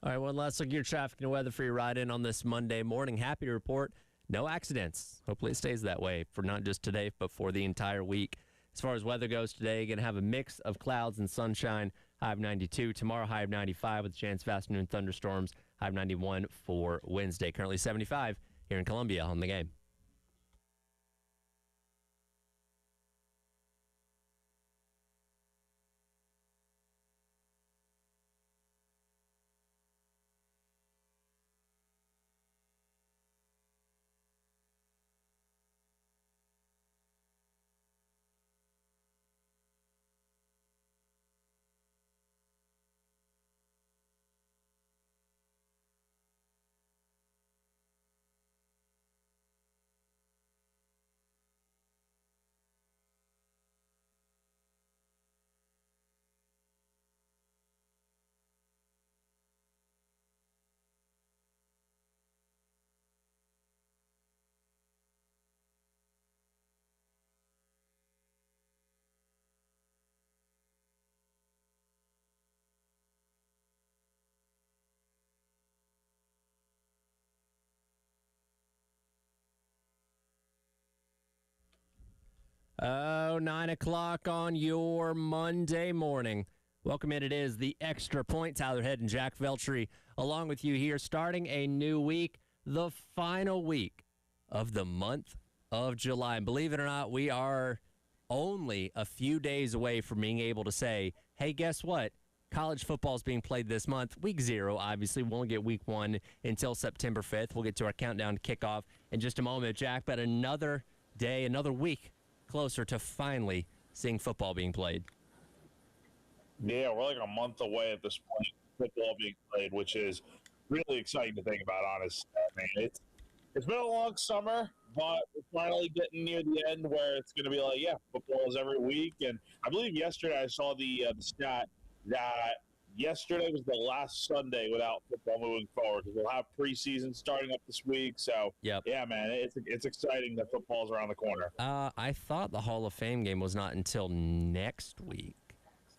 All right, one last look at your traffic and weather for your ride in on this Monday morning. Happy to report no accidents. Hopefully it stays that way for not just today, but for the entire week. As far as weather goes today, going to have a mix of clouds and sunshine, high of 92. Tomorrow, high of 95 with a chance of afternoon thunderstorms, high of 91 for Wednesday. Currently 75 here in Columbia on the game. Oh, 9 o'clock on your Monday morning. Welcome in. It is the Extra Point. Tyler Head and Jack Veltri along with you here, starting a new week, the final week of the month of July. And believe it or not, we are only a few days away from being able to say, hey, guess what? College football is being played this month. Week 0, obviously, won't get week 1 until September 5th. We'll get to our countdown to kickoff in just a moment, Jack. But another day, another week closer to finally seeing football being played. Yeah, we're like a month away at this point, football being played, which is really exciting to think about, honestly. I mean, it's been a long summer, but we're finally getting near the end where it's going to be like, yeah, football is every week. And I believe yesterday I saw the stat that yesterday was the last Sunday without football moving forward, because we'll have preseason starting up this week. So, Yep. Yeah, man, it's exciting that football's around the corner. I thought the Hall of Fame game was not until next week,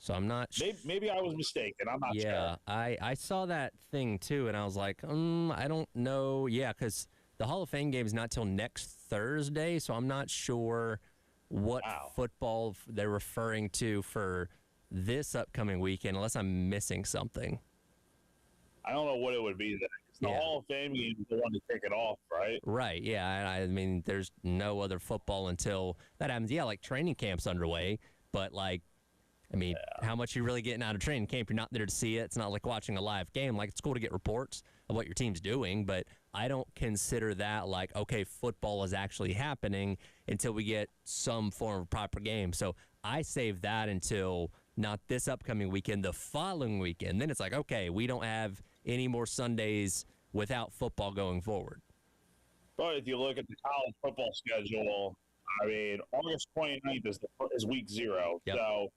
so I'm not sure. Maybe I was mistaken. I'm not sure. Yeah, I saw that thing too, and I was like, I don't know. Yeah, because the Hall of Fame game is not till next Thursday, so I'm not sure what football they're referring to for this upcoming weekend, unless I'm missing something. I don't know what it would be then. The Hall of Fame game is the one to kick it off, right? Right, yeah. And I mean, there's no other football until that happens. Yeah, like training camp's underway, but like, I mean, how much are you really getting out of training camp? You're not there to see it. It's not like watching a live game. Like, it's cool to get reports of what your team's doing, but I don't consider that like, okay, football is actually happening until we get some form of proper game. So I save that until not this upcoming weekend, the following weekend. Then it's like, okay, we don't have any more Sundays without football going forward. But if you look at the college football schedule, I mean, August 29th is week 0. Yep. So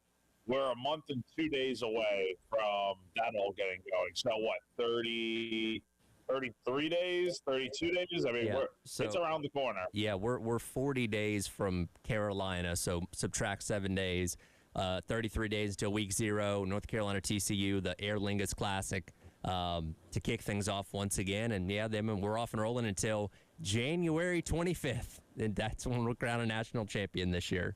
we're a month and 2 days away from that all getting going. So what, 33 days, 32 days? I mean, it's around the corner. Yeah, we're 40 days from Carolina, so subtract 7 days. 33 days until week 0, North Carolina TCU, the Aer Lingus Classic, to kick things off once again. And yeah, we're off and rolling until January 25th. And that's when we'll crown a national champion this year.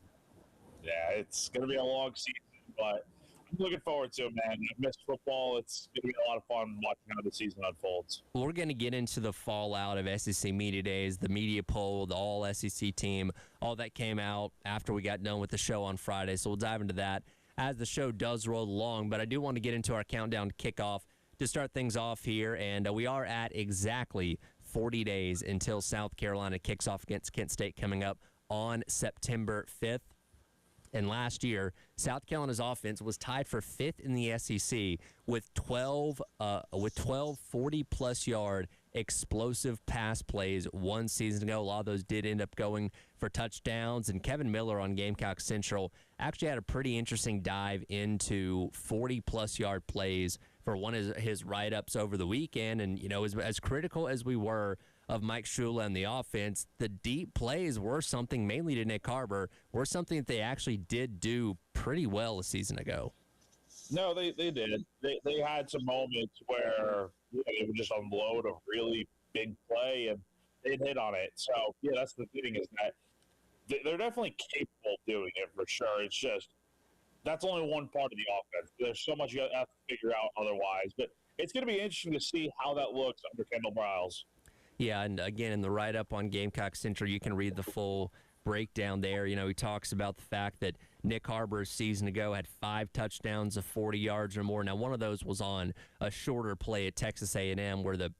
Yeah, it's going to be a long season, but I'm looking forward to it, man. I've missed football. It's going to be a lot of fun watching how the season unfolds. We're going to get into the fallout of SEC Media Days, the media poll, the all SEC team, all that came out after we got done with the show on Friday. So we'll dive into that as the show does roll along. But I do want to get into our countdown to kickoff to start things off here. And we are at exactly 40 days until South Carolina kicks off against Kent State coming up on September 5th. And last year, South Carolina's offense was tied for 5th in the SEC with 12 40-plus yard explosive pass plays one season ago. A lot of those did end up going for touchdowns. And Kevin Miller on Gamecock Central actually had a pretty interesting dive into 40-plus yard plays for one of his write-ups over the weekend. And, you know, as critical as we were of Mike Shula and the offense, the deep plays were something, mainly to Nick Harbor, were something that they actually did do pretty well a season ago. No, they did. They had some moments where they would just unload a really big play and they'd hit on it. So yeah, that's the thing is that they're definitely capable of doing it for sure. It's just that's only one part of the offense. There's so much you have to figure out otherwise. But it's going to be interesting to see how that looks under Kendall Briles. Yeah, and again, in the write-up on Gamecock Central, you can read the full breakdown there. You know, he talks about the fact that Nick Harbor a season ago had 5 touchdowns of 40 yards or more. Now, one of those was on a shorter play at Texas A&M where the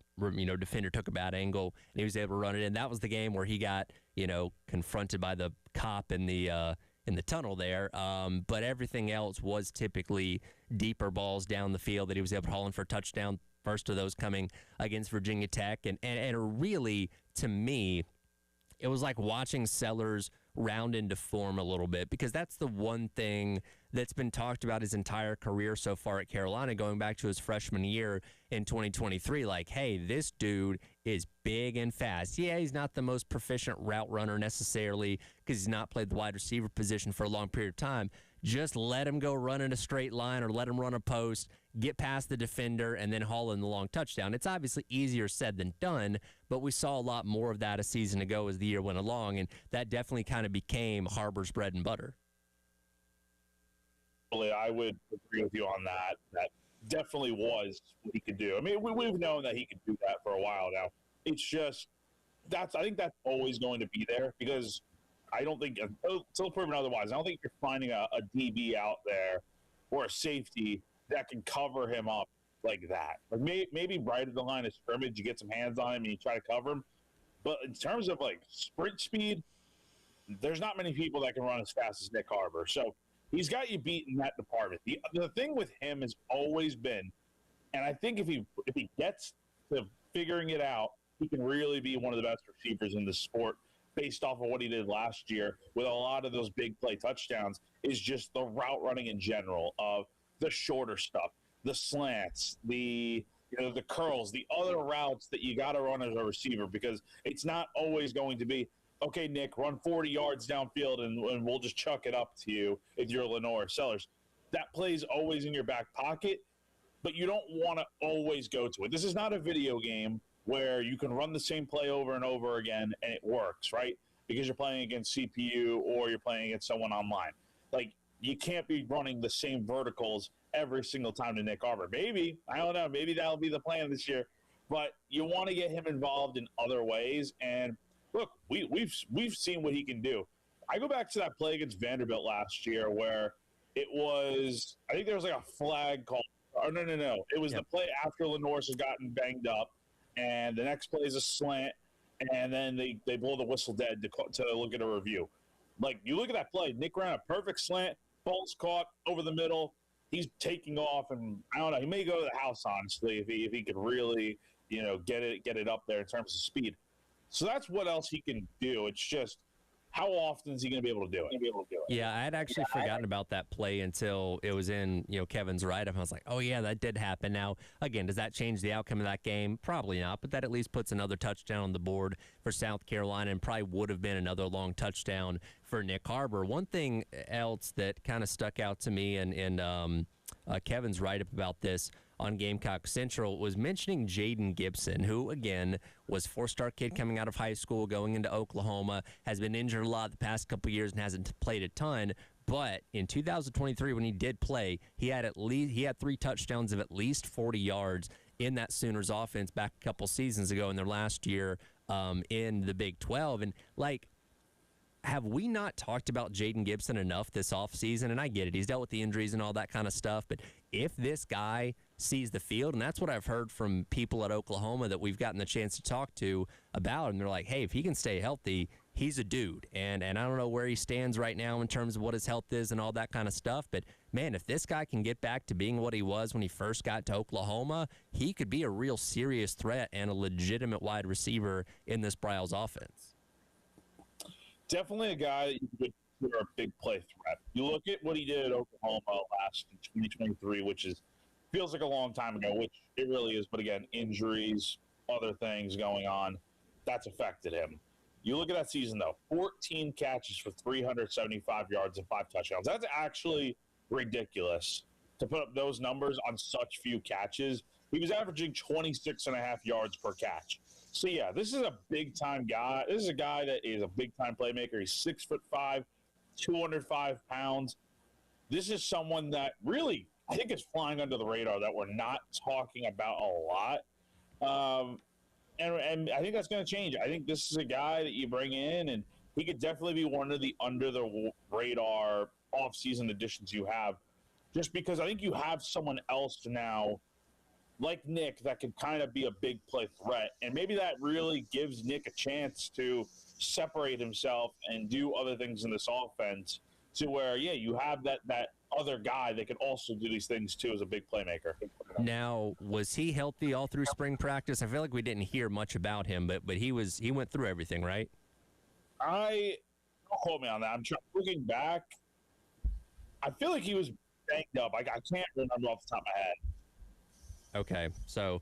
defender took a bad angle and he was able to run it in. That was the game where he got confronted by the cop in the tunnel there. But everything else was typically deeper balls down the field that he was able to haul in for a touchdown. First of those coming against Virginia Tech. And really, to me, it was like watching Sellers round into form a little bit, because that's the one thing that's been talked about his entire career so far at Carolina, going back to his freshman year in 2023. Like, hey, this dude is big and fast. Yeah, he's not the most proficient route runner necessarily because he's not played the wide receiver position for a long period of time. Just let him go run in a straight line or let him run a post, get past the defender, and then haul in the long touchdown. It's obviously easier said than done, but we saw a lot more of that a season ago as the year went along, and that definitely kind of became Harbor's bread and butter. I would agree with you on that. That definitely was what he could do. I mean, we've known that he could do that for a while now. It's just I think that's always going to be there, because I don't think, until proven otherwise, I don't think you're finding a DB out there or a safety that can cover him up like that. Like maybe right at the line of scrimmage, you get some hands on him and you try to cover him. But in terms of like sprint speed, there's not many people that can run as fast as Nick Harbor. So he's got you beat in that department. The thing with him has always been, and I think if he gets to figuring it out, he can really be one of the best receivers in the sport based off of what he did last year with a lot of those big play touchdowns, is just the route running in general, of the shorter stuff, the slants, the curls, the other routes that you got to run as a receiver, because it's not always going to be, okay, Nick, run 40 yards downfield and we'll just chuck it up to you if you're Lenore Sellers. That play's always in your back pocket, but you don't want to always go to it. This is not a video game where you can run the same play over and over again and it works, right? Because you're playing against CPU or you're playing against someone online. Like, you can't be running the same verticals every single time to Nick Harbor. Maybe, I don't know, maybe that'll be the plan this year. But you want to get him involved in other ways. And look, we've seen what he can do. I go back to that play against Vanderbilt last year where it was, I think there was like a flag called, or no. It was the play after Lenore's has gotten banged up, and the next play is a slant, and then they blow the whistle dead to look at a review. Like, you look at that play, Nick ran a perfect slant, ball's caught over the middle, he's taking off, and I don't know, he may go to the house, honestly, if he could really, get it up there in terms of speed. So that's what else he can do. It's just, how often is he going to be able to do it? Yeah, I had actually forgotten about that play until it was in Kevin's write-up. I was like, oh, yeah, that did happen. Now, again, does that change the outcome of that game? Probably not, but that at least puts another touchdown on the board for South Carolina, and probably would have been another long touchdown for Nick Harbor. One thing else that kind of stuck out to me in Kevin's write-up about this on Gamecock Central was mentioning Jaden Gibson, who, again, was four-star kid coming out of high school, going into Oklahoma, has been injured a lot the past couple years and hasn't played a ton. But in 2023, when he did play, he had 3 touchdowns of at least 40 yards in that Sooners offense back a couple seasons ago in their last year in the Big 12. And, have we not talked about Jaden Gibson enough this offseason? And I get it. He's dealt with the injuries and all that kind of stuff. But if this guy sees the field, and that's what I've heard from people at Oklahoma that we've gotten the chance to talk to about, and they're like, hey, if he can stay healthy, he's a dude. And I don't know where he stands right now in terms of what his health is and all that kind of stuff. But, man, if this guy can get back to being what he was when he first got to Oklahoma, he could be a real serious threat and a legitimate wide receiver in this Briles offense. Definitely a guy that you could consider a big play threat. You look at what he did at Oklahoma last in 2023, which feels like a long time ago, which it really is. But again, injuries, other things going on, that's affected him. You look at that season, though, 14 catches for 375 yards and 5 touchdowns. That's actually ridiculous to put up those numbers on such few catches. He was averaging 26.5 yards per catch. So, yeah, this is a big-time guy. This is a guy that is a big-time playmaker. He's 6'5", 205 pounds. This is someone that really, I think, is flying under the radar that we're not talking about a lot. And I think that's going to change. I think this is a guy that you bring in, and he could definitely be one of the under-the-radar off-season additions you have, just because I think you have someone else now, like Nick, that could kind of be a big play threat. And maybe that really gives Nick a chance to separate himself and do other things in this offense to where, yeah, you have that other guy that can also do these things too as a big playmaker. Now, was he healthy all through spring practice? I feel like we didn't hear much about him, but he went through everything, right? Don't quote me on that. I'm looking back. I feel like he was banged up. I can't remember off the top of my head. Okay, so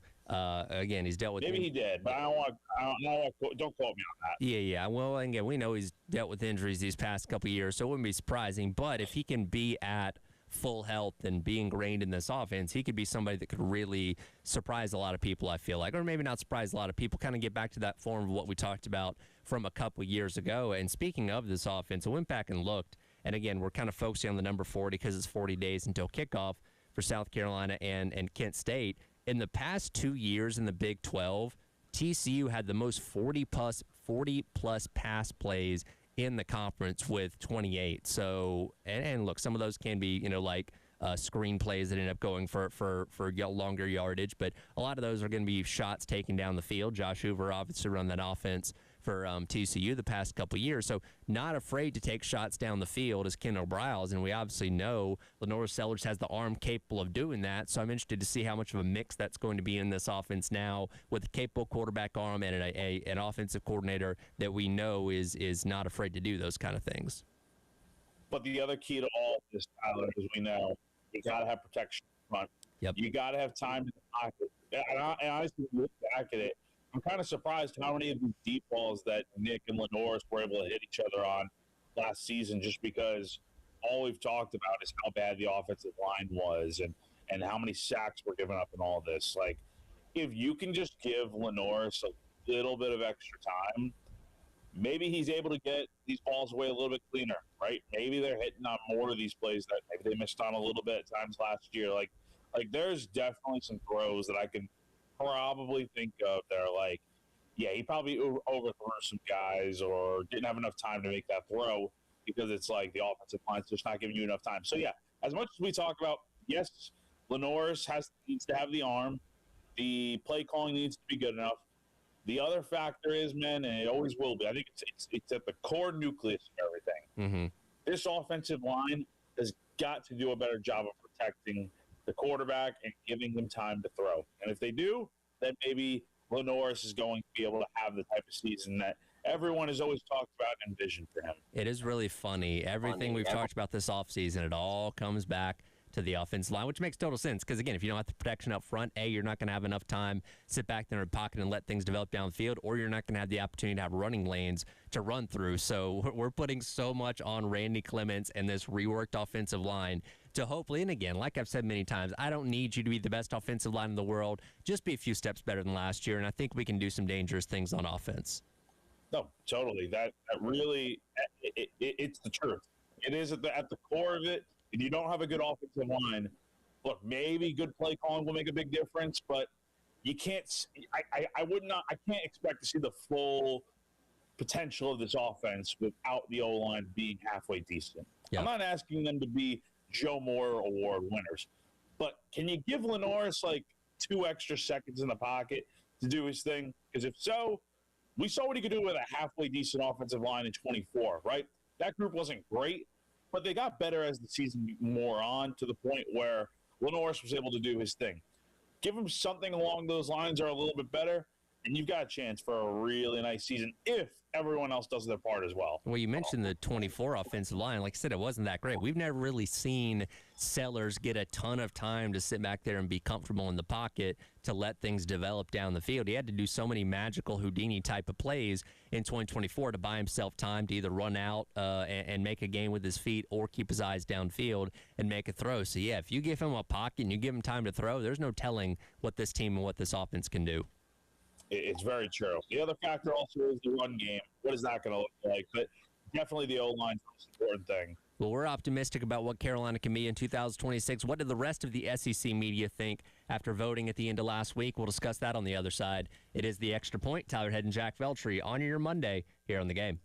again, he's dealt with. Maybe he did, but don't quote me on that. Yeah. Well, again, we know he's dealt with injuries these past couple of years, so it wouldn't be surprising. But if he can be at full health and be ingrained in this offense, he could be somebody that could really surprise a lot of people, I feel like, or maybe not surprise a lot of people. Kind of get back to that form of what we talked about from a couple of years ago. And speaking of this offense, I went back and looked, and again, we're kind of focusing on the number 40 because it's 40 days until kickoff for South Carolina and Kent State. In the past 2 years in the Big 12, TCU had the most 40-plus pass plays in the conference with 28. So, and look, some of those can be, like screen plays that end up going for longer yardage, but a lot of those are going to be shots taken down the field. Josh Hoover obviously run that offense for TCU the past couple of years, so not afraid to take shots down the field as Kendall Briles, and we obviously know Lenore Sellers has the arm capable of doing that, so I'm interested to see how much of a mix that's going to be in this offense now with a capable quarterback arm and an offensive coordinator that we know is not afraid to do those kind of things. But the other key to all of this, Tyler, as we know, you got to have protection in front. Yep. You got to have time in the pocket. And honestly, look back at it, I'm kind of surprised how many of these deep balls that Nick and Lenore were able to hit each other on last season, just because all we've talked about is how bad the offensive line was and how many sacks were given up in all this. Like, if you can just give Lenore a little bit of extra time, maybe he's able to get these balls away a little bit cleaner, right? Maybe they're hitting on more of these plays that maybe they missed on a little bit at times last year. Like there's definitely some throws that I can probably think of that are like, yeah, he probably overthrew some guys or didn't have enough time to make that throw because it's like the offensive line's just not giving you enough time. So, yeah, as much as we talk about, yes, Lenore needs to have the arm. The play calling needs to be good enough. The other factor is, man, and it always will be, I think it's at the core nucleus of everything. Mm-hmm. This offensive line has got to do a better job of protecting the quarterback and giving them time to throw. And if they do, then maybe Lenore is going to be able to have the type of season that everyone has always talked about and envisioned for him. It is really funny. Everything we've talked about this offseason, it all comes back to the offensive line, which makes total sense because, again, if you don't have the protection up front, you're not going to have enough time sit back there in the pocket and let things develop downfield, or you're not going to have the opportunity to have running lanes to run through. So we're putting so much on Randy Clements and this reworked offensive line to hopefully, and again, like I've said many times, I don't need you to be the best offensive line in the world. Just be a few steps better than last year, and I think we can do some dangerous things on offense. No, totally. That really, it's the truth. It is at the core of it. If you don't have a good offensive line, look, maybe good play calling will make a big difference, but you can't. I can't expect to see the full potential of this offense without the O-line being halfway decent. Yeah. I'm not asking them to be Joe Moore Award winners, but can you give Lenore like 2 extra seconds in the pocket to do his thing? Because if so, we saw what he could do with a halfway decent offensive line in 24, right? That group wasn't great, but they got better as the season wore on to the point where Lenore was able to do his thing. Give him something along those lines or a little bit better, and you've got a chance for a really nice season if everyone else does their part as well. Well, you mentioned the 24 offensive line. Like I said, it wasn't that great. We've never really seen Sellers get a ton of time to sit back there and be comfortable in the pocket to let things develop down the field. He had to do so many magical Houdini type of plays in 2024 to buy himself time to either run out and make a gain with his feet or keep his eyes downfield and make a throw. So, yeah, if you give him a pocket and you give him time to throw, there's no telling what this team and what this offense can do. It's very true. The other factor also is the run game. What is that going to look like? But definitely the O-line is the important thing. Well, we're optimistic about what Carolina can be in 2026. What did the rest of the SEC media think after voting at the end of last week? We'll discuss that on the other side. It is The Extra Point. Tyler Head and Jack Veltri on your Monday here on The Game.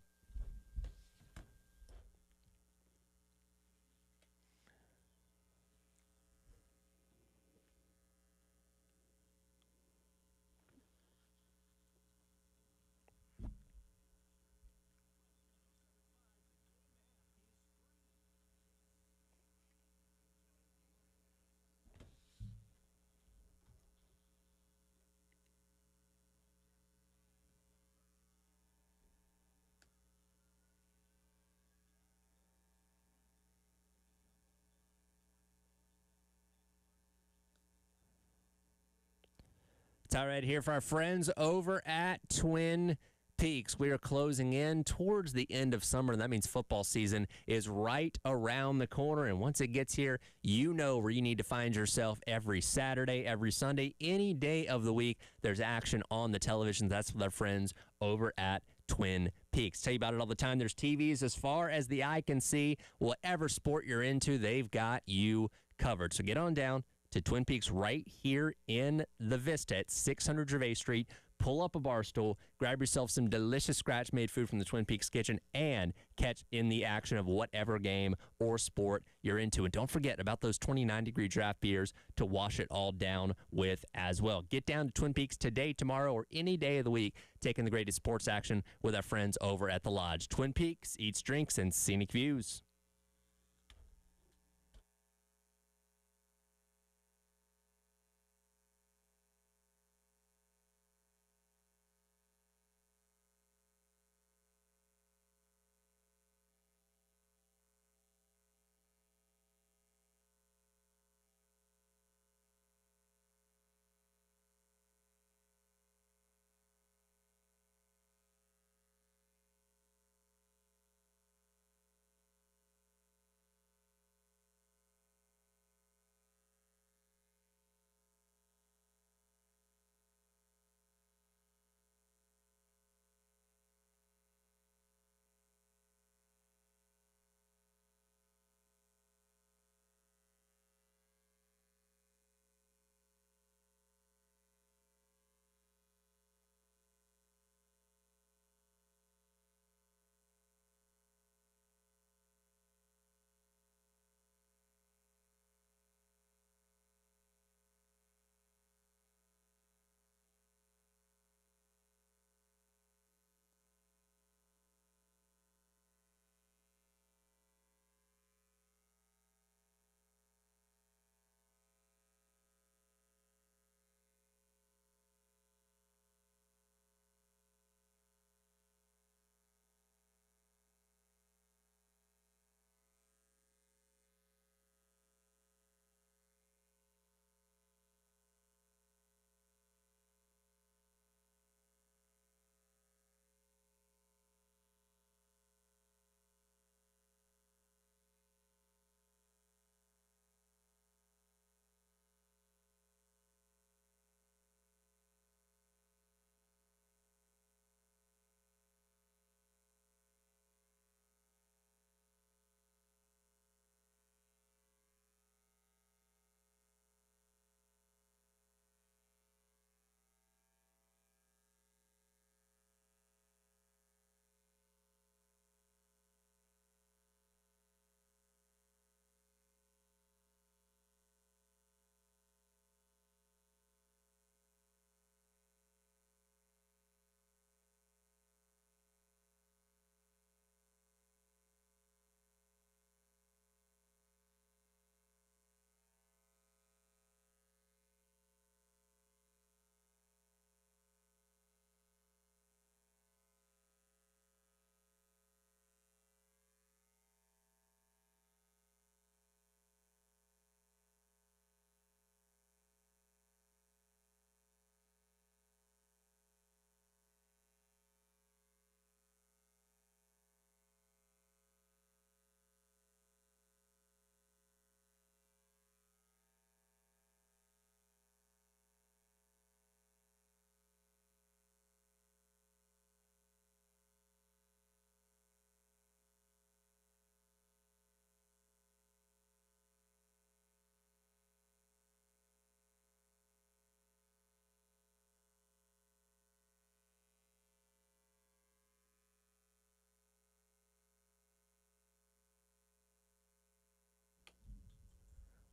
It's all right here for our friends over at Twin Peaks. We are closing in towards the end of summer, and that means football season is right around the corner. And once it gets here, you know where you need to find yourself every Saturday, every Sunday, any day of the week. There's action on the television. That's with our friends over at Twin Peaks. Tell you about it all the time. There's TVs as far as the eye can see. Whatever sport you're into, they've got you covered. So get on down to Twin Peaks right here in the Vista at 600 Gervais Street. Pull up a bar stool, grab yourself some delicious scratch-made food from the Twin Peaks kitchen, and catch in the action of whatever game or sport you're into. And don't forget about those 29-degree draft beers to wash it all down with as well. Get down to Twin Peaks today, tomorrow, or any day of the week, taking the greatest sports action with our friends over at the Lodge. Twin Peaks, eats, drinks, and scenic views.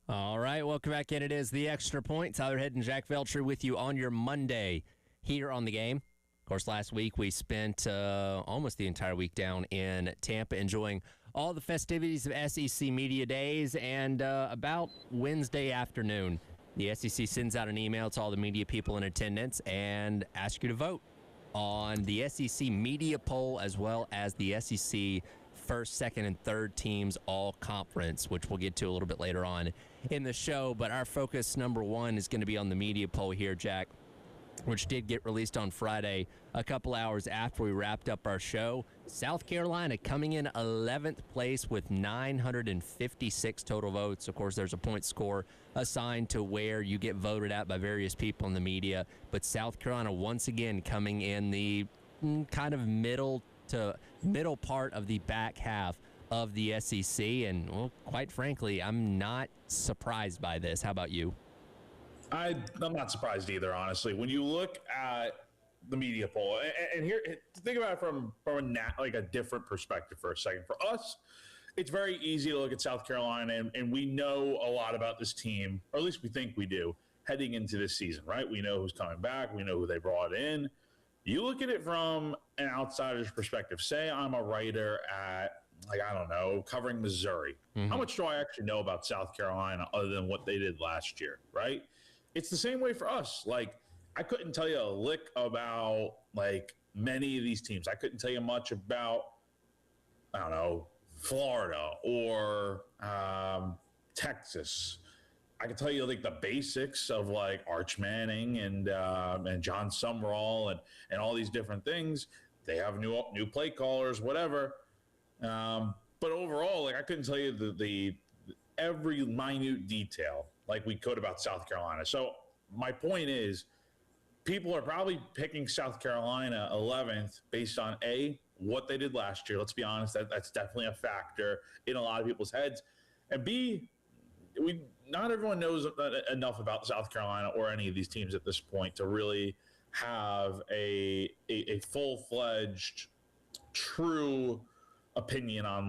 All right, welcome back in. It is the Extra Point. Tyler Head and Jack Veltri with you on your Monday here on the game. Of course, last week we spent almost the entire week down in Tampa enjoying all the festivities of SEC Media Days, and about Wednesday afternoon, the SEC sends out an email to all the media people in attendance and asks you to vote on the SEC Media Poll as well as the SEC first, second, and third teams all conference, which we'll get to a little bit later on in the show. But our focus number one is going to be on the media poll here, Jack, which did get released on Friday a couple hours after we wrapped up our show. South Carolina coming in 11th place with 956 total votes. Of course, there's a point score assigned to where you get voted at by various people in the media. But South Carolina once again coming in the kind of middle part of the back half of the SEC. And, well, quite frankly, I'm not surprised by this. How about you? I'm not surprised either, honestly. When you look at the media poll, and here, think about it from a different perspective for a second. For us, it's very easy to look at South Carolina, and we know a lot about this team, or at least we think we do, heading into this season, right? We know who's coming back. We know who they brought in. You look at it from an outsider's perspective. Say I'm a writer at, I don't know, covering Missouri. Mm-hmm. How much do I actually know about South Carolina other than what they did last year, right? It's the same way for us. I couldn't tell you a lick about, many of these teams. I couldn't tell you much about, I don't know, Florida or Texas. I can tell you the basics of Arch Manning and John Sumrall and all these different things. They have new play callers, whatever. But overall, I couldn't tell you the every minute detail like we could about South Carolina. So my point is, people are probably picking South Carolina 11th based on what they did last year. Let's be honest, that's definitely a factor in a lot of people's heads. And B, not everyone knows enough about South Carolina or any of these teams at this point to really have a full-fledged, true opinion on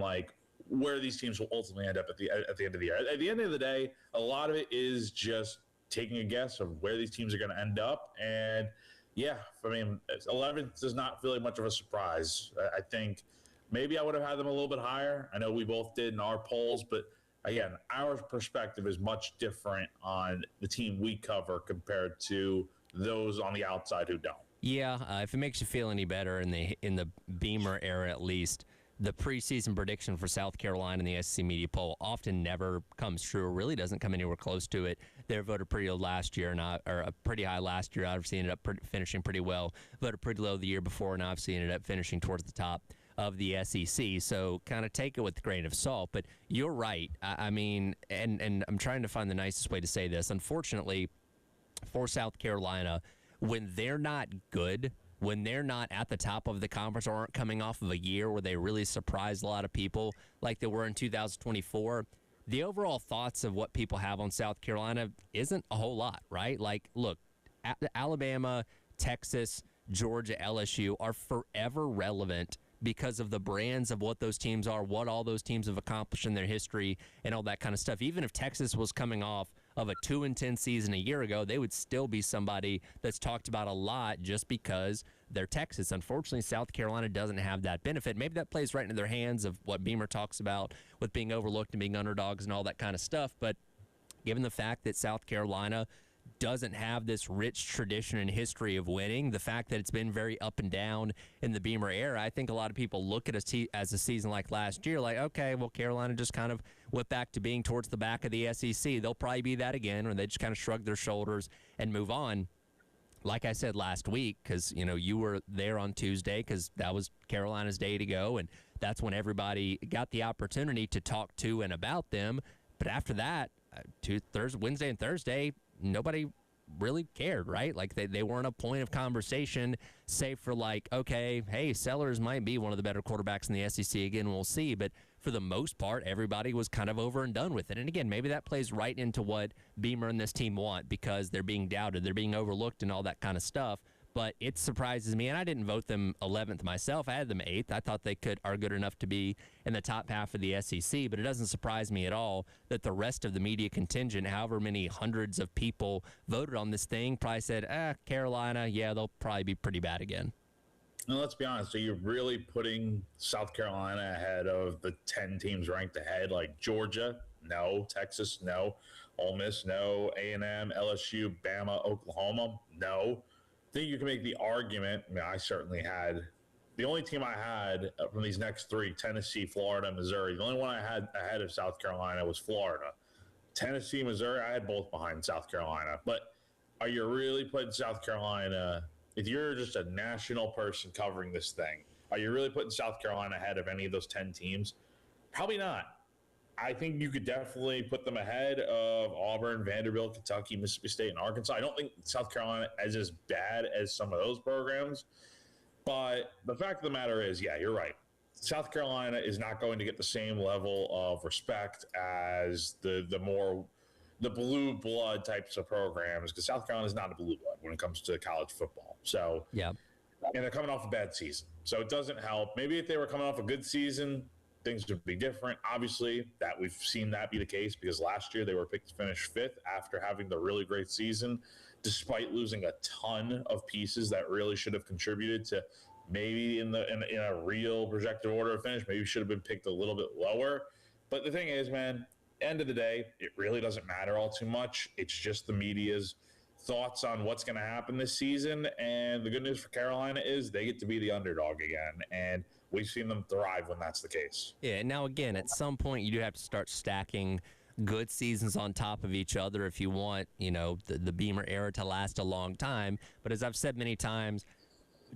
where these teams will ultimately end up at the end of the year. At the end of the day, a lot of it is just taking a guess of where these teams are going to end up. And yeah, 11th is not really much of a surprise. I think maybe I would have had them a little bit higher. I know we both did in our polls, but again, our perspective is much different on the team we cover compared to those on the outside who don't. Yeah, if it makes you feel any better in the Beamer era, at least, the preseason prediction for South Carolina in the SEC Media Poll often never comes true, or really doesn't come anywhere close to it. They were voted pretty low last year, pretty high last year. Obviously ended up finishing pretty well. Voted pretty low the year before, and obviously ended up finishing towards the top of the SEC. So kind of take it with a grain of salt. But you're right. I mean, and I'm trying to find the nicest way to say this. Unfortunately, for South Carolina, when they're not good, when they're not at the top of the conference or aren't coming off of a year where they really surprised a lot of people like they were in 2024, the overall thoughts of what people have on South Carolina isn't a whole lot, right? Look, Alabama, Texas, Georgia, LSU are forever relevant because of the brands of what those teams are, what all those teams have accomplished in their history, and all that kind of stuff. Even if Texas was coming off of a 2-10 season a year ago, they would still be somebody that's talked about a lot just because they're Texas. Unfortunately, South Carolina doesn't have that benefit. Maybe that plays right into their hands of what Beamer talks about with being overlooked and being underdogs and all that kind of stuff. But given the fact that South Carolina doesn't have this rich tradition and history of winning, the fact that it's been very up and down in the Beamer era, I think a lot of people look at as a season like last year, okay, well, Carolina just kind of went back to being towards the back of the SEC. They'll probably be that again, or they just kind of shrug their shoulders and move on. Like I said last week, because, you were there on Tuesday because that was Carolina's day to go, and that's when everybody got the opportunity to talk to and about them. But after that, Wednesday and Thursday, nobody really cared, right? They weren't a point of conversation, save for okay, hey, Sellers might be one of the better quarterbacks in the SEC again, we'll see. But for the most part, everybody was kind of over and done with it. And again, maybe that plays right into what Beamer and this team want because they're being doubted, they're being overlooked and all that kind of stuff. but it surprises me, and I didn't vote them 11th myself. I had them 8th. I thought they are good enough to be in the top half of the SEC, but it doesn't surprise me at all that the rest of the media contingent, however many hundreds of people voted on this thing, probably said, Carolina, yeah, they'll probably be pretty bad again. And let's be honest, are you really putting South Carolina ahead of the 10 teams ranked ahead, like Georgia? No. Texas? No. Ole Miss? No. A&M, LSU, Bama, Oklahoma? No. I think you can make the argument. I mean, I certainly had the only team I had from these next three, Tennessee, Florida, Missouri. The only one I had ahead of South Carolina was Florida. Tennessee, Missouri, I had both behind South Carolina. But are you really putting South Carolina, if you're just a national person covering this thing, are you really putting South Carolina ahead of any of those 10 teams? Probably not. I think you could definitely put them ahead of Auburn, Vanderbilt, Kentucky, Mississippi State, and Arkansas. I don't think South Carolina is as bad as some of those programs. But the fact of the matter is, yeah, you're right. South Carolina is not going to get the same level of respect as the blue blood types of programs, because South Carolina is not a blue blood when it comes to college football. So, yeah. And they're coming off a bad season. So it doesn't help. Maybe if they were coming off a good season, things would be different. Obviously, that we've seen that be the case because last year they were picked to finish 5th after having the really great season, despite losing a ton of pieces that really should have contributed to maybe in a real projected order of finish, maybe should have been picked a little bit lower. But the thing is, man, end of the day, it really doesn't matter all too much. It's just the media's thoughts on what's going to happen this season. And the good news for Carolina is they get to be the underdog again. And we've seen them thrive when that's the case. Yeah, now again, at some point you do have to start stacking good seasons on top of each other if you want, the Beamer era to last a long time. But as I've said many times,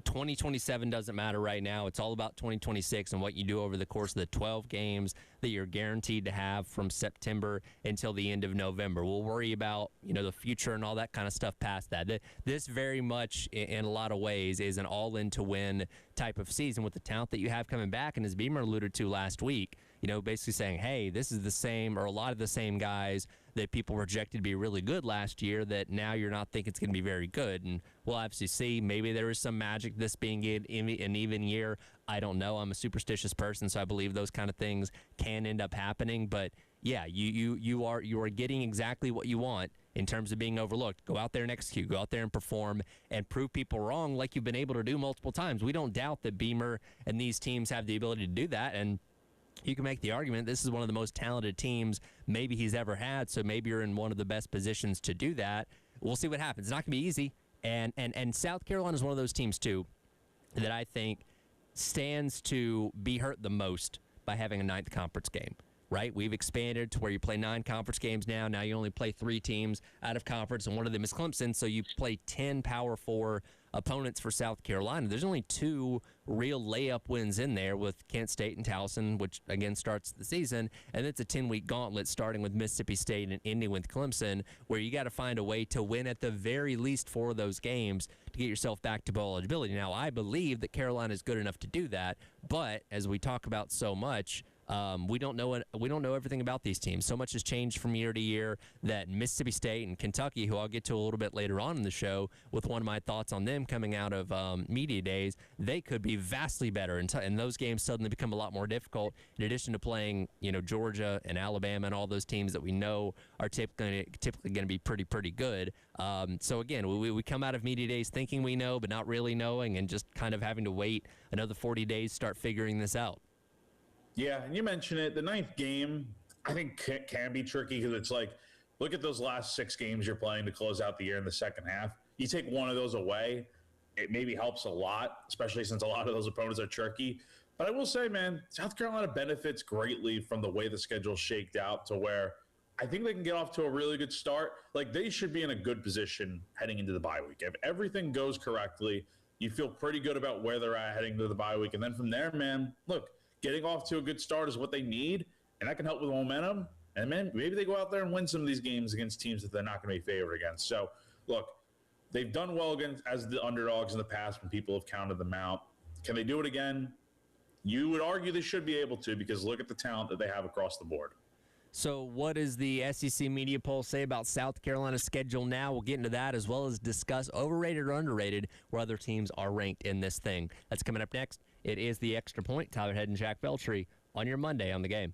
2027 doesn't matter right now. It's all about 2026 and what you do over the course of the 12 games that you're guaranteed to have from September until the end of November. We'll worry about, the future and all that kind of stuff past that. This very much, in a lot of ways, is an all-in-to-win type of season with the talent that you have coming back. And as Beamer alluded to last week, basically saying, hey, this is the same or a lot of the same guys that people rejected to be really good last year that now you're not thinking it's going to be very good. And we'll obviously see. Maybe there is some magic this being an even year. I don't know. I'm a superstitious person, so I believe those kind of things can end up happening. But yeah, you are getting exactly what you want in terms of being overlooked. Go out there and execute. Go out there and perform and prove people wrong like you've been able to do multiple times. We don't doubt that Beamer and these teams have the ability to do that. And you can make the argument this is one of the most talented teams maybe he's ever had, so maybe you're in one of the best positions to do that. We'll see what happens. It's not going to be easy. And South Carolina is one of those teams, too, that I think stands to be hurt the most by having a 9th conference game, right? We've expanded to where you play 9 conference games now. Now you only play 3 teams out of conference, and one of them is Clemson, so you play 10 Power 4 opponents for South Carolina. There's only 2 real layup wins in there with Kent State and Towson, which again starts the season, and it's a 10-week gauntlet starting with Mississippi State and ending with Clemson, where you got to find a way to win at the very least 4 of those games to get yourself back to bowl eligibility. Now, I believe that Carolina is good enough to do that, but as we talk about so much, we don't know everything about these teams. So much has changed from year to year that Mississippi State and Kentucky, who I'll get to a little bit later on in the show with one of my thoughts on them coming out of media days, they could be vastly better, and those games suddenly become a lot more difficult. In addition to playing, Georgia and Alabama and all those teams that we know are typically going to be pretty good. So again, we come out of media days thinking we know, but not really knowing, and just kind of having to wait another 40 days to start figuring this out. Yeah, and you mentioned it. The 9th game, I think, can be tricky because it's like, look at those last 6 games you're playing to close out the year in the second half. You take one of those away, it maybe helps a lot, especially since a lot of those opponents are tricky. But I will say, man, South Carolina benefits greatly from the way the schedule's shaked out to where I think they can get off to a really good start. Like, they should be in a good position heading into the bye week. If everything goes correctly, you feel pretty good about where they're at heading to the bye week. And then from there, man, look, getting off to a good start is what they need, and that can help with momentum. And, man, maybe they go out there and win some of these games against teams that they're not going to be favored against. So, look, they've done well as the underdogs in the past when people have counted them out. Can they do it again? You would argue they should be able to, because look at the talent that they have across the board. So, what does the SEC media poll say about South Carolina's schedule now? We'll get into that as well as discuss overrated or underrated where other teams are ranked in this thing. That's coming up next. It is the Extra Point. Tyler Head and Jack Veltri on your Monday on the Game.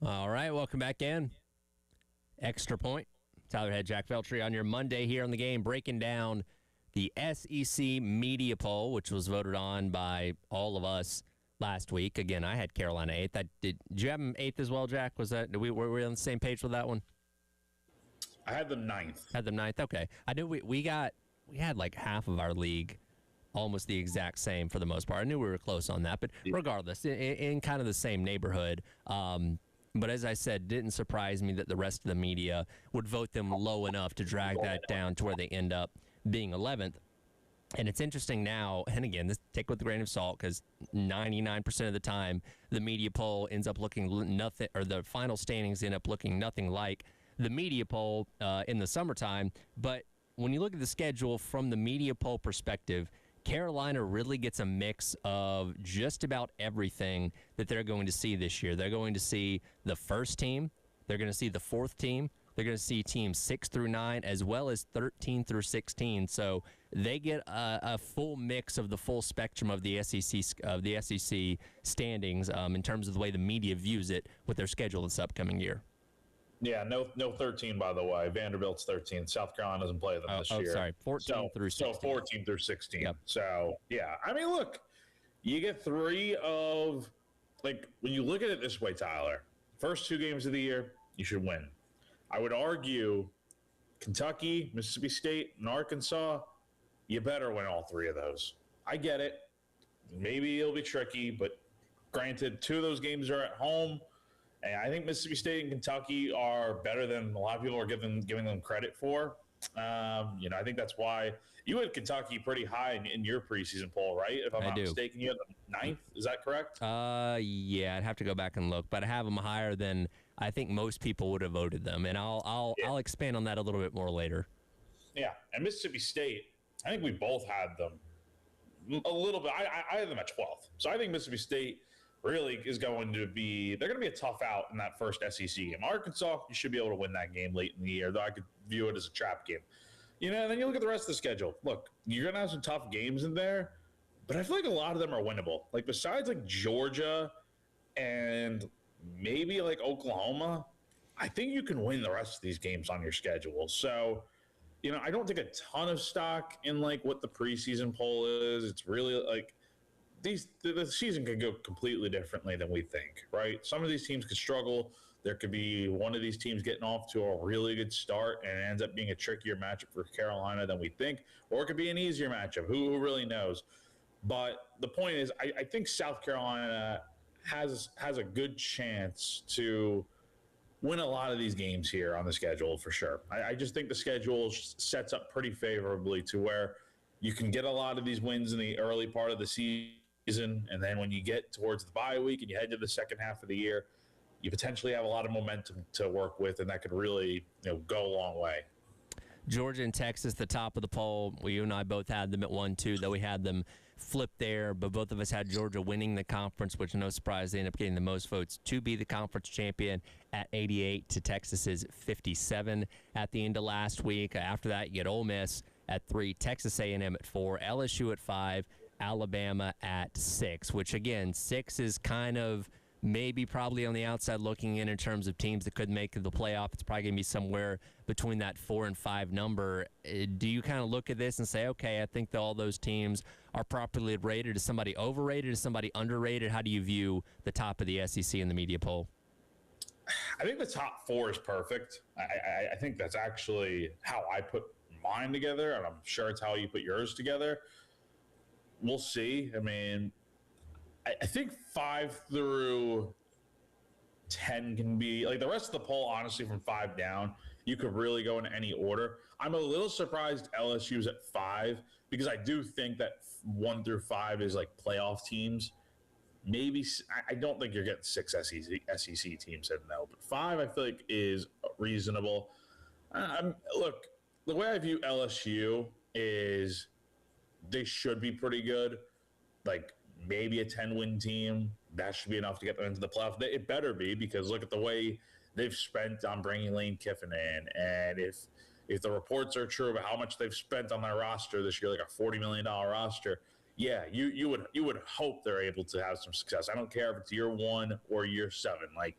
All right, welcome back in. Extra Point. Tyler Head, Jack Veltri on your Monday here on the game, breaking down the SEC media poll, which was voted on by all of us last week. Again, I had Carolina 8th. Did you have them 8th as well, Jack? Were we on the same page with that one? I had them 9th. Had them 9th? Okay. I knew we had like half of our league almost the exact same for the most part. I knew we were close on that, but regardless, in kind of the same neighborhood. But as I said, didn't surprise me that the rest of the media would vote them low enough to drag that down to where they end up being 11th. And it's interesting now, and again, this take with a grain of salt because 99% of the time the media poll ends up looking nothing, or the final standings end up looking nothing like the media poll in the summertime. But when you look at the schedule from the media poll perspective, Carolina really gets a mix of just about everything that they're going to see this year. They're going to see the first team. They're going to see the fourth team. They're going to see teams 6 through 9, as well as 13 through 16. So they get a full mix of the full spectrum of the SEC standings in terms of the way the media views it with their schedule this upcoming year. Yeah, no 13, by the way. Vanderbilt's 13. South Carolina doesn't play them this year. Sorry, 14 through 16. So 14 through 16. Yep. So, yeah. I mean, look, you get 3 of, like, when you look at it this way, Tyler, first 2 games of the year, you should win. I would argue Kentucky, Mississippi State, and Arkansas, you better win all 3 of those. I get it. Maybe it'll be tricky, but granted, 2 of those games are at home. And I think Mississippi State and Kentucky are better than a lot of people are giving them credit for. I think that's why you had Kentucky pretty high in your preseason poll, right? If I'm not mistaken, you had them 9th. Is that correct? Yeah, I'd have to go back and look, but I have them higher than I think most people would have voted them, and I'll expand on that a little bit more later. Yeah, and Mississippi State, I think we both had them a little bit. I had them at 12th, so I think Mississippi State really is going to be, they're going to be a tough out in that first SEC game. Arkansas, you should be able to win that game late in the year, though I could view it as a trap game. And then you look at the rest of the schedule. Look, you're going to have some tough games in there, but I feel like a lot of them are winnable. Like, besides, like, Georgia and maybe, like, Oklahoma, I think you can win the rest of these games on your schedule. So, I don't take a ton of stock in, like, what the preseason poll is. It's really, like, the season could go completely differently than we think, right? Some of these teams could struggle. There could be one of these teams getting off to a really good start and it ends up being a trickier matchup for Carolina than we think, or it could be an easier matchup. Who really knows? But the point is, I think South Carolina has a good chance to win a lot of these games here on the schedule for sure. I just think the schedule sets up pretty favorably to where you can get a lot of these wins in the early part of the season. And then when you get towards the bye week and you head to the second half of the year, you potentially have a lot of momentum to work with, and that could really go a long way. Georgia and Texas, the top of the poll. Well, you and I both had them at 1-2, though we had them flipped there, but both of us had Georgia winning the conference, which no surprise, they ended up getting the most votes to be the conference champion at 88 to Texas's 57 at the end of last week. After that, you get Ole Miss at 3, Texas A&M at 4, LSU at 5, Alabama at 6, which again, 6 is kind of maybe probably on the outside looking in terms of teams that could make the playoff. It's probably going to be somewhere between that 4 and 5 number. Do you kind of look at this and say, okay, I think that all those teams are properly rated? Is somebody overrated? Is somebody underrated? How do you view the top of the SEC in the media poll? I think the top 4 is perfect. I think that's actually how I put mine together, and I'm sure it's how you put yours together. We'll see. I mean, I think 5 through 10 can be, like, the rest of the poll, honestly, from 5 down, you could really go in any order. I'm a little surprised LSU's at 5 because I do think that 1 through 5 is, like, playoff teams. Maybe, I don't think you're getting 6 SEC teams in, though, but 5 I feel like is reasonable. Look, the way I view LSU is they should be pretty good. Like, maybe a 10-win team, that should be enough to get them into the playoff. It better be, because look at the way they've spent on bringing Lane Kiffin in. And if the reports are true about how much they've spent on their roster this year, like a $40 million roster, yeah, you would hope they're able to have some success. I don't care if it's year 1 or year 7. Like,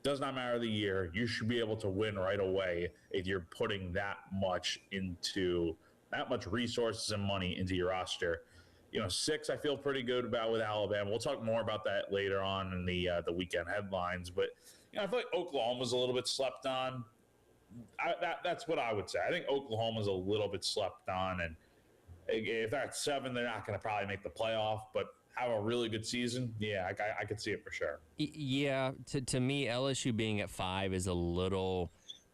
Does not matter the year. You should be able to win right away if you're putting that much resources and money into your roster. 6, I feel pretty good about with Alabama. We'll talk more about that later on in the weekend headlines. But I feel like Oklahoma's a little bit slept on. That's what I would say. I think Oklahoma's a little bit slept on, and if they're at 7, they're not going to probably make the playoff. But have a really good season, yeah, I could see it for sure. Yeah, to me, LSU being at 5 is a little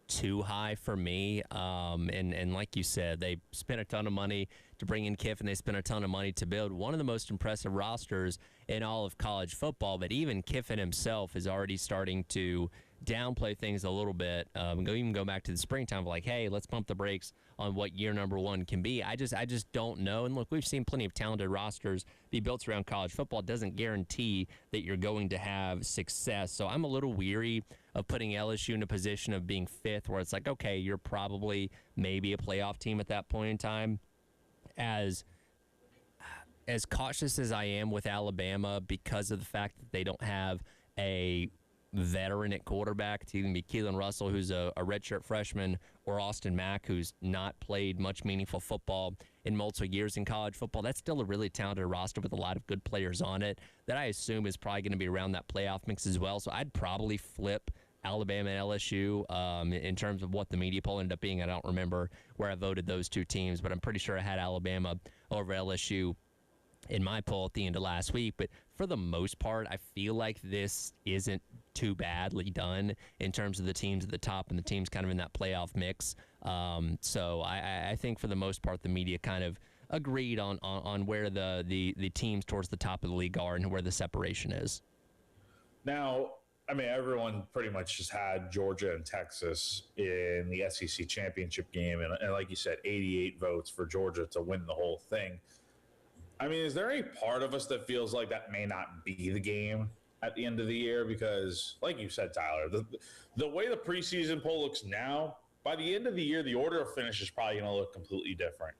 too high for me. And like you said, they spent a ton of money to bring in Kiffin. They spent a ton of money to build one of the most impressive rosters in all of college football. But even Kiffin himself is already starting to downplay things a little bit. Go back to the springtime, like, hey, let's pump the brakes on what year number 1 can be. I just don't know. And look, we've seen plenty of talented rosters be built around college football. It doesn't guarantee that you're going to have success. So I'm a little weary of putting LSU in a position of being 5th, where it's like, okay, you're probably maybe a playoff team at that point in time. As cautious as I am with Alabama because of the fact that they don't have a veteran at quarterback, to even be Keelan Russell, who's a redshirt freshman, or Austin Mack, who's not played much meaningful football in multiple years in college football. That's still a really talented roster with a lot of good players on it that I assume is probably going to be around that playoff mix as well. So I'd probably flip Alabama and LSU in terms of what the media poll ended up being. I don't remember where I voted those two teams, but I'm pretty sure I had Alabama over LSU in my poll at the end of last week. But for the most part, I feel like this isn't too badly done in terms of the teams at the top and the teams kind of in that playoff mix. So I think for the most part, the media kind of agreed on where the teams towards the top of the league are and where the separation is. Now, I mean, everyone pretty much just had Georgia and Texas in the SEC championship game. And like you said, 88 votes for Georgia to win the whole thing. I mean, is there any part of us that feels like that may not be the game at the end of the year? Because, like you said, Tyler, the way the preseason poll looks now, by the end of the year, the order of finish is probably going to look completely different.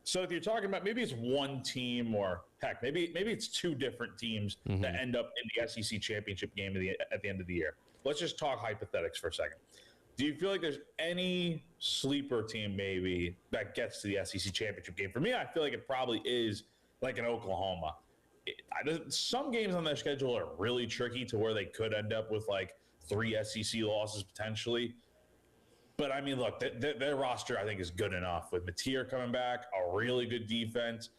So if you're talking about maybe it's one team, or heck, maybe it's 2 different teams that end up in the SEC championship game at the end of the year. Let's just talk hypothetics for a second. Do you feel like there's any sleeper team maybe that gets to the SEC championship game? For me, I feel like it probably is like an Oklahoma. Some games on their schedule are really tricky to where they could end up with like 3 SEC losses potentially. But, I mean, look, their roster, I think, is good enough. With Mateer coming back, a really good defense.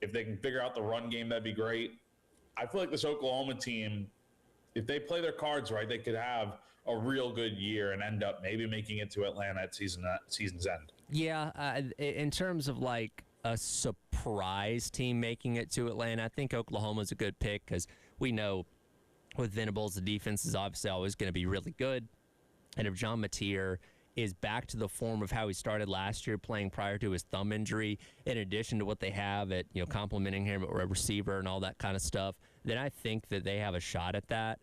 If they can figure out the run game, that'd be great. I feel like this Oklahoma team, if they play their cards right, they could have a real good year and end up maybe making it to Atlanta at season's end. Yeah, in terms of, like, a surprise team making it to Atlanta, I think Oklahoma's a good pick because we know with Venables, the defense is obviously always going to be really good. And if John Mateer is back to the form of how he started last year, playing prior to his thumb injury, in addition to what they have at, complimenting him at receiver and all that kind of stuff, then I think that they have a shot at that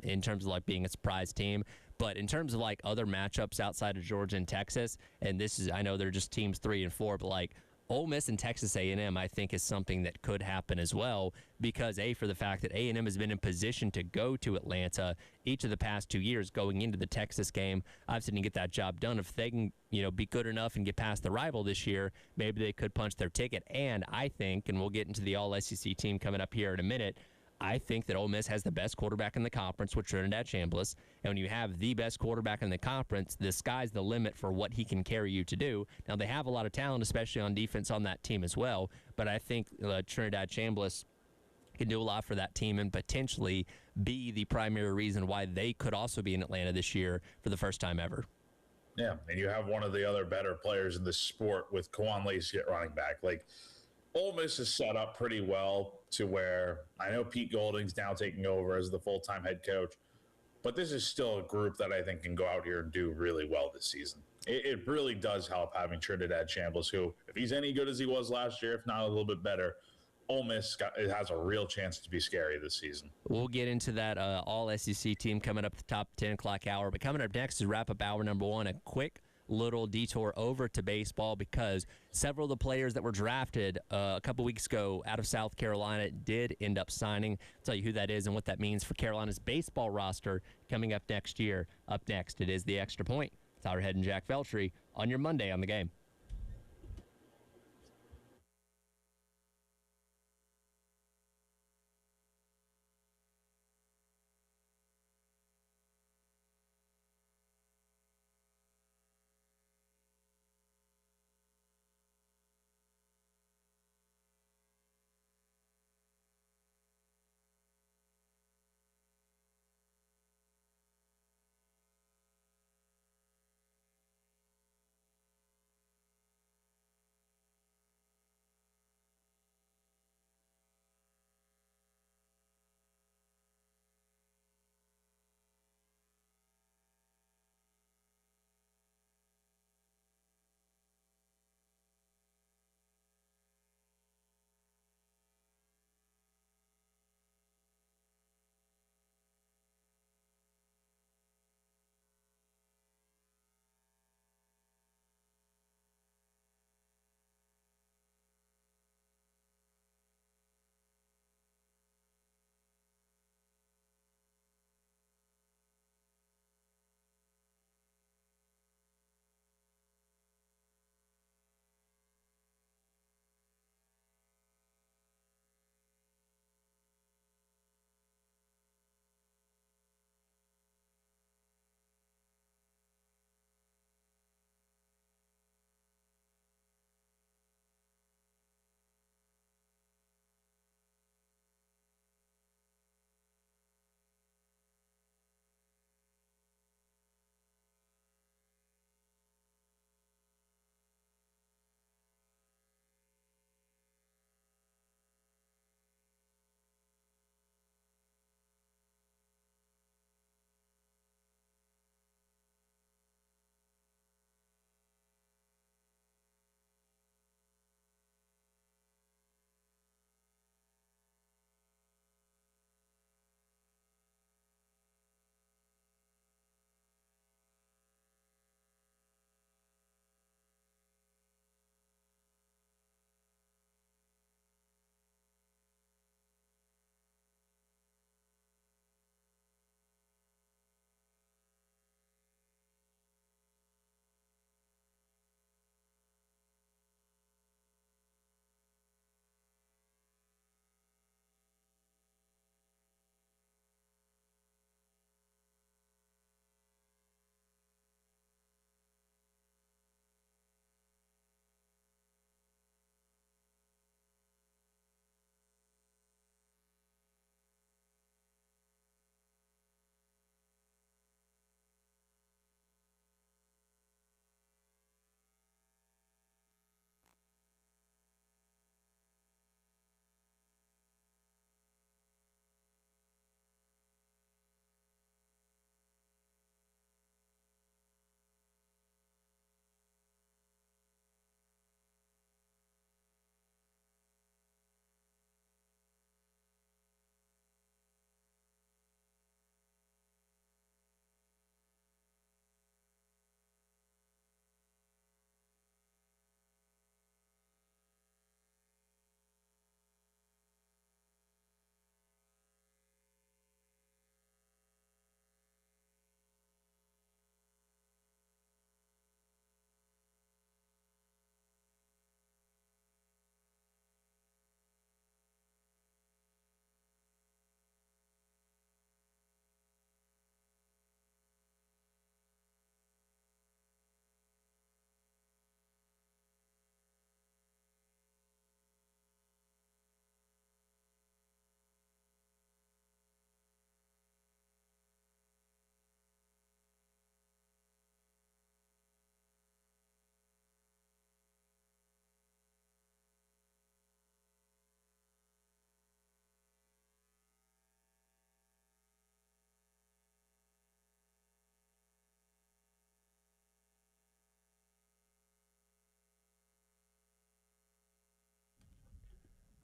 in terms of like being a surprise team. But in terms of like other matchups outside of Georgia and Texas, and I know they're just teams 3 and 4, but like Ole Miss and Texas A&M, I think, is something that could happen as well because, for the fact that A&M has been in position to go to Atlanta each of the past 2 years going into the Texas game. Obviously, didn't get that job done. If they can, be good enough and get past the rival this year, maybe they could punch their ticket. And I think, and we'll get into the All-SEC team coming up here in a minute, I think that Ole Miss has the best quarterback in the conference with Trinidad Chambliss. And when you have the best quarterback in the conference, the sky's the limit for what he can carry you to do. Now, they have a lot of talent, especially on defense on that team as well. But I think Trinidad Chambliss can do a lot for that team and potentially be the primary reason why they could also be in Atlanta this year for the first time ever. Yeah, and you have one of the other better players in the sport with Kawan Lacey at running back. Like, Ole Miss is set up pretty well to where I know Pete Golding's now taking over as the full-time head coach, but this is still a group that I think can go out here and do really well this season. It really does help having Trinidad Chambliss, who, if he's any good as he was last year, if not a little bit better, Ole Miss has a real chance to be scary this season. We'll get into that All-SEC team coming up at the top 10 o'clock hour, but coming up next is wrap-up hour number 1, a quick little detour over to baseball because several of the players that were drafted a couple weeks ago out of South Carolina did end up signing. I'll tell you who that is and what that means for Carolina's baseball roster coming up next year. Up next, it is the Extra Point. Tyler Head and Jack Veltri on your Monday on the Game.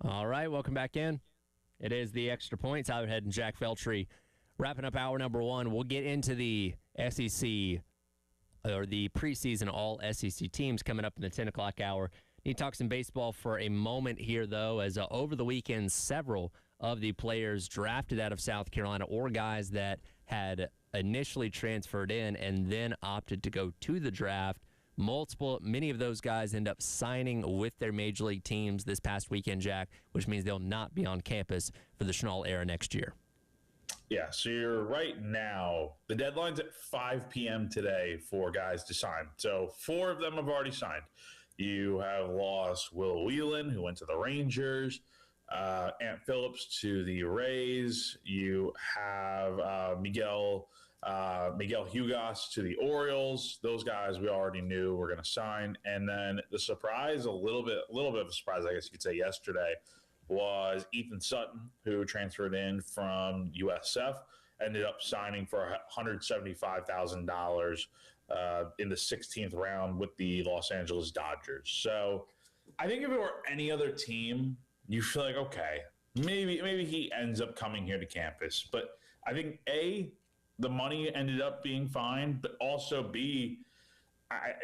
All right, welcome back in. It is the Extra Point. Tyler Head and Jack Veltri wrapping up hour number one. We'll get into the SEC or the preseason all SEC teams coming up in the 10 o'clock hour. Need to talk some baseball for a moment here, though, as over the weekend, several of the players drafted out of South Carolina or guys that had initially transferred in and then opted to go to the draft. Many of those guys end up signing with their major league teams this past weekend, Jack, which means they'll not be on campus for the Schnall era next year. Yeah, so you're right now. The deadline's at 5 p.m. today for guys to sign. So 4 of them have already signed. You have lost Will Whelan, who went to the Rangers, Ant Phillips to the Rays. You have Miguel Hugas to the Orioles. Those guys we already knew were going to sign. And then the surprise, a little bit of a surprise, I guess you could say, yesterday was Ethan Sutton, who transferred in from USF, ended up signing for $175,000 in the 16th round with the Los Angeles Dodgers. So I think if it were any other team, you feel like, okay, maybe he ends up coming here to campus. But I think, A, the money ended up being fine, but also, B,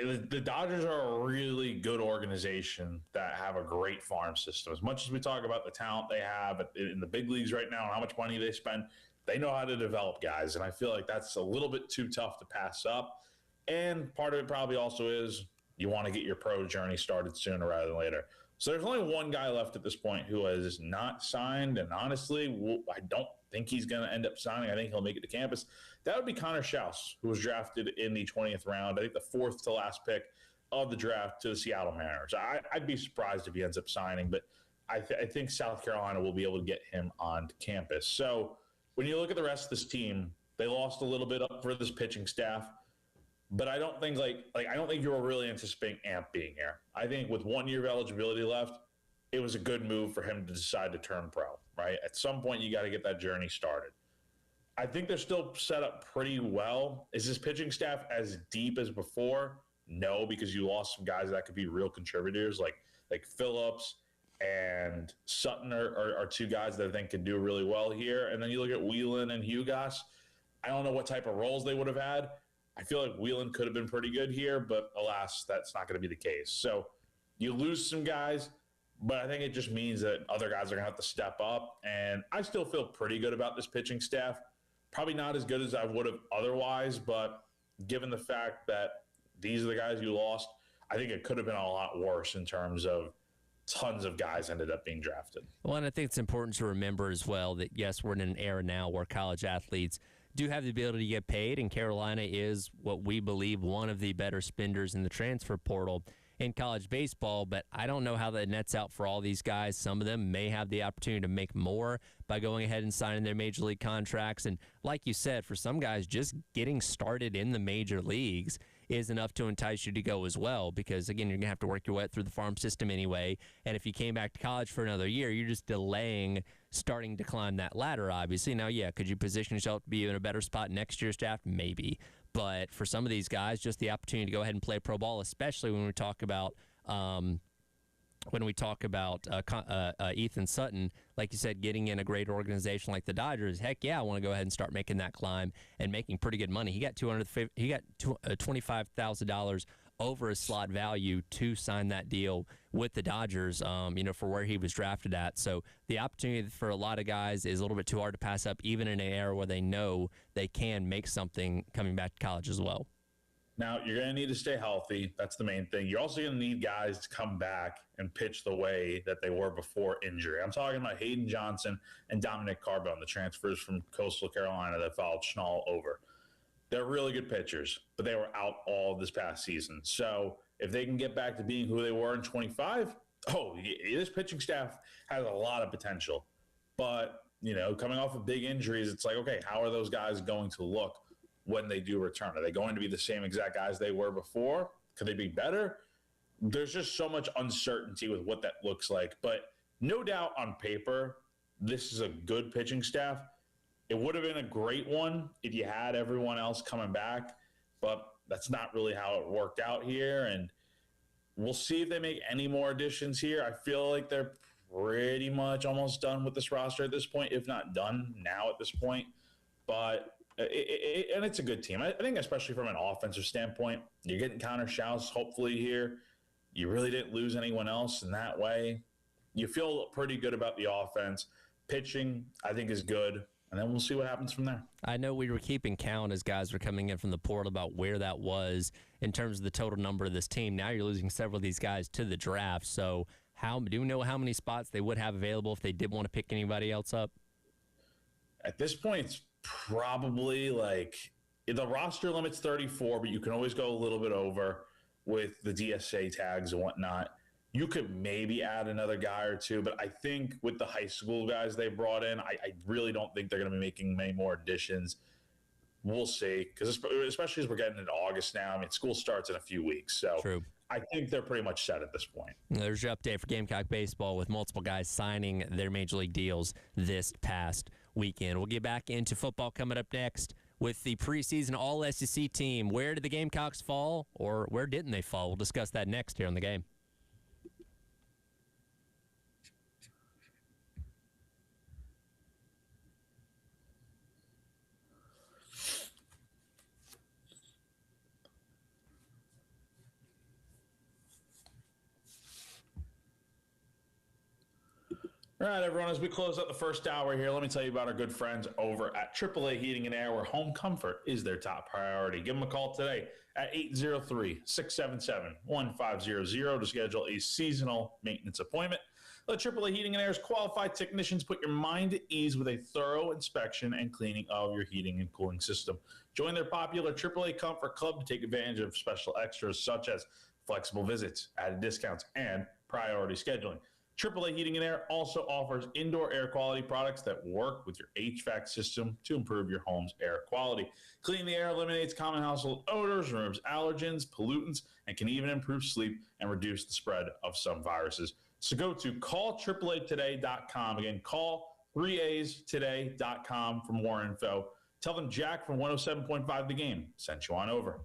the Dodgers are a really good organization that have a great farm system. As much as we talk about the talent they have in the big leagues right now and how much money they spend, they know how to develop guys. And I feel like that's a little bit too tough to pass up. And part of it probably also is you want to get your pro journey started sooner rather than later. So there's only one guy left at this point who has not signed. And honestly, I don't think he's going to end up signing. I think he'll make it to campus. That would be Connor Schaus, who was drafted in the 20th round. I think the 4th to last pick of the draft to the Seattle Mariners. I'd be surprised if he ends up signing, but I think South Carolina will be able to get him on campus. So when you look at the rest of this team, they lost a little bit up for this pitching staff. But I don't think I don't think you were really anticipating Amp being here. I think with 1 year of eligibility left, it was a good move for him to decide to turn pro, right? At some point, you got to get that journey started. I think they're still set up pretty well. Is this pitching staff as deep as before? No, because you lost some guys that could be real contributors, like Phillips and Sutton are 2 guys that I think could do really well here. And then you look at Whelan and Hugas. I don't know what type of roles they would have had. I feel like Whelan could have been pretty good here, but alas, that's not going to be the case. So you lose some guys, but I think it just means that other guys are going to have to step up. And I still feel pretty good about this pitching staff. Probably not as good as I would have otherwise, but given the fact that these are the guys you lost, I think it could have been a lot worse in terms of tons of guys ended up being drafted. Well, and I think it's important to remember as well that, yes, we're in an era now where college athletes do have the ability to get paid, and Carolina is what we believe one of the better spenders in the transfer portal in college baseball, but I don't know how that nets out for all these guys. Some of them may have the opportunity to make more by going ahead and signing their major league contracts. And like you said, for some guys, just getting started in the major leagues is enough to entice you to go as well, because, again, you're going to have to work your way through the farm system anyway. And if you came back to college for another year, you're just delaying starting to climb that ladder, obviously. Now, yeah, could you position yourself to be in a better spot next year's draft? Maybe. But for some of these guys, just the opportunity to go ahead and play pro ball, especially when we talk about Ethan Sutton, like you said, getting in a great organization like the Dodgers, heck yeah, I want to go ahead and start making that climb and making pretty good money. He got $25,000 over his slot value to sign that deal with the Dodgers, for where he was drafted at. So the opportunity for a lot of guys is a little bit too hard to pass up, even in an era where they know they can make something coming back to college as well. Now, you're going to need to stay healthy. That's the main thing. You're also going to need guys to come back and pitch the way that they were before injury. I'm talking about Hayden Johnson and Dominic Carbone, the transfers from Coastal Carolina that followed Schnall over. They're really good pitchers, but they were out all this past season. So if they can get back to being who they were in 25, this pitching staff has a lot of potential. But, coming off of big injuries, it's like, okay, how are those guys going to look when they do return? Are they going to be the same exact guys they were before? Could they be better? There's just so much uncertainty with what that looks like. But no doubt on paper, this is a good pitching staff. It would have been a great one if you had everyone else coming back, but that's not really how it worked out here. And we'll see if they make any more additions here. I feel like they're pretty much almost done with this roster at this point, if not done now at this point. But And it's a good team. I think, especially from an offensive standpoint, you're getting Connor Schaus hopefully here. You really didn't lose anyone else in that way. You feel pretty good about the offense. Pitching, I think, is good. And then we'll see what happens from there. I know we were keeping count as guys were coming in from the portal about where that was in terms of the total number of this team. Now you're losing several of these guys to the draft. So do we know how many spots they would have available if they did want to pick anybody else up? At this point, it's probably like the roster limit's 34, but you can always go a little bit over with the DSA tags and whatnot. You could maybe add another guy or two, but I think with the high school guys they brought in, I really don't think they're going to be making many more additions. We'll see, because especially as we're getting into August now. I mean, school starts in a few weeks, so True. I think they're pretty much set at this point. There's your update for Gamecock Baseball with multiple guys signing their major league deals this past weekend. We'll get back into football coming up next with the preseason All-SEC team. Where did the Gamecocks fall, or where didn't they fall? We'll discuss that next here on The Game. All right, everyone, as we close out the first hour here, let me tell you about our good friends over at AAA Heating and Air, where home comfort is their top priority. Give them a call today at 803-677-1500 to schedule a seasonal maintenance appointment. Let AAA Heating and Air's qualified technicians put your mind at ease with a thorough inspection and cleaning of your heating and cooling system. Join their popular AAA Comfort Club to take advantage of special extras such as flexible visits, added discounts, and priority scheduling. AAA Heating and Air also offers indoor air quality products that work with your HVAC system to improve your home's air quality. Cleaning the air eliminates common household odors, removes allergens, pollutants, and can even improve sleep and reduce the spread of some viruses. So go to callAAAtoday.com. Again, call 3AsToday.com for more info. Tell them Jack from 107.5 The Game sent you on over.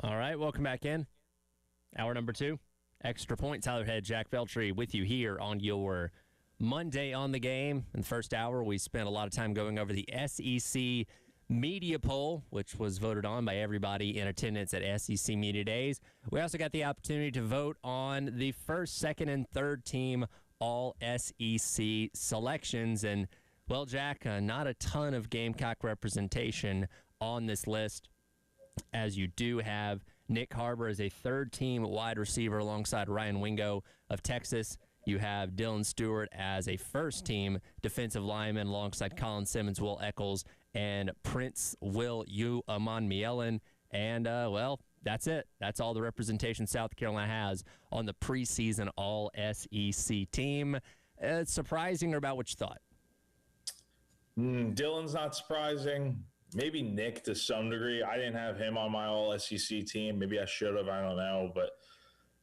All right, welcome back in. Hour number 2. Extra Point. Tyler Head, Jack Veltri with you here on your Monday on the Game. In the first hour, we spent a lot of time going over the SEC media poll, which was voted on by everybody in attendance at SEC Media Days. We also got the opportunity to vote on the first, second, and third team all SEC selections. And, well, Jack, not a ton of Gamecock representation on this list, as you do have Nick Harbor as a third-team wide receiver alongside Ryan Wingo of Texas. You have Dylan Stewart as a first-team defensive lineman alongside Colin Simmons, Will Eccles, and Prince Will Umanmielen. And, well, that's it. That's all the representation South Carolina has on the preseason all-SEC team. It's surprising, or about what you thought? Dylan's not surprising. Maybe Nick to some degree. I didn't have him on my all-SEC team. Maybe I should have. I don't know. But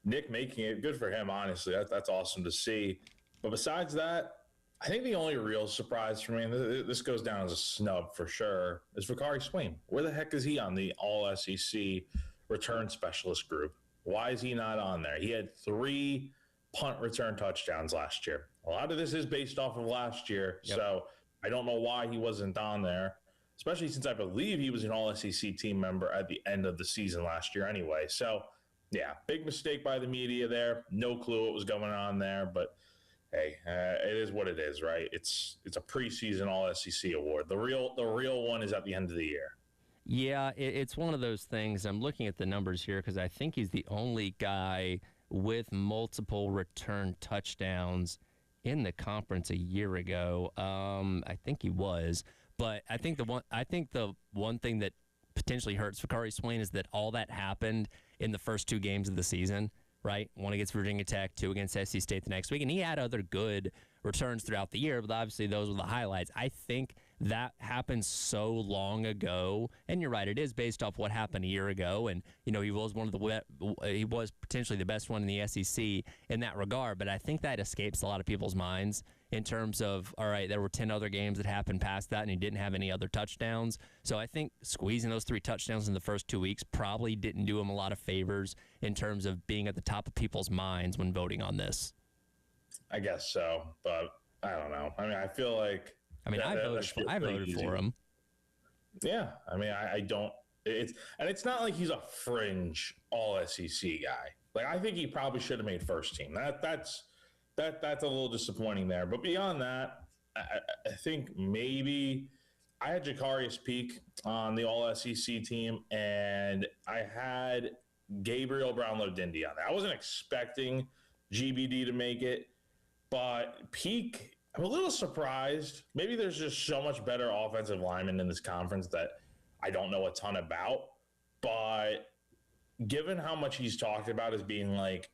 Nick making it, good for him, honestly. That's awesome to see. But besides that, I think the only real surprise for me, and this goes down as a snub for sure, is Vakari Swain. Where the heck is he on the all-SEC return specialist group? Why is he not on there? He had 3 punt return touchdowns last year. A lot of this is based off of last year, so I don't know why he wasn't on there, especially since I believe he was an all-SEC team member at the end of the season last year anyway. So, yeah, big mistake by the media there. No clue what was going on there, but hey, it is what it is, right? It's a preseason all-SEC award. The real one is at the end of the year. Yeah, it's one of those things. I'm looking at the numbers here because I think he's the only guy with multiple return touchdowns in the conference a year ago. I think he was. But I think the one thing that potentially hurts Vakari Swain is that all that happened in the first 2 games of the season, right? One against Virginia Tech, 2 against SC State the next week. And he had other good returns throughout the year, but obviously those were the highlights. I think that happened so long ago, and you're right, it is based off what happened a year ago. And, you know, he was potentially the best one in the SEC in that regard, but I think that escapes a lot of people's minds in terms of, all right, there were 10 other games that happened past that, and he didn't have any other touchdowns. So I think squeezing those 3 touchdowns in the first 2 weeks probably didn't do him a lot of favors in terms of being at the top of people's minds when voting on this. I guess so, but I don't know. I mean, I feel like I voted for him. Yeah, I mean, I don't. It's not like he's a fringe all SEC guy. Like, I think he probably should have made first team. That's a little disappointing there. But beyond that, I think maybe I had Jacarius Peak on the all SEC team, and I had Gabriel Brownlow-Dindy on there. I wasn't expecting GBD to make it, but Peak, I'm a little surprised. Maybe there's just so much better offensive linemen in this conference that I don't know a ton about. But given how much he's talked about as being like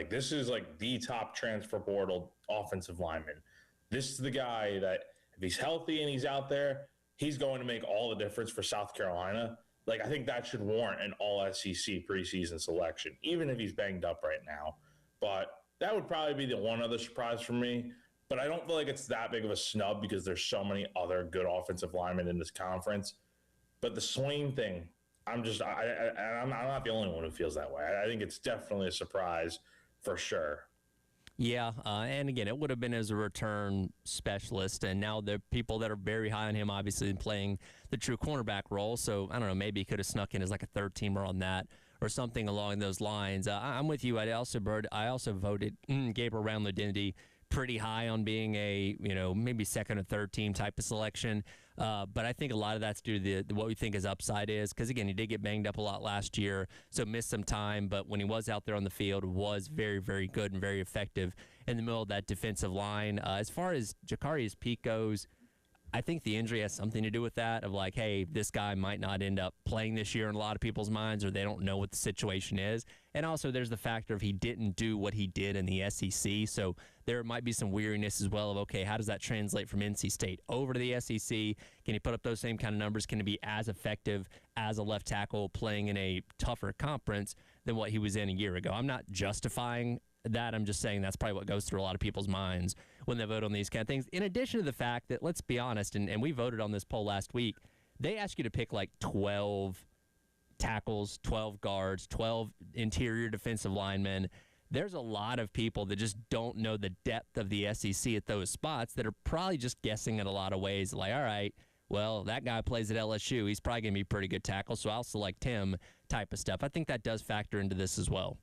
this is like the top transfer portal offensive lineman. This is the guy that if he's healthy and he's out there, he's going to make all the difference for South Carolina. Like, I think that should warrant an all SEC preseason selection, even if he's banged up right now. But that would probably be the one other surprise for me. But I don't feel like it's that big of a snub because there's so many other good offensive linemen in this conference. But the Swain thing, I'm not the only one who feels that way. I think it's definitely a surprise for sure. Yeah, and again, it would have been as a return specialist, and now the people that are very high on him, obviously playing the true cornerback role. So I don't know, maybe he could have snuck in as like a third teamer on that or something along those lines. I'm with you. I also voted Gabriel Brownlow-Dindy pretty high on being a, maybe second or third team type of selection. But I think a lot of that's due to what we think his upside is. Because, again, he did get banged up a lot last year, so missed some time. But when he was out there on the field, was very, very good and very effective in the middle of that defensive line. As far as Jacarius Peak goes, I think the injury has something to do with that, of like, hey, this guy might not end up playing this year in a lot of people's minds, or they don't know what the situation is. And also there's the factor of he didn't do what he did in the SEC, so there might be some weariness as well of, okay, how does that translate from NC State over to the SEC? Can he put up those same kind of numbers? Can he be as effective as a left tackle playing in a tougher conference than what he was in a year ago? I'm not justifying that. I'm just saying that's probably what goes through a lot of people's minds when they vote on these kind of things. In addition to the fact that, let's be honest, and we voted on this poll last week, they ask you to pick like 12 tackles, 12 guards, 12 interior defensive linemen. There's a lot of people that just don't know the depth of the SEC at those spots that are probably just guessing in a lot of ways. Like, all right, well, that guy plays at LSU. He's probably going to be a pretty good tackle, so I'll select him type of stuff. I think that does factor into this as well.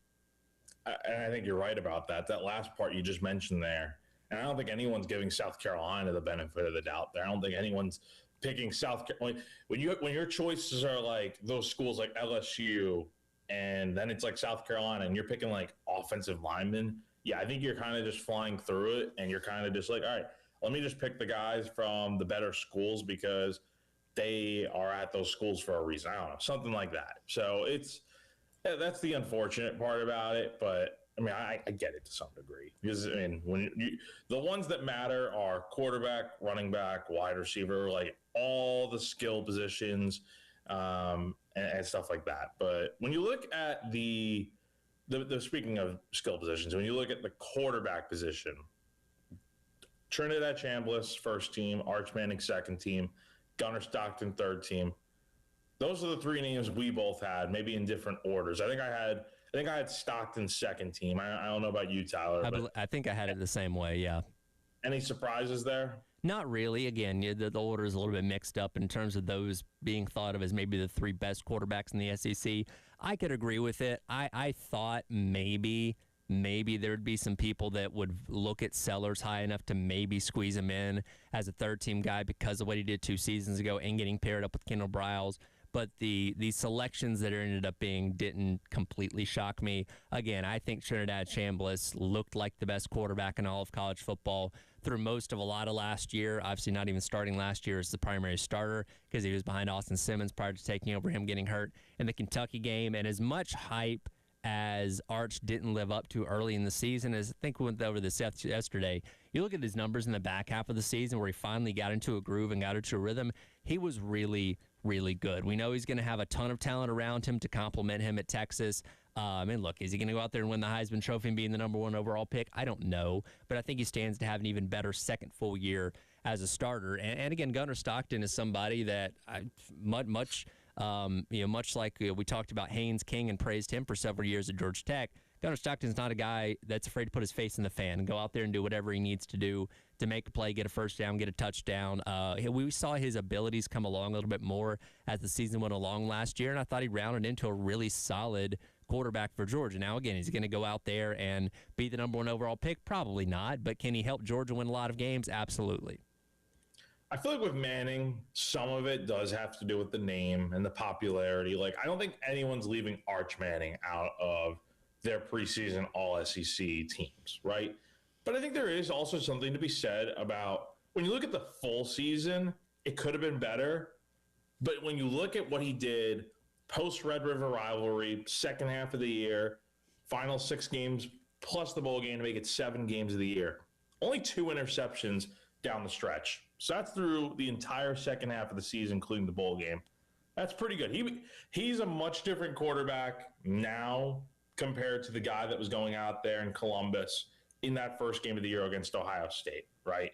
And I think you're right about that. That last part you just mentioned there. And I don't think anyone's giving South Carolina the benefit of the doubt there. I don't think anyone's picking South Carolina. When your choices are like those schools like LSU, and then it's like South Carolina, and you're picking like offensive linemen, yeah, I think you're kind of just flying through it, and you're kind of just like, all right, let me just pick the guys from the better schools because they are at those schools for a reason. I don't know, something like that. So that's the unfortunate part about it, but I mean, I get it to some degree because I mean, the ones that matter are quarterback, running back, wide receiver, like all the skill positions and stuff like that. But when you look at the speaking of skill positions, when you look at the quarterback position, Trinidad Chambliss first team, Arch Manning second team, Gunnar Stockton third team. Those are the three names we both had, maybe in different orders. I think I had Stockton second team. I don't know about you, Tyler. I think I had it the same way, yeah. Any surprises there? Not really. Again, the order is a little bit mixed up in terms of those being thought of as maybe the three best quarterbacks in the SEC. I could agree with it. I thought maybe there'd be some people that would look at Sellers high enough to maybe squeeze him in as a third-team guy because of what he did 2 seasons ago and getting paired up with Kendall Briles. But the selections that ended up being didn't completely shock me. Again, I think Trinidad Chambliss looked like the best quarterback in all of college football through most of a lot of last year. Obviously not even starting last year as the primary starter because he was behind Austin Simmons prior to taking over, him getting hurt in the Kentucky game. And as much hype as Arch didn't live up to early in the season, as I think we went over this yesterday, you look at his numbers in the back half of the season where he finally got into a groove and got into a rhythm, he was really, really good. We know he's going to have a ton of talent around him to complement him at Texas. And look, is he going to go out there and win the Heisman Trophy and being the number 1 overall pick? I don't know, but I think he stands to have an even better second full year as a starter. And again, Gunnar Stockton is somebody that much like we talked about Haynes King and praised him for several years at Georgia Tech. Gunnar Stockton's not a guy that's afraid to put his face in the fan and go out there and do whatever he needs to do to make a play, get a first down, get a touchdown. We saw his abilities come along a little bit more as the season went along last year, and I thought he rounded into a really solid quarterback for Georgia. Now, again, is he going to go out there and be the number 1 overall pick? Probably not, but can he help Georgia win a lot of games? Absolutely. I feel like with Manning, some of it does have to do with the name and the popularity. Like, I don't think anyone's leaving Arch Manning out of their preseason all-SEC teams, right? But I think there is also something to be said about when you look at the full season, it could have been better. But when you look at what he did post-Red River rivalry, second half of the year, final 6 games, plus the bowl game to make it 7 games of the year, only 2 interceptions down the stretch. So that's through the entire second half of the season, including the bowl game. That's pretty good. He's a much different quarterback now compared to the guy that was going out there in Columbus in that first game of the year against Ohio State, right?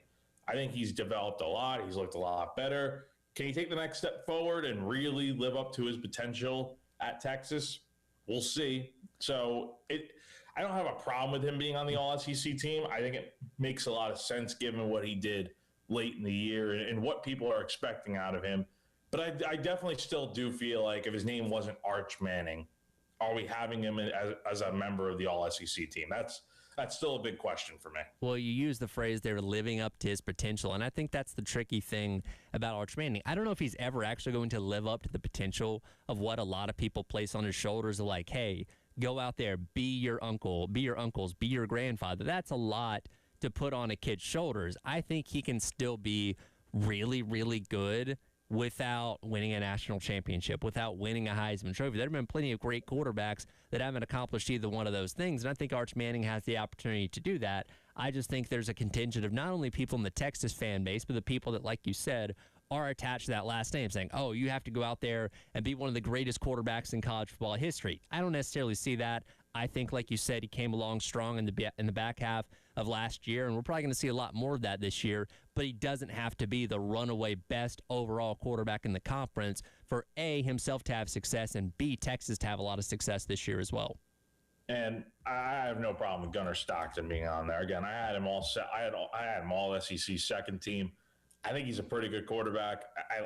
I think he's developed a lot. He's looked a lot better. Can he take the next step forward and really live up to his potential at Texas? We'll see. So I don't have a problem with him being on the All-SEC team. I think it makes a lot of sense given what he did late in the year and what people are expecting out of him. But I definitely still do feel like if his name wasn't Arch Manning, are we having him as a member of the All-SEC team? That's still a big question for me. Well, you use the phrase they're living up to his potential, and I think that's the tricky thing about Arch Manning. I don't know if he's ever actually going to live up to the potential of what a lot of people place on his shoulders of like, hey, go out there, be your uncle, be your uncles, be your grandfather. That's a lot to put on a kid's shoulders. I think he can still be really, really good without winning a national championship, without winning a Heisman Trophy. There have been plenty of great quarterbacks that haven't accomplished either one of those things, and I think Arch Manning has the opportunity to do that. I just think there's a contingent of not only people in the Texas fan base, but the people that, like you said, are attached to that last name, saying, oh, you have to go out there and be one of the greatest quarterbacks in college football history. I don't necessarily see that. I think, like you said, he came along strong in the back half of last year, and we're probably going to see a lot more of that this year, but he doesn't have to be the runaway best overall quarterback in the conference for A, himself to have success, and B, Texas to have a lot of success this year as well. And I have no problem with Gunnar Stockton being on there. Again, I had him all set. I had him all SEC second team. I think he's a pretty good quarterback.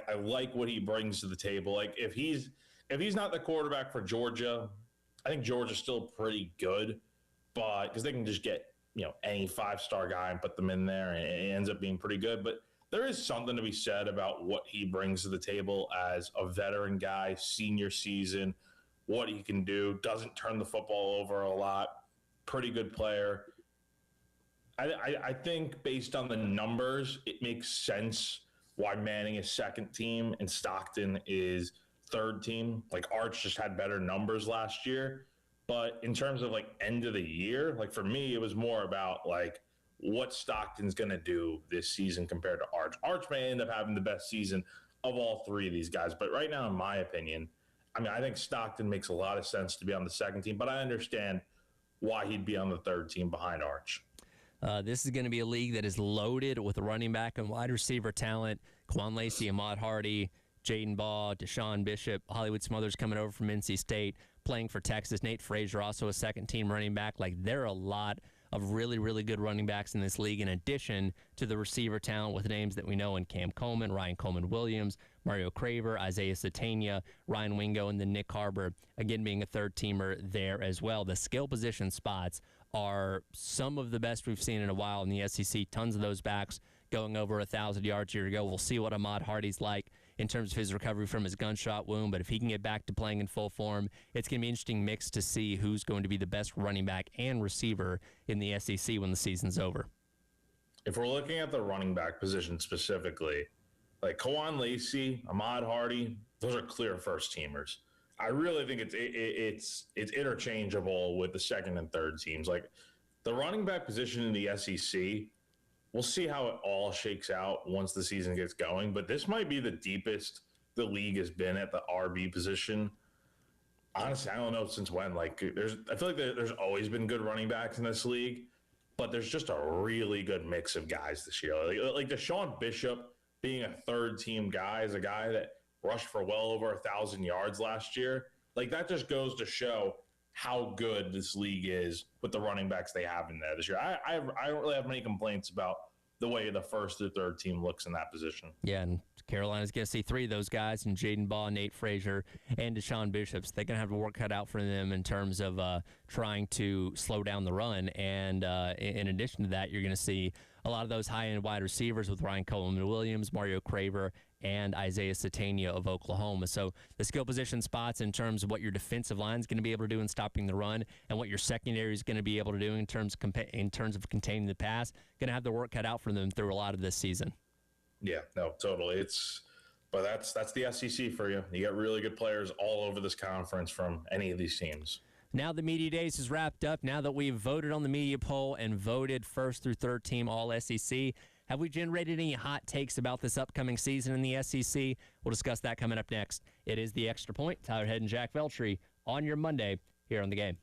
I like what he brings to the table. Like if he's not the quarterback for Georgia, I think Georgia's still pretty good, but because they can just get any 5-star guy and put them in there, and it ends up being pretty good. But there is something to be said about what he brings to the table as a veteran guy, senior season, what he can do, doesn't turn the football over a lot, pretty good player. I think based on the numbers, it makes sense why Manning is second team and Stockton is third team. Like Arch just had better numbers last year. But in terms of like end of the year, like for me, it was more about like what Stockton's going to do this season compared to Arch. Arch may end up having the best season of all three of these guys. But right now, in my opinion, I think Stockton makes a lot of sense to be on the second team, but I understand why he'd be on the third team behind Arch. This is going to be a league that is loaded with running back and wide receiver talent. Quan Lacey, Ahmad Hardy, Jaden Baugh, Deshaun Bishop, Hollywood Smothers coming over from NC State, playing for Texas. Nate Frazier, also a second-team running back. Like, there are a lot of really, really good running backs in this league, in addition to the receiver talent with names that we know in Cam Coleman, Ryan Coleman-Williams, Mario Craver, Isaiah Satania, Ryan Wingo, and then Nick Harbor, again, being a third-teamer there as well. The skill position spots are some of the best we've seen in a while in the SEC. Tons of those backs going over 1,000 yards a year ago. We'll see what Ahmad Hardy's like in terms of his recovery from his gunshot wound, but if he can get back to playing in full form, it's going to be an interesting mix to see who's going to be the best running back and receiver in the SEC when the season's over. If we're looking at the running back position specifically, like Quan Lacey, Ahmad Hardy, those are clear first teamers. I really think it's interchangeable with the second and third teams. Like the running back position in the SEC, we'll see how it all shakes out once the season gets going. But this might be the deepest the league has been at the RB position. Honestly, I don't know since when. Like, I feel like there's always been good running backs in this league, but there's just a really good mix of guys this year. Like Deshaun Bishop being a third team guy is a guy that rushed for well over 1,000 yards last year. Like, that just goes to show how good this league is with the running backs they have in there this year. I don't really have many complaints about the way the first or third team looks in that position. Yeah, and Carolina's going to see three of those guys, and Jaden Baugh, Nate Frazier, and Deshaun Bishops. They're going to have a work cut out for them in terms of trying to slow down the run. And in addition to that, you're going to see a lot of those high-end wide receivers with Ryan Coleman-Williams, Mario Craver, and Isaiah Satania of Oklahoma. So the skill position spots in terms of what your defensive line is going to be able to do in stopping the run and what your secondary is going to be able to do in terms of containing the pass, going to have the work cut out for them through a lot of this season. Yeah, no, totally. But that's the SEC for you. You got really good players all over this conference from any of these teams. Now the Media Days is wrapped up. Now that we've voted on the media poll and voted first through third team all SEC, have we generated any hot takes about this upcoming season in the SEC? We'll discuss that coming up next. It is The Extra Point. Tyler Head and Jack Veltri on your Monday here on The Game.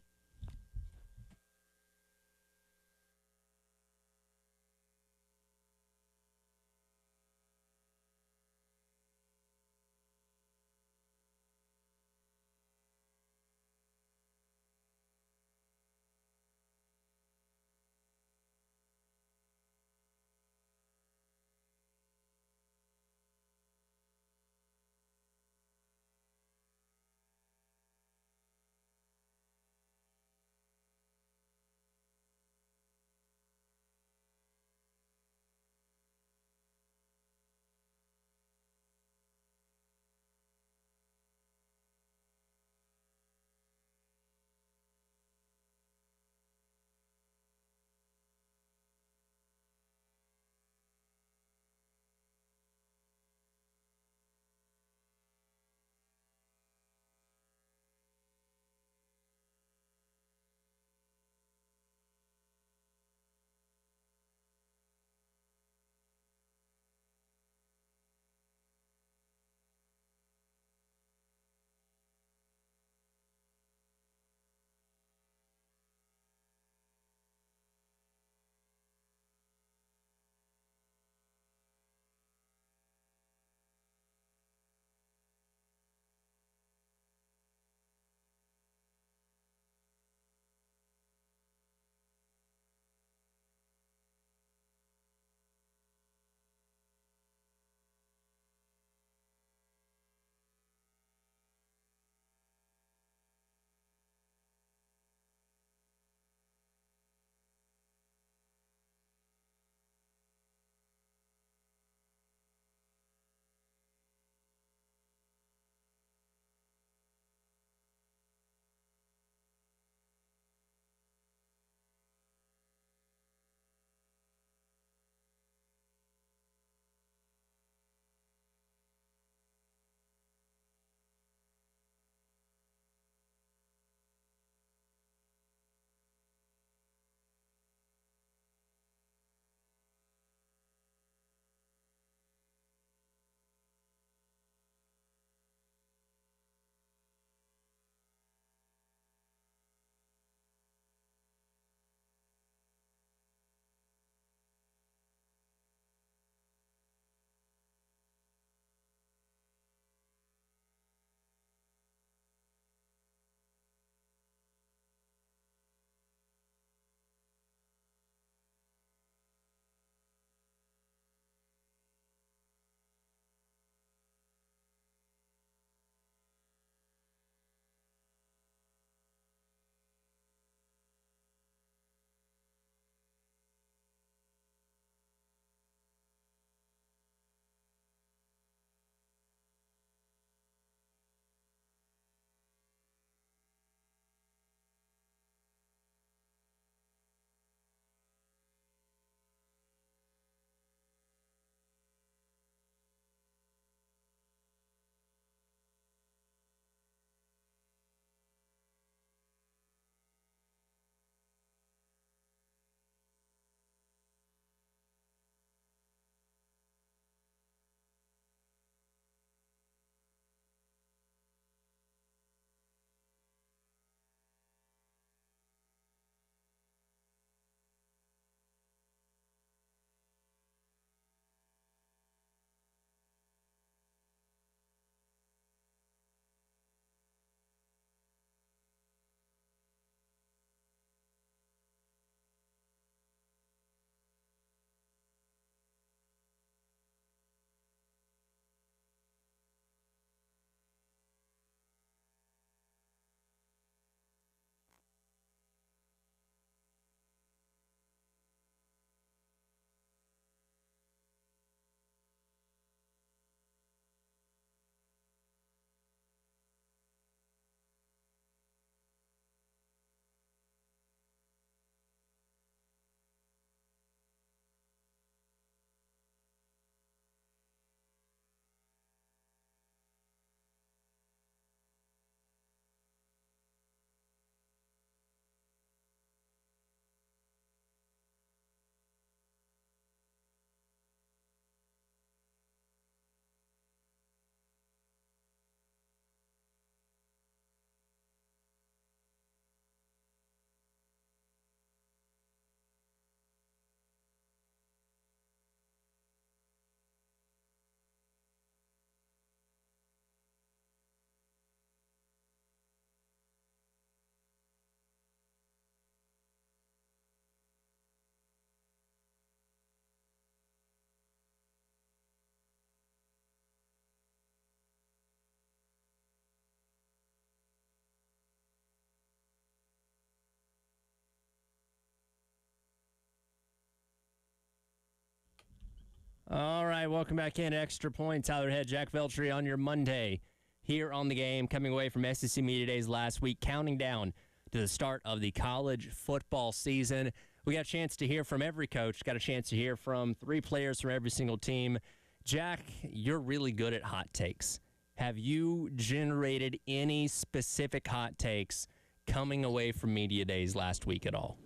All right, welcome back in. Extra Point, Tyler Head, Jack Veltri on your Monday here on the game, coming away from SEC Media Days last week, counting down to the start of the college football season. We got a chance to hear from every coach, got a chance to hear from 3 players from every single team. Jack, you're really good at hot takes. Have you generated any specific hot takes coming away from Media Days last week at all?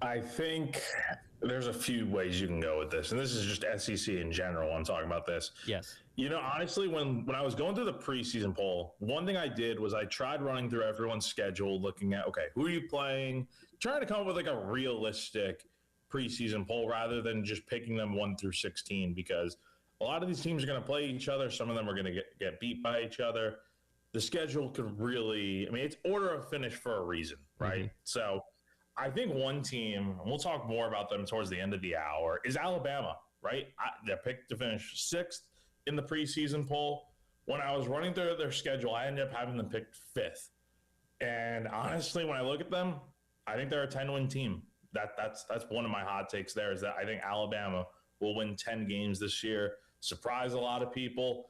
I think there's a few ways you can go with this, and this is just SEC in general when I'm talking about this. Yes. Honestly, when I was going through the preseason poll, one thing I did was I tried running through everyone's schedule, looking at, okay, who are you playing? Trying to come up with like a realistic preseason poll rather than just picking them 1 through 16, because a lot of these teams are going to play each other. Some of them are going to get beat by each other. The schedule could really, it's order of finish for a reason, right? Mm-hmm. So I think one team, and we'll talk more about them towards the end of the hour, is Alabama, right? They're picked to finish 6th in the preseason poll. When I was running through their schedule, I ended up having them picked 5th. And honestly, when I look at them, I think they're a 10-win team. That's one of my hot takes there, is that I think Alabama will win 10 games this year, surprise a lot of people.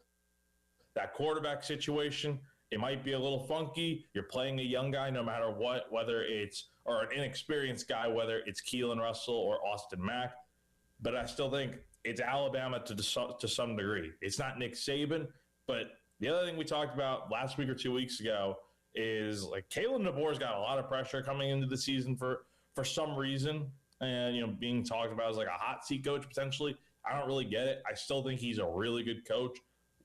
That quarterback situation, it might be a little funky. You're playing a young guy no matter what, whether it's, or an inexperienced guy, whether it's Keelan Russell or Austin Mack. But I still think it's Alabama to some degree. It's not Nick Saban, but the other thing we talked about last week or 2 weeks ago is like Kalen DeBoer's got a lot of pressure coming into the season for some reason. And, being talked about as like a hot seat coach potentially. I don't really get it. I still think he's a really good coach.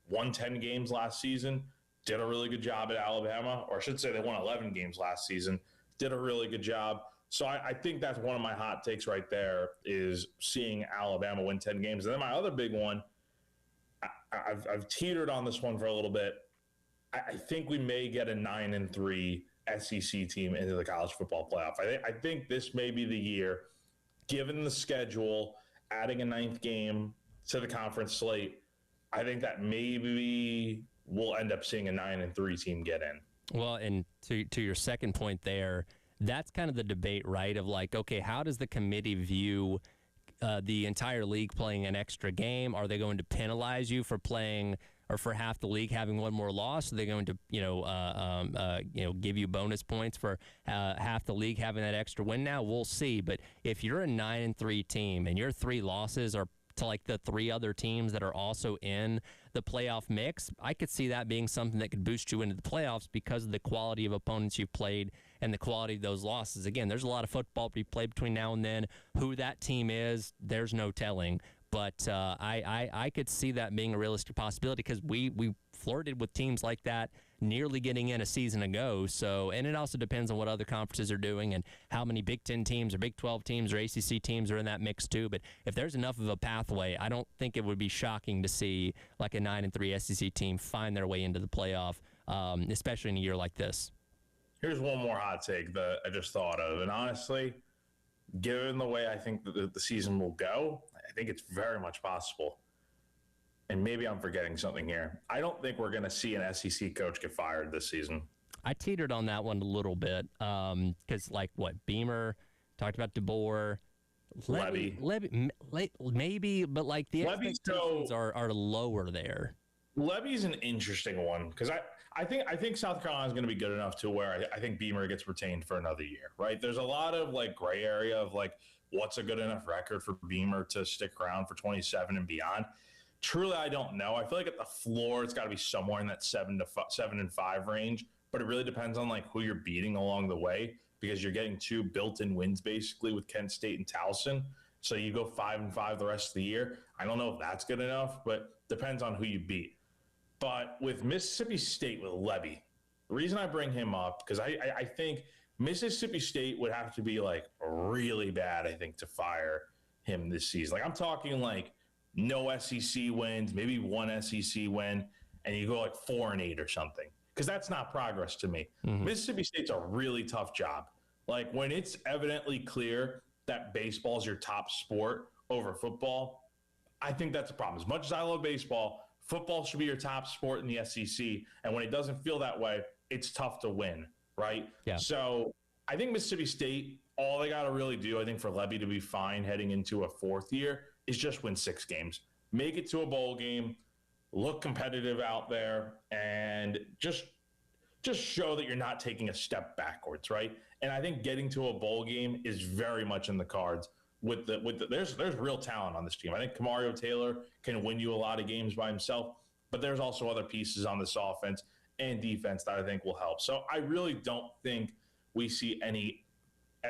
Won 10 games last season. Did a really good job at Alabama, or I should say they won 11 games last season. Did a really good job. So I think that's one of my hot takes right there, is seeing Alabama win 10 games. And then my other big one, I've teetered on this one for a little bit. I think we may get a 9-3 SEC team into the college football playoff. I think this may be the year, given the schedule, adding a 9th game to the conference slate. I think that maybe we'll end up seeing a 9-3 team get in. Well, and to your second point there, that's kind of the debate, right? Of like, okay, how does the committee view the entire league playing an extra game? Are they going to penalize you for playing, or for half the league having one more loss? Are they going to, give you bonus points for half the league having that extra win? Now we'll see. But if you're a 9-3 team and your 3 losses are to like the 3 other teams that are also in the playoff mix, I could see that being something that could boost you into the playoffs because of the quality of opponents you've played and the quality of those losses. Again, there's a lot of football to be played between now and then. Who that team is, there's no telling. But I could see that being a realistic possibility, because we flirted with teams like that nearly getting in a season ago. So, and it also depends on what other conferences are doing and how many Big 10 teams or Big 12 teams or ACC teams are in that mix too. But if there's enough of a pathway, I don't think it would be shocking to see like a 9-3 SEC team find their way into the playoff, especially in a year like this. Here's one more hot take that I just thought of. And honestly, given the way I think that the season will go, I think it's very much possible. And maybe I'm forgetting something here. I don't think we're going to see an SEC coach get fired this season. I teetered on that one a little bit because, Beamer talked about DeBoer, Levy, maybe, but like the expectations are lower there. Levy's an interesting one because I think South Carolina is going to be good enough to where I think Beamer gets retained for another year, right? There's a lot of gray area of what's a good enough record for Beamer to stick around for 27 and beyond. Truly, I don't know. I feel like at the floor, it's got to be somewhere in that 7-5 range, but it really depends on who you're beating along the way, because you're getting 2 built-in wins basically with Kent State and Towson. So you go 5-5 the rest of the year. I don't know if that's good enough, but depends on who you beat. But with Mississippi State with Levy, the reason I bring him up, because I think Mississippi State would have to be really bad, I think, to fire him this season. I'm talking no SEC wins, maybe 1 SEC win, and you go 4-8 or something, because that's not progress to me. Mm-hmm. Mississippi State's a really tough job. When it's evidently clear that baseball is your top sport over football, I think that's a problem. As much as I love baseball, football should be your top sport in the SEC, and when it doesn't feel that way, it's tough to win, right? Yeah. So I think Mississippi State, all they got to really do, I think, for Levy to be fine heading into a 4th year, is just win 6 games. Make it to a bowl game, look competitive out there, and just show that you're not taking a step backwards, right? And I think getting to a bowl game is very much in the cards. There's real talent on this team. I think Kamario Taylor can win you a lot of games by himself, but there's also other pieces on this offense and defense that I think will help. So I really don't think we see any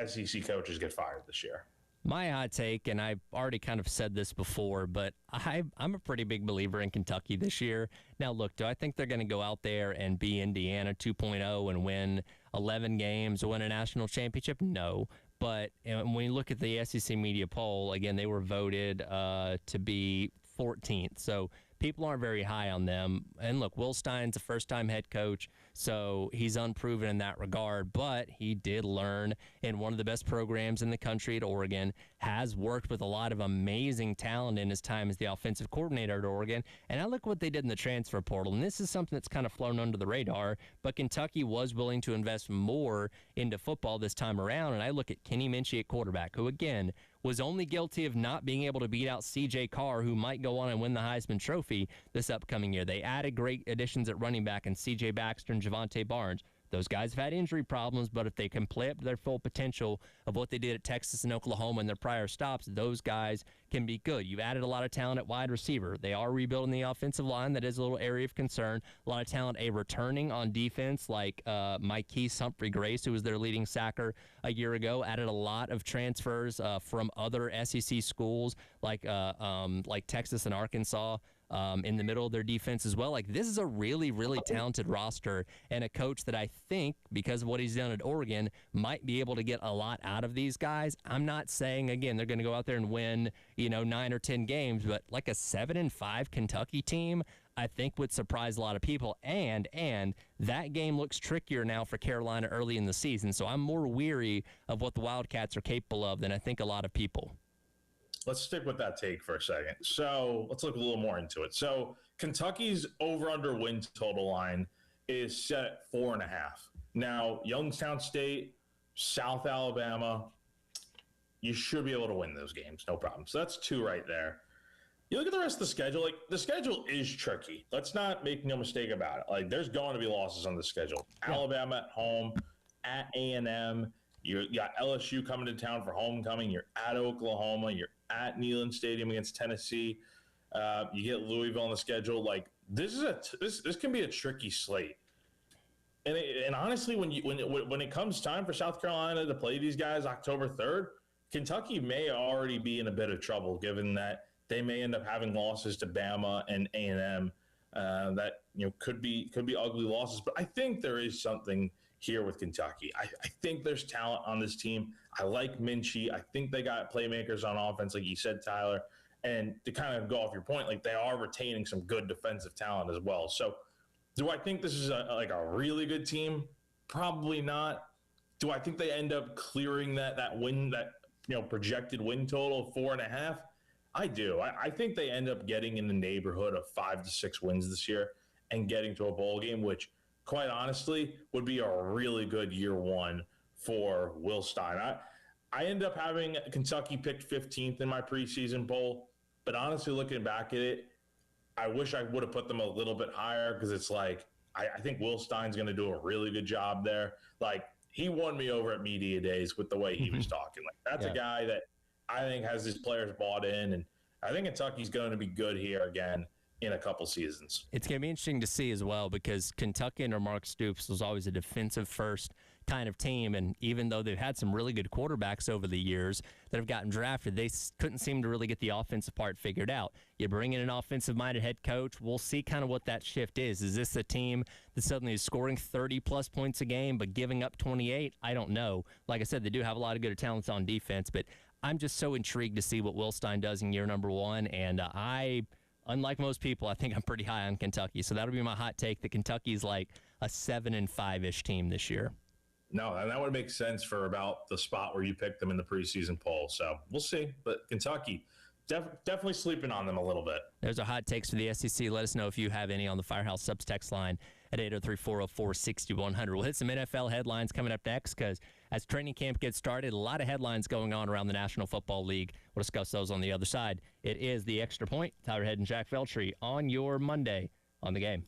SEC coaches get fired this year. My hot take, and I've already kind of said this before, but I'm a pretty big believer in Kentucky this year. Now, look, do I think they're going to go out there and be Indiana 2.0 and win 11 games or win a national championship? No. But when you look at the SEC media poll, again, they were voted to be 14th. So people aren't very high on them. And look, Will Stein's a first-time head coach, so he's unproven in that regard. But he did learn in one of the best programs in the country at Oregon, has worked with a lot of amazing talent in his time as the offensive coordinator at Oregon. And I look what they did in the transfer portal, and this is something that's kind of flown under the radar, but Kentucky was willing to invest more into football this time around. And I look at Kenny Minchie at quarterback, who, again, was only guilty of not being able to beat out C.J. Carr, who might go on and win the Heisman Trophy this upcoming year. They added great additions at running back in C.J. Baxter and Javante Barnes. Those guys have had injury problems, but if they can play up to their full potential of what they did at Texas and Oklahoma in their prior stops, those guys can be good. You've added a lot of talent at wide receiver. They are rebuilding the offensive line. That is a little area of concern. A lot of talent, returning on defense, like Mykese Humphrey-Grace, who was their leading sacker a year ago. Added a lot of transfers from other SEC schools, like Texas and Arkansas. In the middle of their defense as well. Like, this is a really, really talented roster and a coach that I think, because of what he's done at Oregon, might be able to get a lot out of these guys. I'm not saying, again, they're going to go out there and win, 9 or 10 games, but like a 7-5 Kentucky team, I think would surprise a lot of people. And that game looks trickier now for Carolina early in the season. So I'm more weary of what the Wildcats are capable of than I think a lot of people. Let's stick with that take for a second. So let's look a little more into it. So Kentucky's over-under win total line is set at 4.5. Now, Youngstown State, South Alabama, you should be able to win those games, no problem. So that's 2 right there. You look at the rest of the schedule. Like, the schedule is tricky. Let's not make no mistake about it. Like, there's going to be losses on the schedule. Yeah. Alabama at home, at A&M. You got LSU coming to town for homecoming. You're at Oklahoma. You're at Neyland Stadium against Tennessee. You get Louisville on the schedule. Like, this can be a tricky slate. And honestly, when it comes time for South Carolina to play these guys October 3rd, Kentucky may already be in a bit of trouble, given that they may end up having losses to Bama and A&M that could be ugly losses. But I think there is something here with Kentucky. I think there's talent on this team. I like Minchie. I think they got playmakers on offense, like you said, Tyler. And to kind of go off your point, like, they are retaining some good defensive talent as well. So do I think this is a really good team? Probably not. Do I think they end up clearing that projected win total of 4.5? I do. I think they end up getting in the neighborhood of 5 to 6 wins this year and getting to a bowl game, which, quite honestly, would be a really good year one for Will Stein. I end up having Kentucky picked 15th in my preseason poll, but honestly, looking back at it, I wish I would have put them a little bit higher, because it's like, I think Will Stein's going to do a really good job there. Like, he won me over at media days with the way he was talking. Like, that's a guy that I think has his players bought in, and I think Kentucky's going to be good here again in a couple seasons. It's going to be interesting to see as well, because Kentucky under Mark Stoops was always a defensive-first kind of team, and even though they've had some really good quarterbacks over the years that have gotten drafted, they couldn't seem to really get the offensive part figured out. You bring in an offensive-minded head coach, we'll see kind of what that shift is. Is this a team that suddenly is scoring 30-plus points a game but giving up 28? I don't know. Like I said, they do have a lot of good talents on defense, but I'm just so intrigued to see what Will Stein does in year number 1, and unlike most people, I think I'm pretty high on Kentucky. So that'll be my hot take, that Kentucky's like a 7-5-ish team this year. No, and that would make sense for about the spot where you picked them in the preseason poll. So we'll see. But Kentucky, definitely sleeping on them a little bit. There's our hot takes for the SEC. Let us know if you have any on the Firehouse Subs text line at 803-404-6100. We'll hit some NFL headlines coming up next, because as training camp gets started. A lot of headlines going on around the National Football League. We'll discuss those on the other side. It is the Extra Point. Tyler Head and Jack Veltri on your Monday on the Game.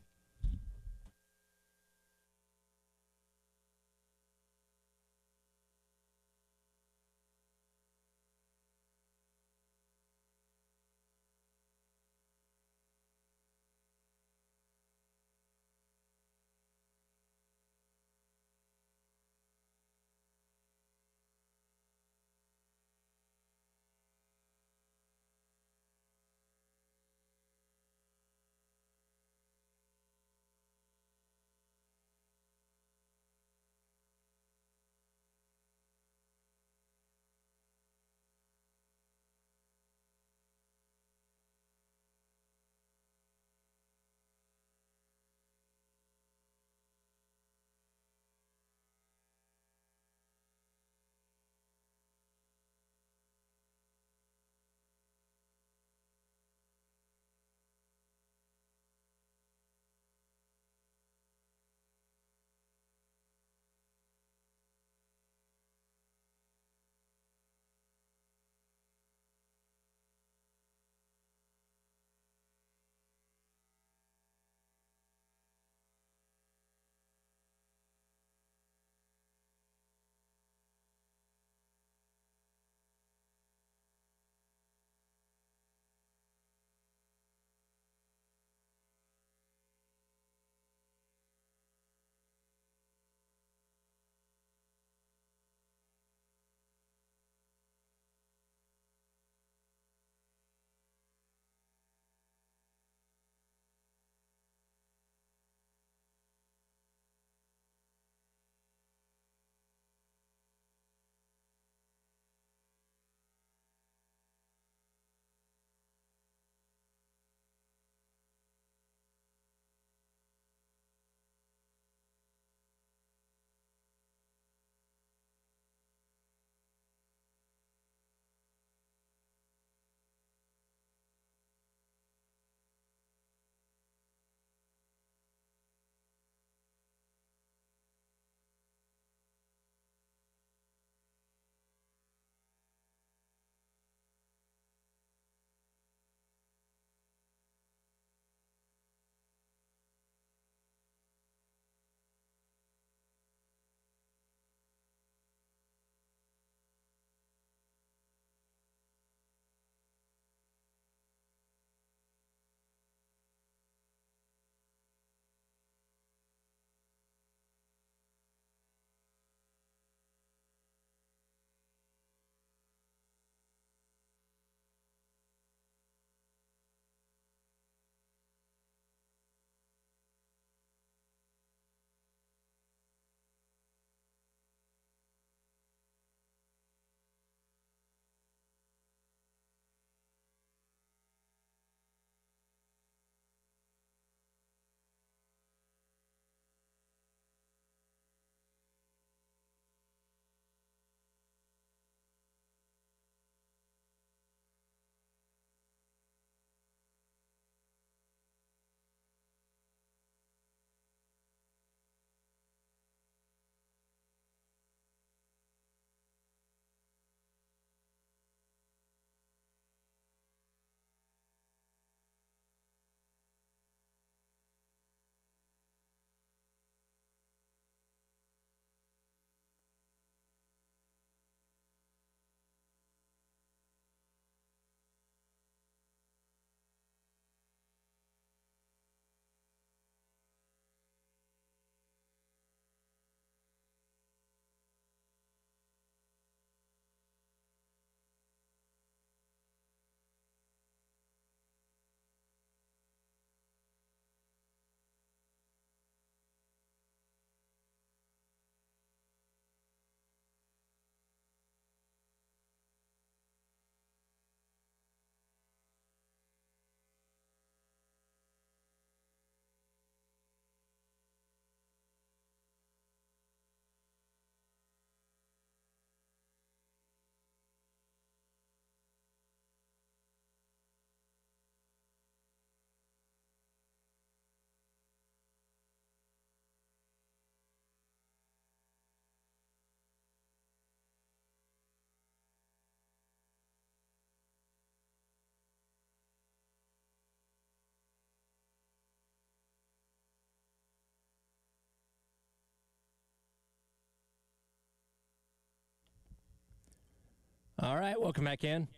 All right, welcome back in.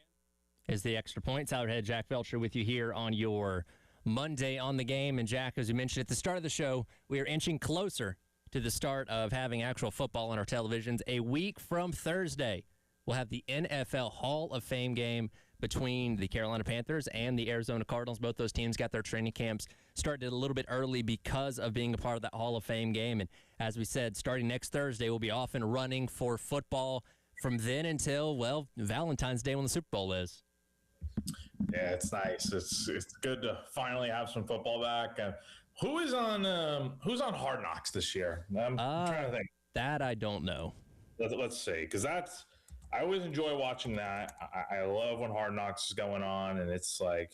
Is the Extra Point. Tyler Head, Jack Felcher with you here on your Monday on the Game. And Jack, as we mentioned at the start of the show, we are inching closer to the start of having actual football on our televisions. A week from Thursday, we'll have the NFL Hall of Fame game between the Carolina Panthers and the Arizona Cardinals. Both those teams got their training camps started a little bit early because of being a part of that Hall of Fame game. And as we said, starting next Thursday, we'll be off and running for football from then until, well, Valentine's Day when the Super Bowl is. Yeah, it's nice. It's good to finally have some football back. Who's on Hard Knocks this year? I'm trying to think. That I don't know. Let's see, because I always enjoy watching that. I love when Hard Knocks is going on, and it's like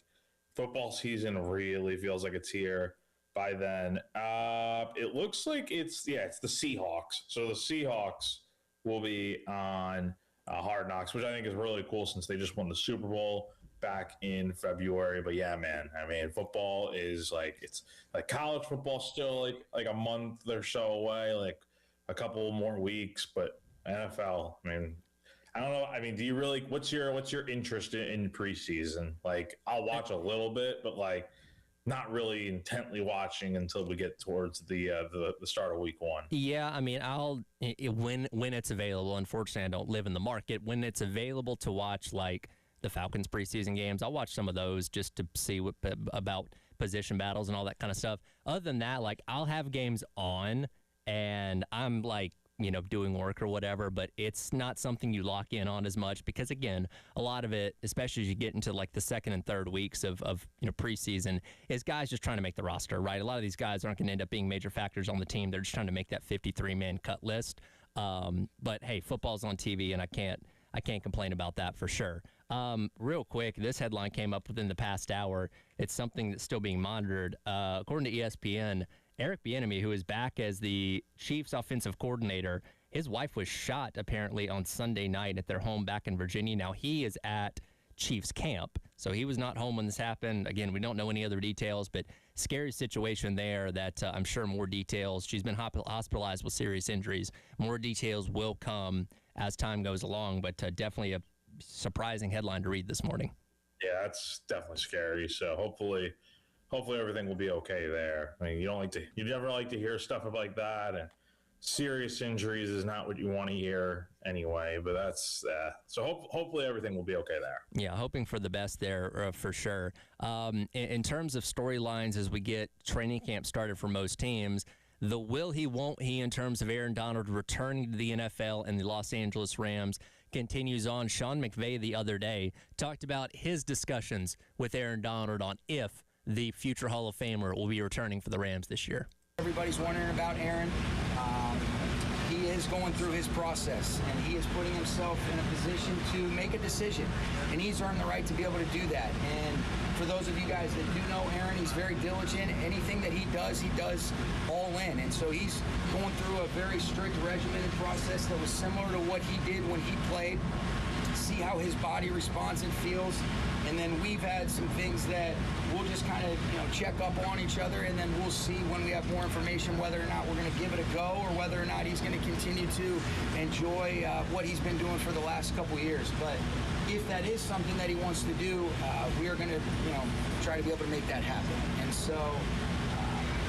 football season really feels like it's here by then. It looks like it's the Seahawks. So the Seahawks will be on Hard Knocks, which I think is really cool since they just won the Super Bowl back in February. But yeah, man, I mean, football is it's like college football still like a month or so away, like a couple more weeks. But NFL, I mean, I don't know. I mean, do you really? What's your interest in preseason? Like, I'll watch a little bit, but not really intently watching until we get towards the start of week one. Yeah, I mean, when it's available. Unfortunately, I don't live in the market. When it's available to watch, like the Falcons preseason games, I'll watch some of those just to see what about position battles and all that kind of stuff. Other than that, I'll have games on, and I'm doing work or whatever, but it's not something you lock in on as much because, again, a lot of it, especially as you get into the second and third weeks of preseason, is guys just trying to make the roster, right? A lot of these guys aren't going to end up being major factors on the team. They're just trying to make that 53-man cut list. But hey, football's on TV, and I can't complain about that for sure. Real quick, this headline came up within the past hour. It's something that's still being monitored. According to ESPN, Eric Bieniemy, who is back as the Chiefs offensive coordinator, his wife was shot apparently on Sunday night at their home back in Virginia. Now, he is at Chiefs camp, so he was not home when this happened. Again, we don't know any other details, but scary situation there that I'm sure more details. She's been hospitalized with serious injuries. More details will come as time goes along, but definitely a surprising headline to read this morning. Yeah, that's definitely scary. So hopefully everything will be okay there. I mean, you never like to hear stuff like that, and serious injuries is not what you want to hear anyway. But that's so hopefully everything will be okay there. Yeah, hoping for the best there for sure. In terms of storylines, as we get training camp started for most teams, the will he, won't he, in terms of Aaron Donald returning to the NFL and the Los Angeles Rams continues on. Sean McVay the other day talked about his discussions with Aaron Donald on if the future Hall of Famer will be returning for the Rams this year. Everybody's wondering about Aaron. He is going through his process, and he is putting himself in a position to make a decision, and he's earned the right to be able to do that. And for those of you guys that do know Aaron, he's very diligent. Anything that he does all in. And so he's going through a very strict regimented process that was similar to what he did when he played. See how his body responds and feels. And then we've had some things that we'll just kind of, check up on each other, and then we'll see when we have more information whether or not we're going to give it a go or whether or not he's going to continue to enjoy what he's been doing for the last couple years. But if that is something that he wants to do, we are going to, try to be able to make that happen. And so,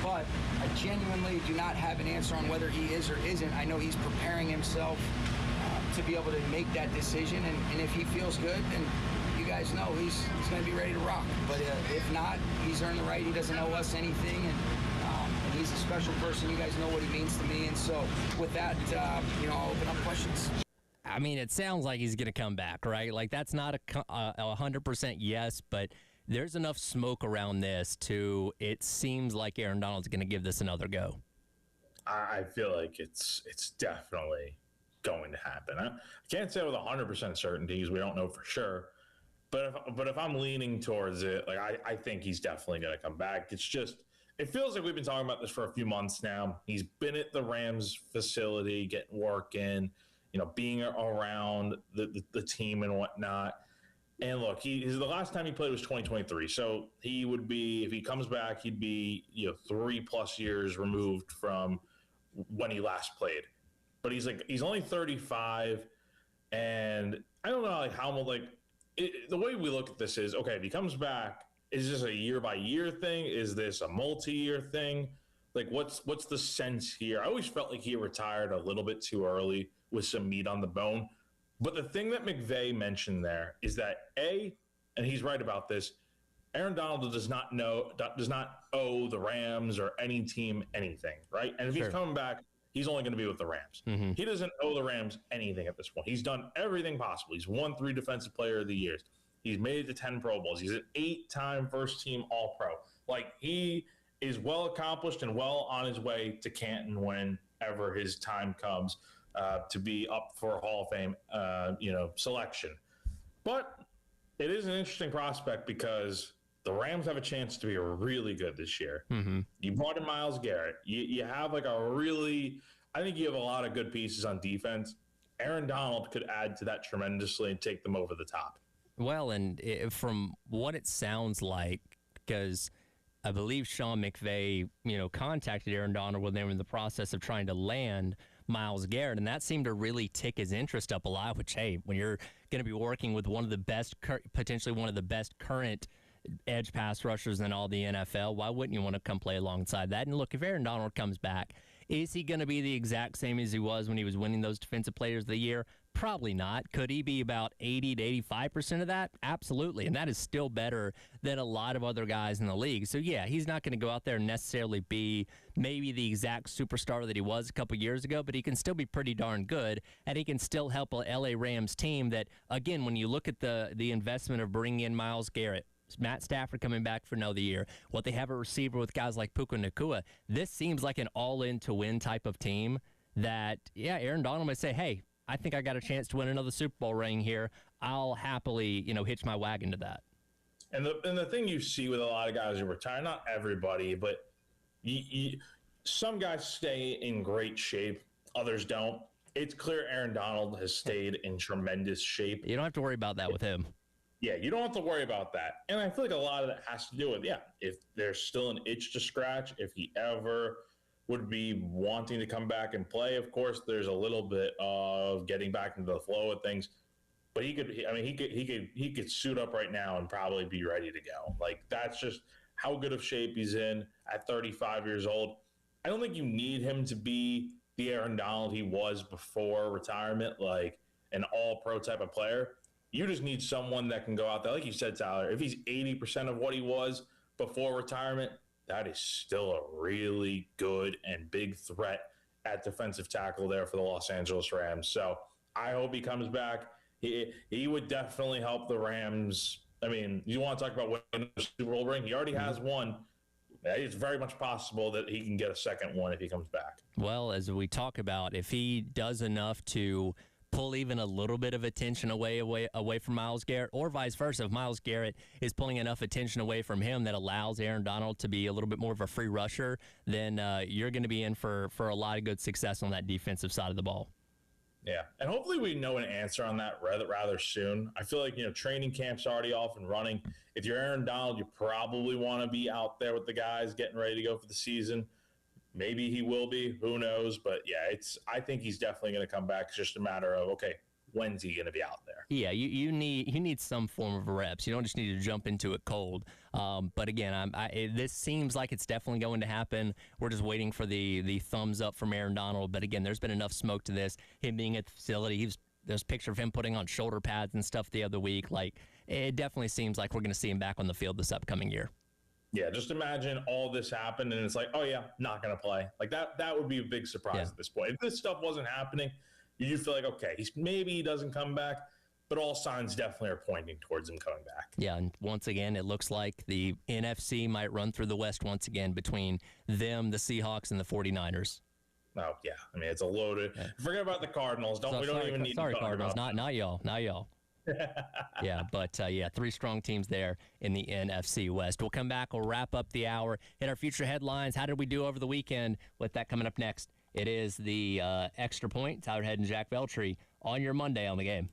but I genuinely do not have an answer on whether he is or isn't. I know he's preparing himself to be able to make that decision, and if he feels good, then you guys know he's going to be ready to rock. But if not, he's earned the right. He doesn't owe us anything, and he's a special person. You guys know what he means to me, and so with that, I'll open up questions. I mean, it sounds like he's going to come back, right? That's not a 100% yes, but there's enough smoke around this it seems like Aaron Donald's going to give this another go. I feel like it's definitely going to happen. I can't say with 100% certainty because we don't know for sure. But if I'm leaning towards it, I think he's definitely going to come back. It's just, it feels like we've been talking about this for a few months now. He's been at the Rams facility, getting work in, being around the team and whatnot. And look, the last time he played was 2023. So he would be, if he comes back, he'd be 3+ years removed from when he last played. But he's only 35. And I don't know like how like the way we look at this is okay. If he comes back, is this a year by year thing? Is this a multi-year thing? Like what's the sense here? I always felt like he retired a little bit too early with some meat on the bone. But the thing that McVay mentioned there is that and he's right about this, Aaron Donald does not owe the Rams or any team anything, right? And if he's coming back, he's only going to be with the Rams. Mm-hmm. He doesn't owe the Rams anything at this point. He's done everything possible. He's won 3 Defensive Player of the Years. He's made it to 10 Pro Bowls. He's an 8-time first-team All-Pro. Like, he is well accomplished and well on his way to Canton whenever his time comes to be up for a Hall of Fame, selection. But it is an interesting prospect because the Rams have a chance to be really good this year. Mm-hmm. You brought in Myles Garrett. You have like I think you have a lot of good pieces on defense. Aaron Donald could add to that tremendously and take them over the top. Well, and from what it sounds like, because I believe Sean McVay, contacted Aaron Donald when they were in the process of trying to land Myles Garrett, and that seemed to really tick his interest up a lot, which, hey, when you're going to be working with one of the best, potentially one of the best current edge pass rushers in all the NFL, why wouldn't you want to come play alongside that? And look, if Aaron Donald comes back, is he going to be the exact same as he was when he was winning those Defensive Players of the Year? Probably not. Could he be about 80 to 85% of that? Absolutely. And that is still better than a lot of other guys in the league. So, yeah, he's not going to go out there and necessarily be maybe the exact superstar that he was a couple years ago, but he can still be pretty darn good, and he can still help a LA Rams team that, again, when you look at the investment of bringing in Myles Garrett, Matt Stafford coming back for another year, what they have a receiver with guys like Puka Nacua, this seems like an all-in to win type of team that, yeah, Aaron Donald might say, hey, I think I got a chance to win another Super Bowl ring here. I'll happily, hitch my wagon to that. And the thing you see with a lot of guys who retire, not everybody, but some guys stay in great shape, others don't. It's clear Aaron Donald has stayed in tremendous shape. You don't have to worry about that with him. Yeah, you don't have to worry about that. And I feel like a lot of that has to do with, if there's still an itch to scratch, if he ever would be wanting to come back and play. Of course, there's a little bit of getting back into the flow of things, but he could suit up right now and probably be ready to go. Like, that's just how good of shape he's in at 35 years old. I don't think you need him to be the Aaron Donald he was before retirement, like an all-pro type of player. You just need someone that can go out there. Like you said, Tyler, if he's 80% of what he was before retirement, that is still a really good and big threat at defensive tackle there for the Los Angeles Rams. So I hope he comes back. He would definitely help the Rams. I mean, you want to talk about winning the Super Bowl ring? He already has one. It's very much possible that he can get a second one if he comes back. Well, as we talk about, if he does enough to pull even a little bit of attention away from Myles Garrett, or vice versa, if Myles Garrett is pulling enough attention away from him that allows Aaron Donald to be a little bit more of a free rusher, then you're going to be in for a lot of good success on that defensive side of the ball. Yeah, and hopefully we know an answer on that rather soon. I feel like, training camp's already off and running. If you're Aaron Donald, you probably want to be out there with the guys getting ready to go for the season. Maybe he will be. Who knows? But, yeah, I think he's definitely going to come back. It's just a matter of, okay, when's he going to be out there? Yeah, you need some form of reps. You don't just need to jump into it cold. But, again, this seems like it's definitely going to happen. We're just waiting for the thumbs up from Aaron Donald. But, again, there's been enough smoke to this. Him being at the facility, there's a picture of him putting on shoulder pads and stuff the other week. Like, it definitely seems like we're going to see him back on the field this upcoming year. Yeah, just imagine all this happened and it's like, oh, yeah, not going to play. Like, that would be a big surprise at this point. If this stuff wasn't happening, you feel like, okay, maybe he doesn't come back, but all signs definitely are pointing towards him coming back. Yeah, and once again, it looks like the NFC might run through the West once again between them, the Seahawks, and the 49ers. Oh, yeah. I mean, it's a loaded. Yeah. Forget about the Cardinals. We don't even need to talk Cardinals. About not y'all. Not y'all. Yeah, but 3 strong teams there in the NFC West. We'll come back. We'll wrap up the hour. Hit our future headlines. How did we do over the weekend? With that coming up next, it is the Extra Point. Tyler Head and Jack Veltri on your Monday on the Game.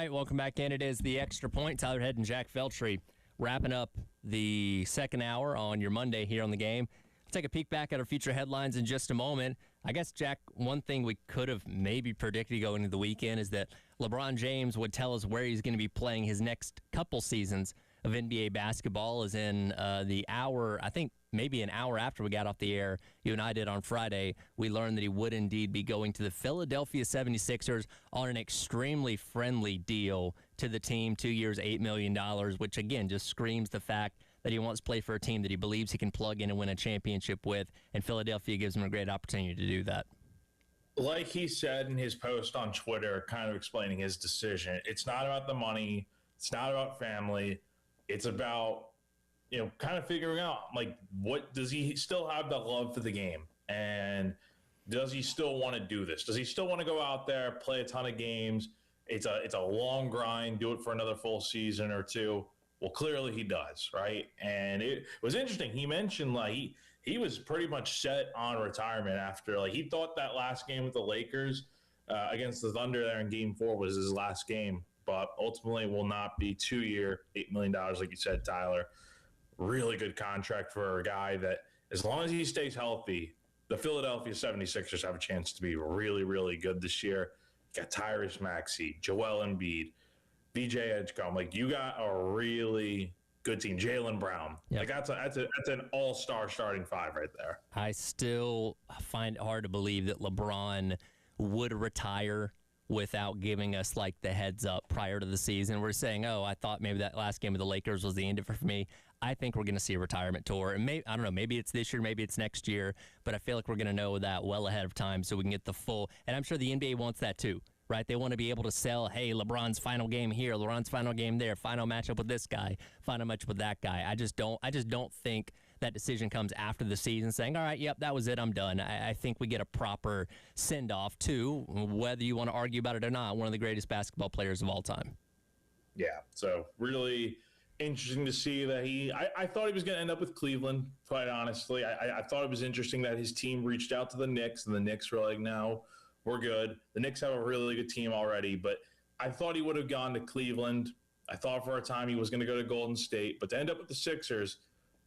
right, welcome back in. It is the Extra Point. Tyler Head and Jack Veltri wrapping up the second hour on your Monday here on the game. We'll take a peek back at our future headlines in just a moment. I guess, Jack, one thing we could have maybe predicted going into the weekend is that LeBron James would tell us where he's going to be playing his next couple seasons of NBA basketball is in the hour, I think maybe an hour after we got off the air, you and I did on Friday, we learned that he would indeed be going to the Philadelphia 76ers on an extremely friendly deal to the team, 2 years, $8 million, which again just screams the fact that he wants to play for a team that he believes he can plug in and win a championship with, and Philadelphia gives him a great opportunity to do that. Like he said in his post on Twitter, kind of explaining his decision, it's not about the money, it's not about family, it's about, kind of figuring out, like, what does he still have the love for the game? And does he still want to do this? Does he still want to go out there, play a ton of games? It's a long grind, do it for another full season or two. Well, clearly he does, right? And it was interesting. He mentioned, like, he was pretty much set on retirement after, like, he thought that last game with the Lakers against the Thunder there in Game 4 was his last game. But ultimately will not be 2 year, $8 million, like you said, Tyler. Really good contract for a guy that, as long as he stays healthy, the Philadelphia 76ers have a chance to be really, really good this year. You got Tyrese Maxey, Joel Embiid, VJ Edgecombe. Like, you got a really good team. Jaylen Brown. Yep. Like, that's an all-star starting five right there. I still find it hard to believe that LeBron would retire without giving us like the heads up prior to the season. We're saying, oh, I thought maybe that last game of the Lakers was the end of it for me. I think we're going to see a retirement tour. And maybe, I don't know, maybe it's this year, maybe it's next year, but I feel like we're going to know that well ahead of time so we can get the full. And I'm sure the NBA wants that too, right? They want to be able to sell, hey, LeBron's final game here, LeBron's final game there, final matchup with this guy, final matchup with that guy. I just don't think that decision comes after the season saying, all right, yep, that was it, I'm done. I think we get a proper send-off to, whether you want to argue about it or not, one of the greatest basketball players of all time. Yeah, so really interesting to see that I thought he was going to end up with Cleveland, quite honestly. I thought it was interesting that his team reached out to the Knicks, and the Knicks were like, no, we're good. The Knicks have a really good team already, but I thought he would have gone to Cleveland. I thought for a time he was going to go to Golden State, but to end up with the Sixers,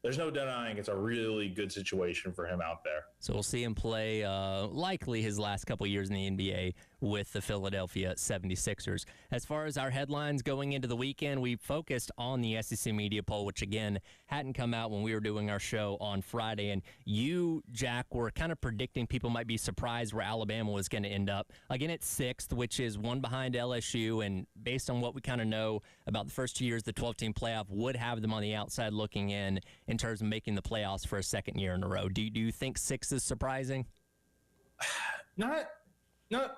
there's no denying it's a really good situation for him out there. So we'll see him play likely his last couple years in the NBA with the Philadelphia 76ers. As far as our headlines going into the weekend, we focused on the SEC media poll, which, again, hadn't come out when we were doing our show on Friday. And you, Jack, were kind of predicting people might be surprised where Alabama was going to end up. Again, it's sixth, which is one behind LSU. And based on what we kind of know about the first 2 years, the 12-team playoff would have them on the outside looking in terms of making the playoffs for a second year in a row. Do you think six is surprising? Not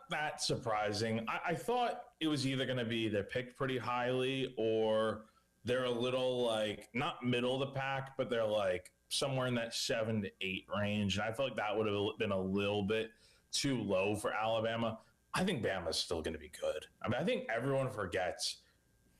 that surprising. I thought it was either going to be they're picked pretty highly or they're a little, like, not middle of the pack, but they're like somewhere in that 7 to 8 range. And I felt like that would have been a little bit too low for Alabama. I think Bama's still going to be good. I mean, I think everyone forgets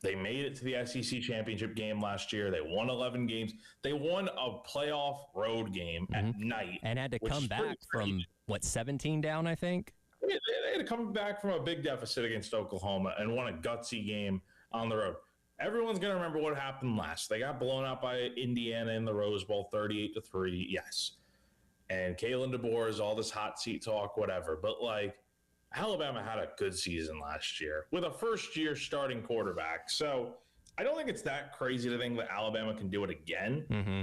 they made it to the SEC championship game last year. They won 11 games. They won a playoff road game at night. And had to come back from, 17 down, I think? They had to come back from a big deficit against Oklahoma and won a gutsy game on the road. Everyone's going to remember what happened last. They got blown out by Indiana in the Rose Bowl, 38-3. Yes. And Kalen DeBoer is all this hot seat talk, whatever. But, like, Alabama had a good season last year with a first-year starting quarterback. So I don't think it's that crazy to think that Alabama can do it again. Mm-hmm.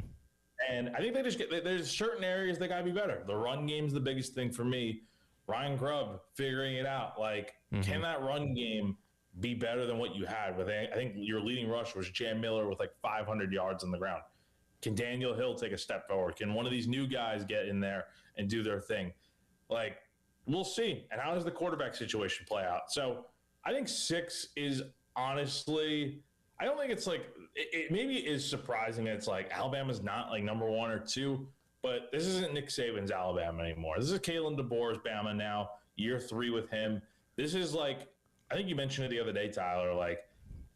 And I think there's certain areas they got to be better. The run game's the biggest thing for me. Ryan Grubb figuring it out. Like, can that run game be better than what you had? I think your leading rush was Jam Miller with like 500 yards on the ground. Can Daniel Hill take a step forward? Can one of these new guys get in there and do their thing? Like, we'll see. And how does the quarterback situation play out? So I think 6 is honestly, I don't think it's like, it maybe is surprising that it's like Alabama's not like number 1 or 2. But this isn't Nick Saban's Alabama anymore. This is Kalen DeBoer's Bama now, year 3 with him. This is like, I think you mentioned it the other day, Tyler, like,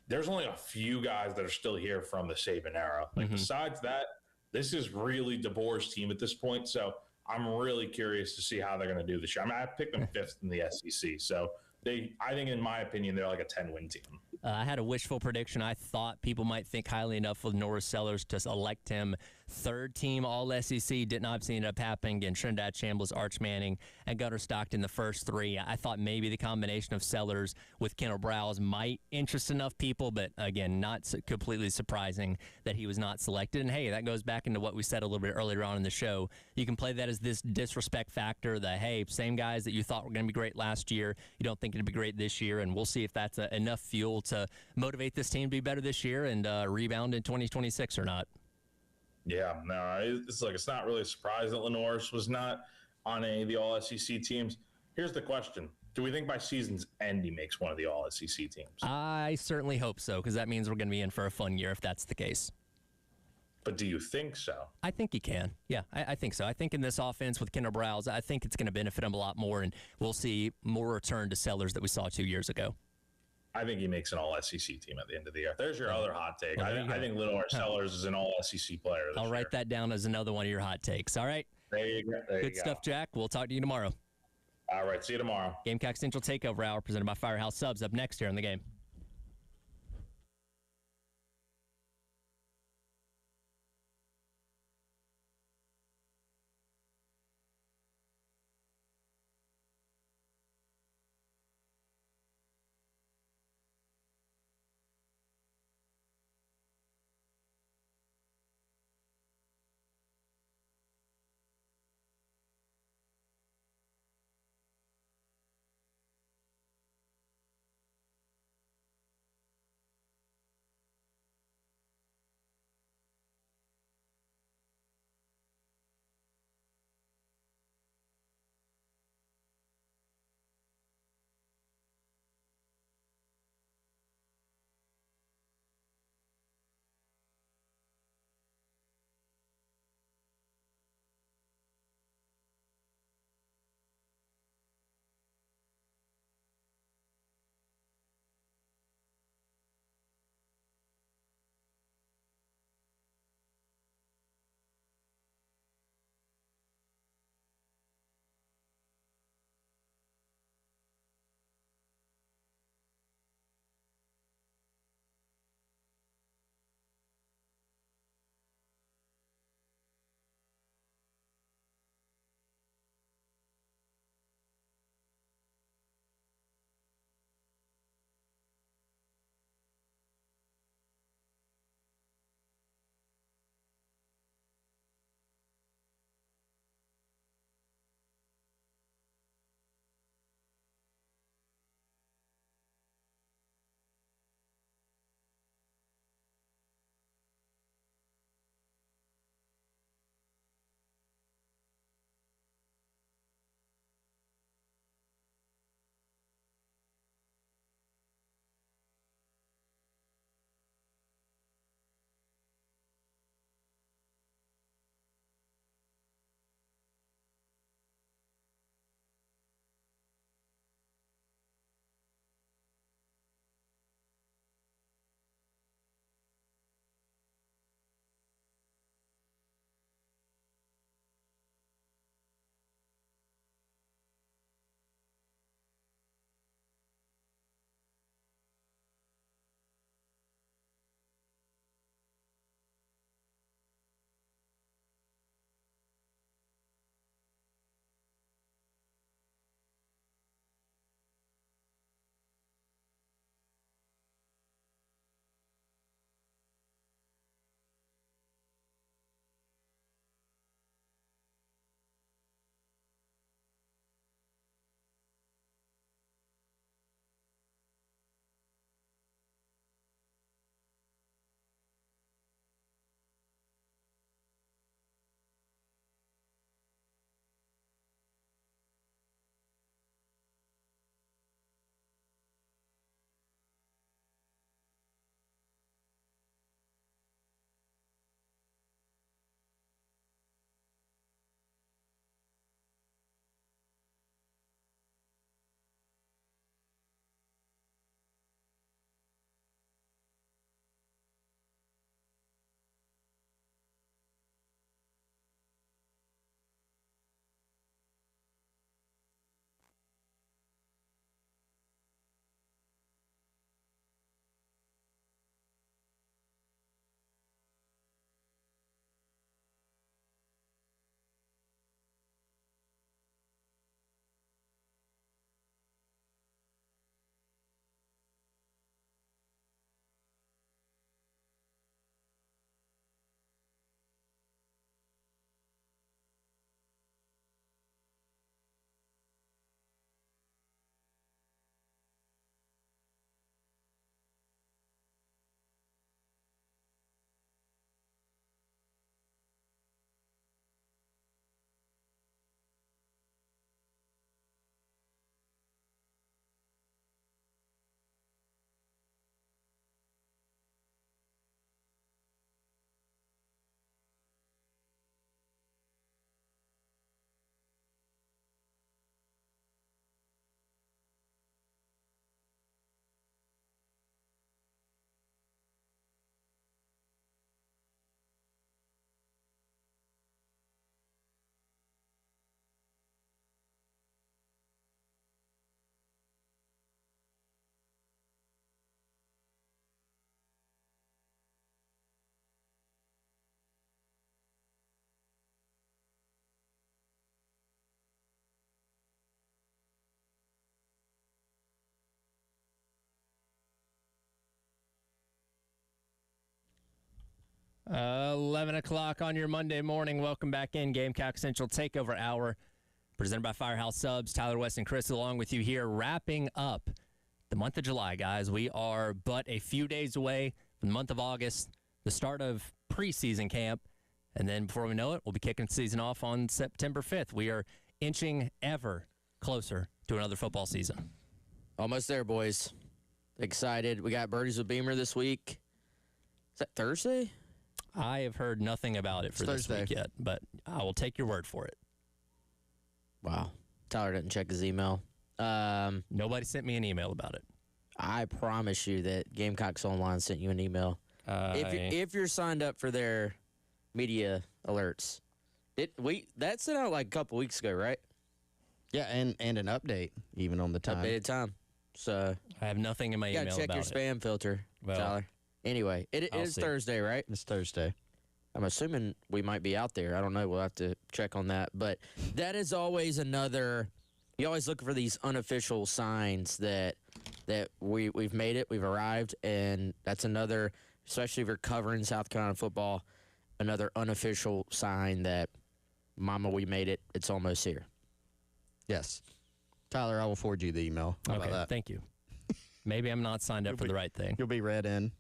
there's only a few guys that are still here from the Saban era. Like, besides that, this is really DeBoer's team at this point. So I'm really curious to see how they're going to do this year. I mean, I picked them 5th in the SEC. So I think, in my opinion, they're like a 10-win team. I had a wishful prediction. I thought people might think highly enough of Norris Sellers to elect him third team All SEC. Didn't obviously end up happening. Again, Trinidad Chambliss, Arch Manning, and Gunnar Stockton the first three. I thought maybe the combination of Sellers with Kendall Browse might interest enough people, but again, not completely surprising that he was not selected. And hey, that goes back into what we said a little bit earlier on in the show. You can play that as this disrespect factor, that hey, same guys that you thought were going to be great last year, you don't think it'll be great this year, and we'll see if that's enough fuel to motivate this team to be better this year and rebound in 2026 or not. Yeah, no, it's not really a surprise that LaNorris was not on any of the All SEC teams. Here's the question: do we think by season's end he makes one of the All SEC teams? I certainly hope so, because that means we're going to be in for a fun year if that's the case. But do you think so? I think he can. Yeah, I think so. I think in this offense with Kendall Browse, I think it's going to benefit him a lot more, and we'll see more return to Sellers that we saw 2 years ago. I think he makes an All SEC team at the end of the year. There's your other hot take. Well, I think LaNorris Sellers is an All SEC player this I'll write that down as another one of your hot takes. All right. There you go. Good stuff, Jack. We'll talk to you tomorrow. All right. See you tomorrow. Gamecock Central Takeover Hour presented by Firehouse Subs up next here on the game. 11 o'clock on your Monday morning. Welcome back in. Gamecock Central Takeover Hour, presented by Firehouse Subs. Tyler West and Chris along with you here, wrapping up the month of July, guys. We are but a few days away from the month of August, the start of preseason camp. And then before we know it, we'll be kicking the season off on September 5th. We are inching ever closer to another football season. Almost there, boys. Excited. We got Birdies with Beamer this week. Is that Thursday? I have heard nothing about it for this week yet, but I will take your word for it. Wow. Tyler didn't check his email. Nobody sent me an email about it. I promise you that Gamecocks Online sent you an email. If you're signed up for their media alerts, that sent out like a couple weeks ago, right? Yeah, and an update even on the time. Updated time. So I have nothing in my you email gotta check your spam filter, Well, Tyler. Anyway, it I'll is see. Thursday, right? It's Thursday. I'm assuming we might be out there. I don't know. We'll have to check on that. But that is always another. You always look for these unofficial signs that we've made it, we've arrived, and that's another. Especially if you're covering South Carolina football, another unofficial sign that, Mama, we made it. It's almost here. Yes. Tyler, I will forward you the email. How Okay, about that? thank you. Maybe I'm not signed up for the right thing. You'll be read in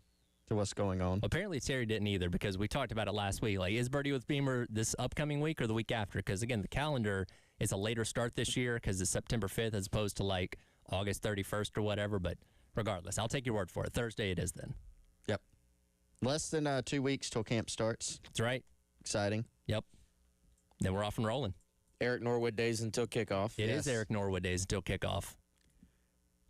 to what's going on. Apparently, Terry didn't either because we talked about it last week. Like, is Birdie with Beamer this upcoming week or the week after? Because, again, the calendar is a later start this year because it's September 5th as opposed to, like, August 31st or whatever. But regardless, I'll take your word for it. Thursday it is then. Yep. Less than 2 weeks till camp starts. That's right. Exciting. Yep. Then we're off and rolling. Eric Norwood days until kickoff. It is Yes. Eric Norwood days until kickoff.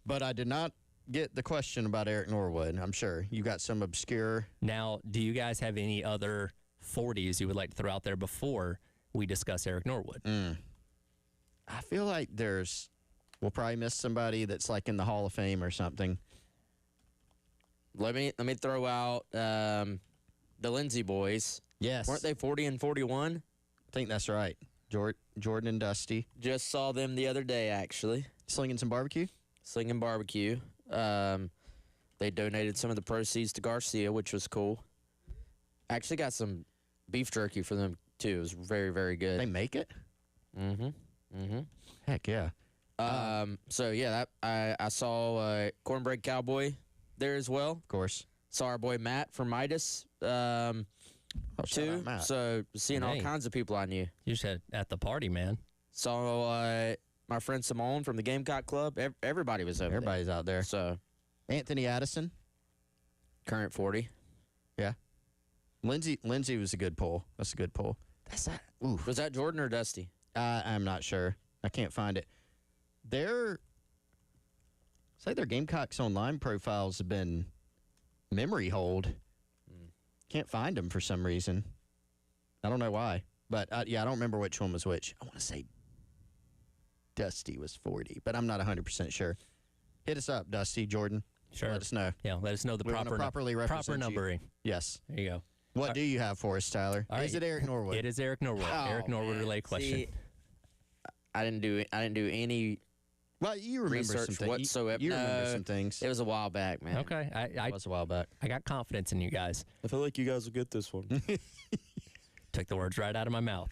But I did not get the question about Eric Norwood, I'm sure. You got some obscure. Now, do you guys have any other 40s you would like to throw out there before we discuss Eric Norwood? I feel like we'll probably miss somebody that's like in the Hall of Fame or something. Let me throw out the Lindsay boys. Yes. Weren't they 40 and 41? I think that's right. Jordan and Dusty. Just saw them the other day, actually. Slinging some barbecue? Slinging barbecue. They donated some of the proceeds to Garcia, which was cool. Actually got some beef jerky for them, too. It was very, very good. They make it? Mm-hmm. Heck yeah. So, yeah, I saw Cornbread Cowboy there as well. Of course. Saw our boy Matt from Midas, Shout too. out Matt. So, seeing all Dang. kinds of people I knew. You just had at the party, man. Saw my friend Simone from the Gamecock Club. Everybody was over Everybody's out there. there. So, Anthony Addison. current 40. Yeah. Lindsay was a good pull. That's a good pull. That's that. Ooh. Was that Jordan or Dusty? I'm not sure. I can't find it. Their Gamecocks Online profiles have been memory hold. Can't find them for some reason. I don't know why. But, I don't remember which one was which. I want to say Dusty was 40, but I'm not 100% sure. Hit us up, Dusty, Jordan. Sure. Let us know. Yeah, let us know the We wanna proper properly represent proper you. numbering. Yes. There you go. What do you have for us, Tyler? All right. Is it Eric Norwood? It is Eric Norwood. Oh, Eric Norwood man. relay question. See, I didn't do any. Well, you remember research some things. whatsoever. You remember No. some things. It was a while back, man. Okay, It was a while back. I got confidence in you guys. I feel like you guys will get this one. Took the words right out of my mouth.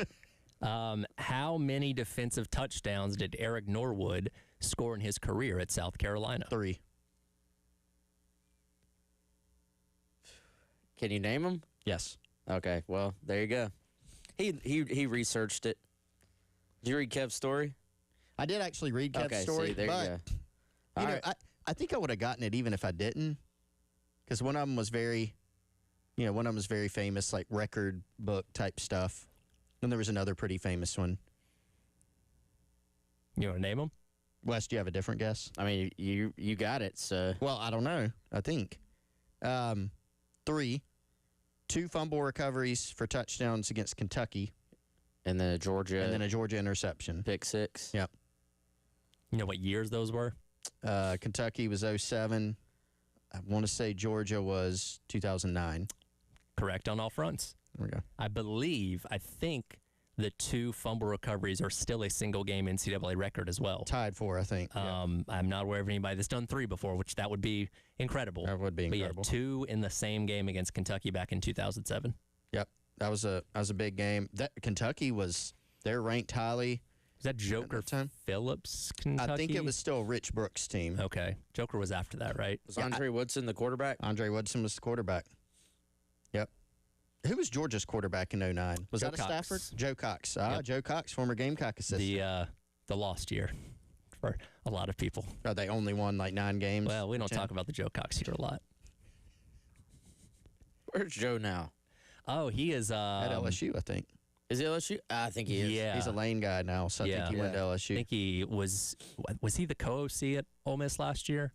How many defensive touchdowns did Eric Norwood score in his career at South Carolina? 3. Can you name them? Yes. Okay, well, there you go. He researched it. Did you read Kev's story? I did actually read Kev's Okay, story, see, there but you go. you All know, right. I think I would have gotten it even if I didn't, because one of them was very famous, like record book type stuff. Then there was another pretty famous one. You want to name them? Wes, do you have a different guess? I mean, you got it. So Well, I don't know. I think 3, 2 fumble recoveries for touchdowns against Kentucky, and then a Georgia and then a Georgia interception. pick 6. Yep. You know what years those were? Kentucky was 07. I want to say Georgia was 2009. Correct on all fronts. There we go. I think the 2 fumble recoveries are still a single game NCAA record as well. Tied for, I think. Yeah. I'm not aware of anybody that's done 3 before, which that would be incredible. That would be incredible. But yeah, 2 in the same game against Kentucky back in 2007. Yep, that was a big game. That Kentucky they're ranked highly. Was that Joker that time? Phillips, Kentucky? I think it was still Rich Brooks' team. Okay. Joker was after that, right? Was Andre Woodson the quarterback? Andre Woodson was the quarterback. Yep. Who was Georgia's quarterback in 09? Was Joe that a Cox. Stafford? Joe Cox. Yep. Joe Cox, former Gamecock assistant. The lost year for a lot of people. They only won like 9 games. Well, we don't 10. talk about the Joe Cox year a lot. Where's Joe now? Oh, he is At LSU, I think. Is he LSU? I think he is. Yeah. He's a Lane guy now, so I Yeah. think he went to I LSU. think he was he the co-OC at Ole Miss last year?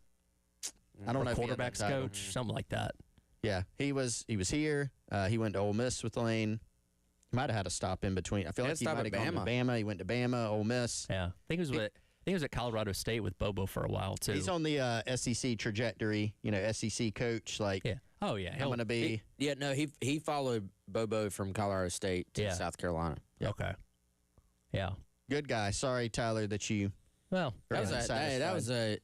I don't Or know if he had that quarterbacks title. coach, something like that. Yeah, he was here. He went to Ole Miss with Lane. Might have had a stop in between. I feel He like had he a stop might have at gone to Bama. Bama. He went to Bama, Ole Miss. Yeah. I think he was at Colorado State with Bobo for a while too. He's on the SEC trajectory. SEC coach. Like, Yeah. Oh yeah. I'm going to be. Yeah, no, he followed Bobo from Colorado State to Yeah. South Carolina. Okay. Yeah. Good guy. Sorry, Tyler, that you. Well, That was it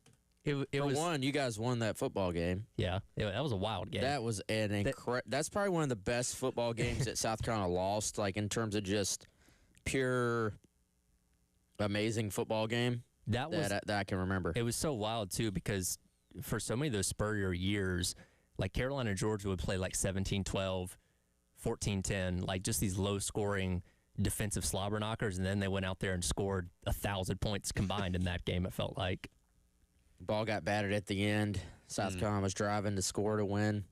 for was one. You guys won that football game. yeah. That was a wild game. That was that's probably one of the best football games that South Carolina lost. Like in terms of just pure amazing football game that was that I can remember. It was so wild too because for so many of those Spurrier years, like Carolina and Georgia would play like 17-12, 14-10, like just these low scoring defensive slobber knockers, and then they went out there and scored 1,000 points combined in that game. It felt like. Ball got batted at the end. South Carolina was driving to score to win.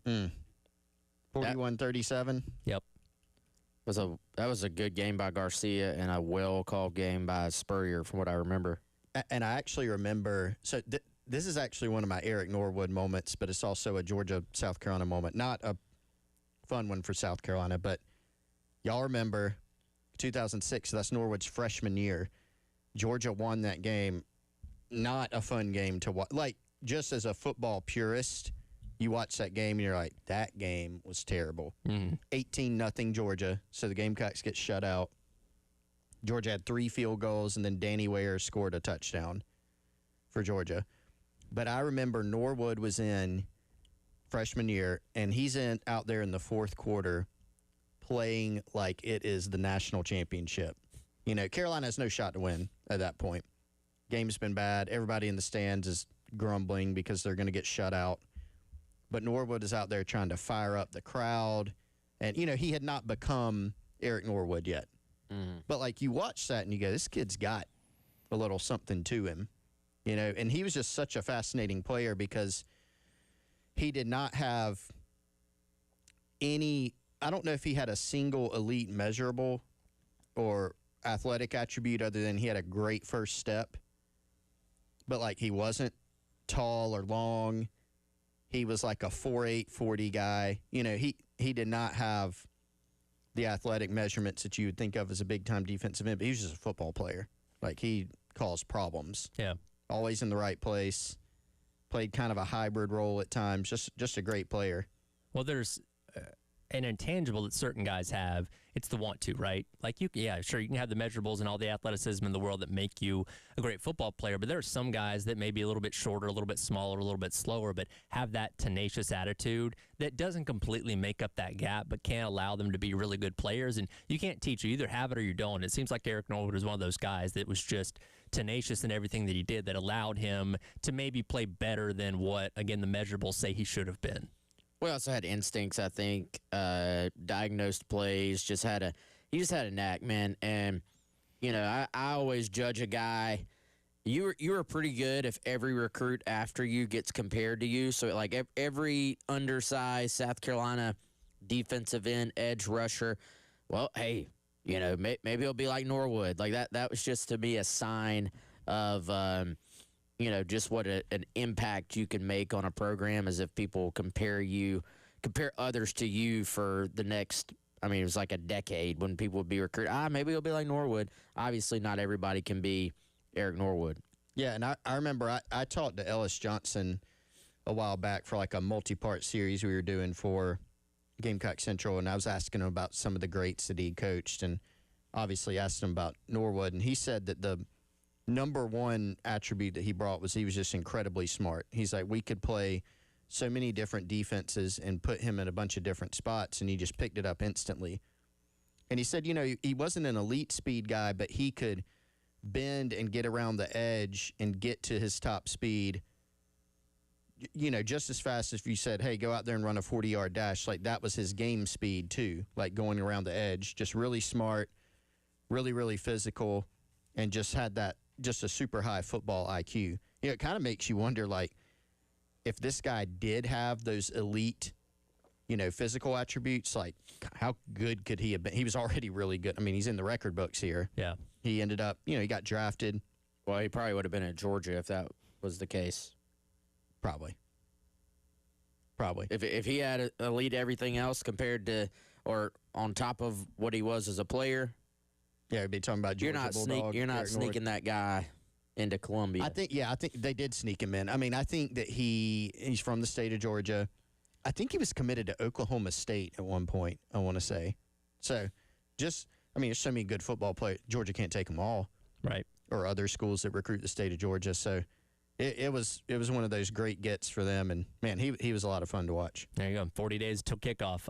41-37. Yep. That was a good game by Garcia and a well called game by Spurrier, from what I remember. And I actually remember. So this is actually one of my Eric Norwood moments, but it's also a Georgia-South Carolina moment. Not a fun one for South Carolina, but y'all remember 2006. So that's Norwood's freshman year. Georgia won that game. Not a fun game to watch. Like, just as a football purist, you watch that game and you're like, that game was terrible. 18-0 Georgia. So the Gamecocks get shut out. Georgia had 3 field goals, and then Danny Ware scored a touchdown for Georgia. But I remember Norwood was in freshman year, and he's out there in the fourth quarter playing like it is the national championship. Carolina has no shot to win at that point. Game's been bad. Everybody in the stands is grumbling because they're going to get shut out. But Norwood is out there trying to fire up the crowd. And, he had not become Eric Norwood yet. But, like, you watch that and you go, this kid's got a little something to him. And he was just such a fascinating player because he did not have any – I don't know if he had a single elite measurable or athletic attribute other than he had a great first step. But, like, he wasn't tall or long. He was like a 4'8", 40 guy. He did not have the athletic measurements that you would think of as a big-time defensive end, but he was just a football player. Like, he caused problems. Yeah. Always in the right place. Played kind of a hybrid role at times. Just a great player. Well, there's an intangible that certain guys have. It's the want to, right? Like, you can have the measurables and all the athleticism in the world that make you a great football player, but there are some guys that may be a little bit shorter, a little bit smaller, a little bit slower, but have that tenacious attitude that doesn't completely make up that gap, but can allow them to be really good players. And you can't teach. You either have it or you don't. It seems like Eric Norwood was one of those guys that was just tenacious in everything that he did that allowed him to maybe play better than what, again, the measurables say he should have been. We also had instincts, I think, diagnosed plays, he just had a knack, man. And, I always judge a guy. You were pretty good if every recruit after you gets compared to you. So, like, every undersized South Carolina defensive end, edge rusher, well, hey, maybe it'll be like Norwood. Like, that was just, to me, a sign of just what an impact you can make on a program, as if people compare others to you for the next, it was like a decade when people would be recruited. Maybe it'll be like Norwood. Obviously, not everybody can be Eric Norwood. Yeah, and I remember I talked to Ellis Johnson a while back for like a multi-part series we were doing for Gamecock Central, and I was asking him about some of the greats that he coached, and obviously asked him about Norwood, and he said that the number one attribute that he brought was he was just incredibly smart. He's like, we could play so many different defenses and put him in a bunch of different spots, and he just picked it up instantly. And he said, he wasn't an elite speed guy, but he could bend and get around the edge and get to his top speed, just as fast as if you said, hey, go out there and run a 40-yard dash. Like, that was his game speed, too, like going around the edge. Just really smart, really, really physical, and just had just a super high football IQ. It kind of makes you wonder, like, if this guy did have those elite, physical attributes, like, how good could he have been? He was already really good. I mean, he's in the record books here. Yeah. He ended up, he got drafted. Well, he probably would have been at Georgia if that was the case. Probably. If he had elite everything else compared to or on top of what he was as a player, yeah, we'd be talking about Georgia Bulldog. You're not sneaking that guy into Columbia. I think they did sneak him in. I mean, I think that he's from the state of Georgia. I think he was committed to Oklahoma State at one point, I want to say. So, there's so many good football players. Georgia can't take them all. Right. Or other schools that recruit the state of Georgia. So, it was one of those great gets for them. And, man, he was a lot of fun to watch. There you go. 40 days till kickoff.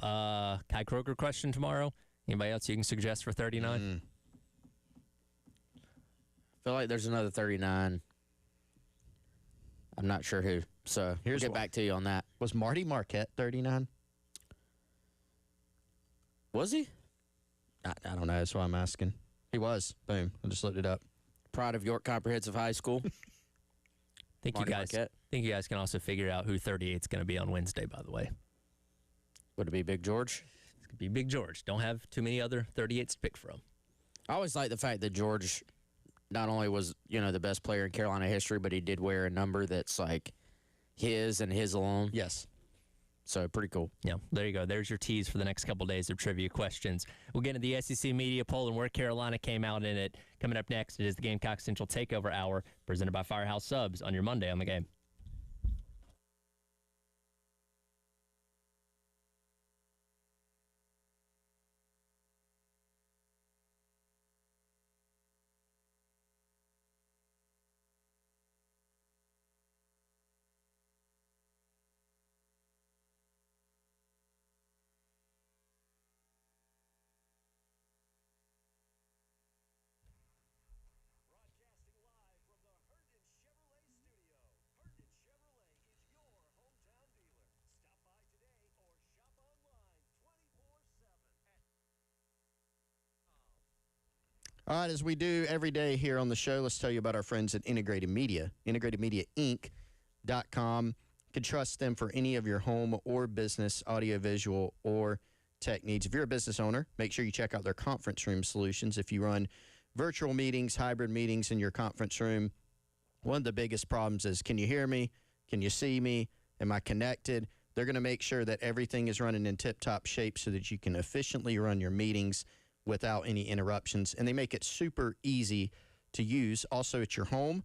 Kai Kroger question tomorrow. Anybody else you can suggest for 39? I feel like there's another 39. I'm not sure who. So we'll get back to you on that. Was Marty Marquette 39? Was he? I don't know. That's why I'm asking. He was. Boom. I just looked it up. Pride of York Comprehensive High School. think you guys can also figure out who 38 is going to be on Wednesday, by the way. Would it be Big George? It's going to be Big George. Don't have too many other 38s to pick from. I always like the fact that George not only was, the best player in Carolina history, but he did wear a number that's like his and his alone. Yes. So pretty cool. Yeah, there you go. There's your tease for the next couple days of trivia questions. We'll get into the SEC media poll and where Carolina came out in it. Coming up next, it is the Gamecock Central Takeover Hour, presented by Firehouse Subs on your Monday on the Game. All right, as we do every day here on the show, let's tell you about our friends at Integrated Media. IntegratedMediaInc.com. You can trust them for any of your home or business audiovisual or tech needs. If you're a business owner, make sure you check out their conference room solutions. If you run virtual meetings, hybrid meetings in your conference room, one of the biggest problems is, can you hear me? Can you see me? Am I connected? They're going to make sure that everything is running in tip-top shape so that you can efficiently run your meetings without any interruptions. And they make it super easy to use. Also, at your home,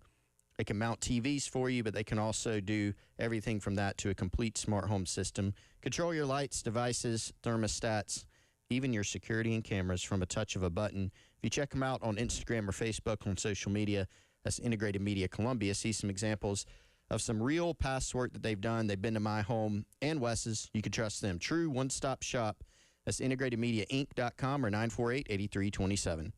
they can mount TVs for you, but they can also do everything from that to a complete smart home system. Control your lights, devices, thermostats, even your security and cameras from a touch of a button. If you check them out on Instagram or Facebook on social media, that's Integrated Media Columbia. See some examples of some real past work that they've done. They've been to my home and Wes's. You can trust them. True one-stop shop. That's IntegratedMediaInc.com or 948-8327.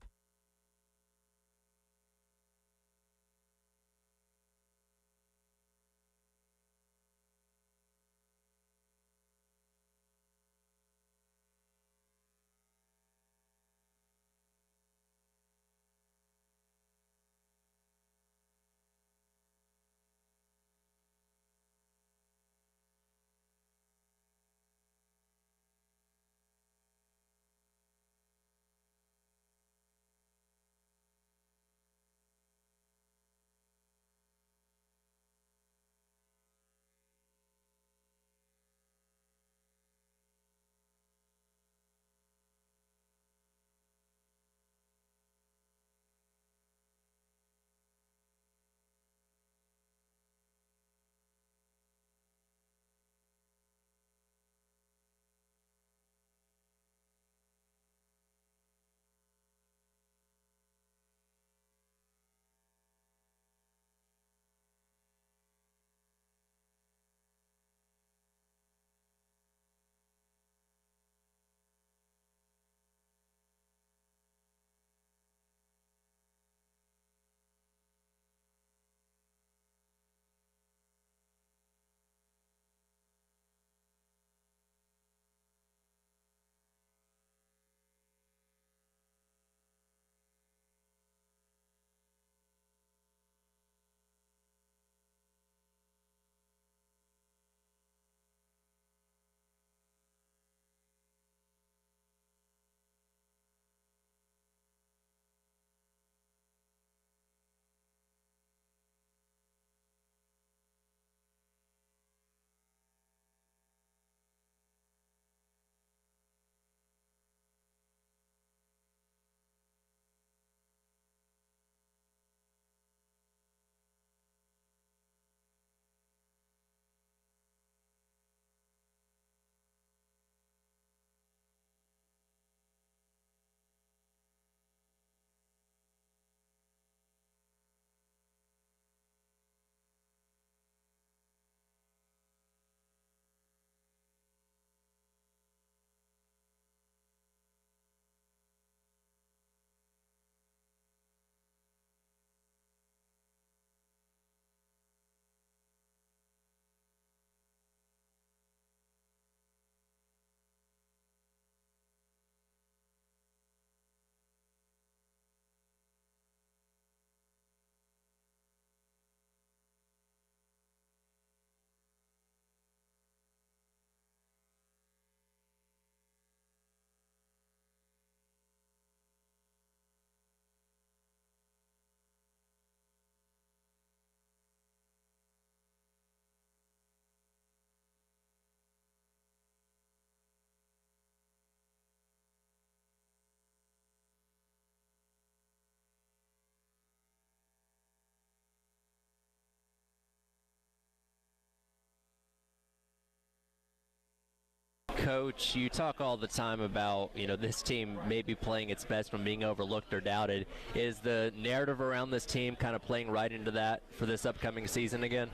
Coach, you talk all the time about, this team maybe playing its best when being overlooked or doubted. Is the narrative around this team kind of playing right into that for this upcoming season again?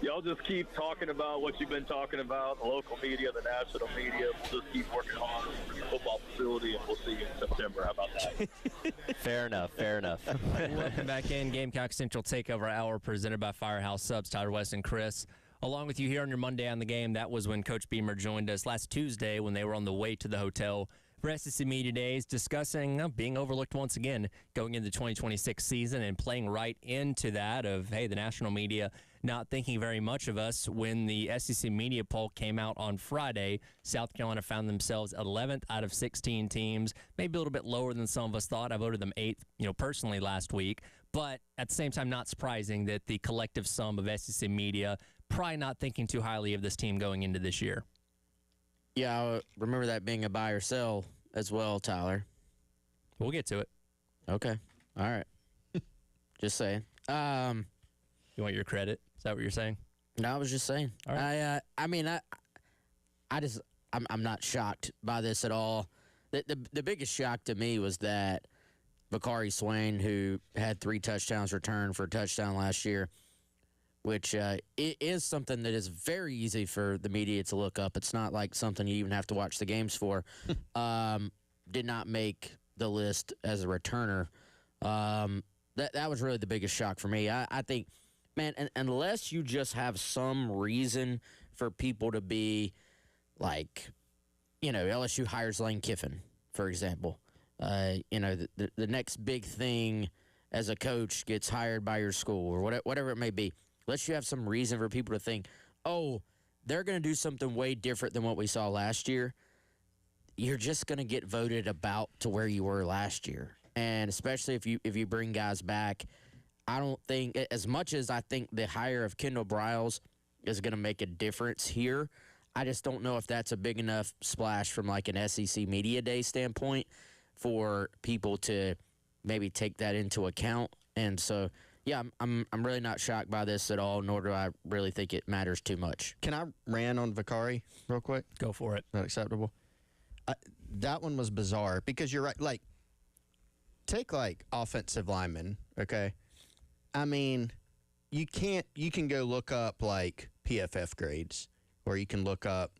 Y'all just keep talking about what you've been talking about, the local media, the national media. We'll just keep working hard on the football facility, and we'll see you in September. How about that? Fair enough. Welcome back in. Gamecock Central Takeover Hour presented by Firehouse Subs. Tyler West and Chris. Along with you here on your Monday on the Game. That was when Coach Beamer joined us last Tuesday when they were on the way to the hotel for SEC Media Days, discussing being overlooked once again going into the 2026 season and playing right into that of, hey, the national media not thinking very much of us. When the SEC media poll came out on Friday, South Carolina found themselves 11th out of 16 teams, maybe a little bit lower than some of us thought. I voted them 8th, personally last week. But at the same time, not surprising that the collective sum of SEC media probably not thinking too highly of this team going into this year. Yeah, I remember that being a buy or sell as well, Tyler. We'll get to it. Okay. All right. Just saying. You want your credit? Is that what you're saying? No, I was just saying. All right. I'm not shocked by this at all. The biggest shock to me was that Bakari Swain, who had 3 touchdowns returned for a touchdown last year, which it is something that is very easy for the media to look up. It's not like something you even have to watch the games for. Did not make the list as a returner. That was really the biggest shock for me. I think, man, unless you just have some reason for people to be like, LSU hires Lane Kiffin, for example. The next big thing as a coach gets hired by your school or whatever it may be. Unless you have some reason for people to think, oh, they're going to do something way different than what we saw last year, you're just going to get voted about to where you were last year. And especially if you bring guys back, I don't think, as much as I think the hire of Kendall Briles is going to make a difference here, I just don't know if that's a big enough splash from like an SEC Media Day standpoint for people to maybe take that into account. And so, yeah, I'm really not shocked by this at all, nor do I really think it matters too much. Can I rant on Bakari real quick? Go for it. Not acceptable. That one was bizarre because you're right. Like, take like offensive linemen, okay? I mean, you can go look up like PFF grades, or you can look up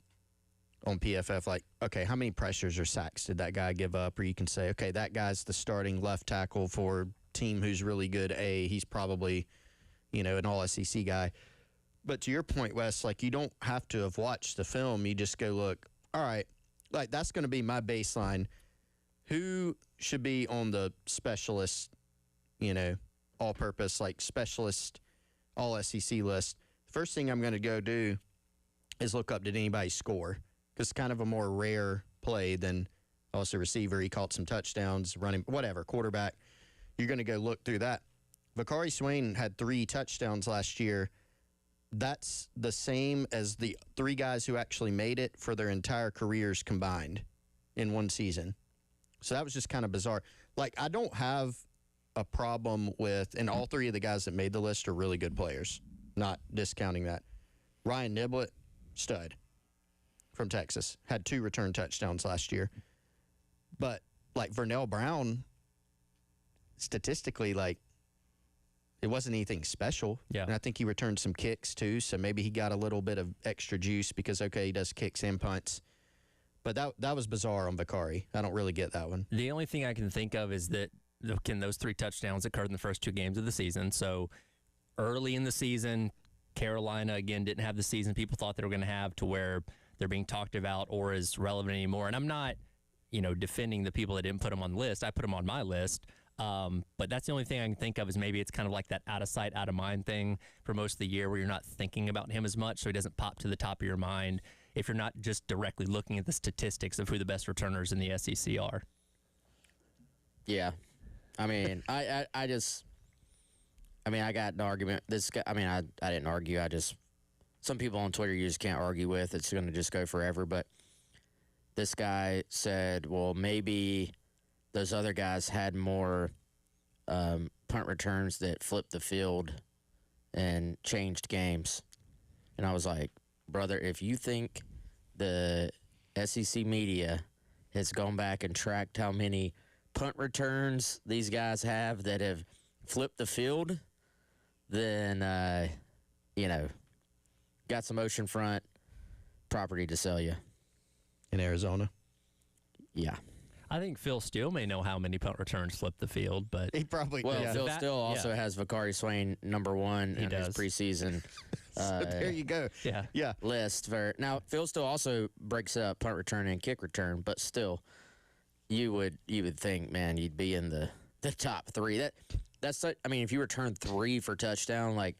on PFF like, okay, how many pressures or sacks did that guy give up? Or you can say, okay, that guy's the starting left tackle for team who's really good. He's probably, an all SEC guy. But to your point, Wes, like, you don't have to have watched the film. You just go look, all right, like, that's going to be my baseline. Who should be on the specialist, all-purpose, like, specialist all SEC list? First thing I'm going to go do is look up, did anybody score? Because it's kind of a more rare play than also receiver. He caught some touchdowns, running, whatever, quarterback. You're going to go look through that. Bakari Swain had 3 touchdowns last year. That's the same as the 3 guys who actually made it for their entire careers combined in one season. So that was just kind of bizarre. Like, I don't have a problem with, and all 3 of the guys that made the list are really good players, not discounting that. Ryan Niblett, stud from Texas, had 2 return touchdowns last year. But, like, Vernell Brown, statistically, like, it wasn't anything special. Yeah. And I think he returned some kicks, too, so maybe he got a little bit of extra juice because, okay, he does kicks and punts. But that was bizarre on Bakari. I don't really get that one. The only thing I can think of is that, those 3 touchdowns occurred in the first 2 games of the season. So early in the season, Carolina, again, didn't have the season people thought they were going to have, to where they're being talked about or is relevant anymore. And I'm not, defending the people that didn't put them on the list. I put them on my list. But that's the only thing I can think of, is maybe it's kind of like that out of sight, out of mind thing for most of the year, where you're not thinking about him as much, so he doesn't pop to the top of your mind if you're not just directly looking at the statistics of who the best returners in the SEC are. Yeah. I mean, I got an argument. This guy, I didn't argue. Some people on Twitter you just can't argue with. It's going to just go forever. But this guy said, well, maybe those other guys had more punt returns that flipped the field and changed games. and I was like, brother, if you think the SEC media has gone back and tracked how many punt returns these guys have that have flipped the field, then, got some oceanfront property to sell you. In Arizona. Yeah. I think Phil Steele may know how many punt returns flipped the field, but He probably Well, yeah. Phil Steele also has Vakari Swain #1 in his does. preseason So there you go. yeah. Yeah. list. Now, Phil Steele also breaks up punt return and kick return, but still, you would think, man, you'd be in the top 3. That's I mean, if you return 3 for touchdown, like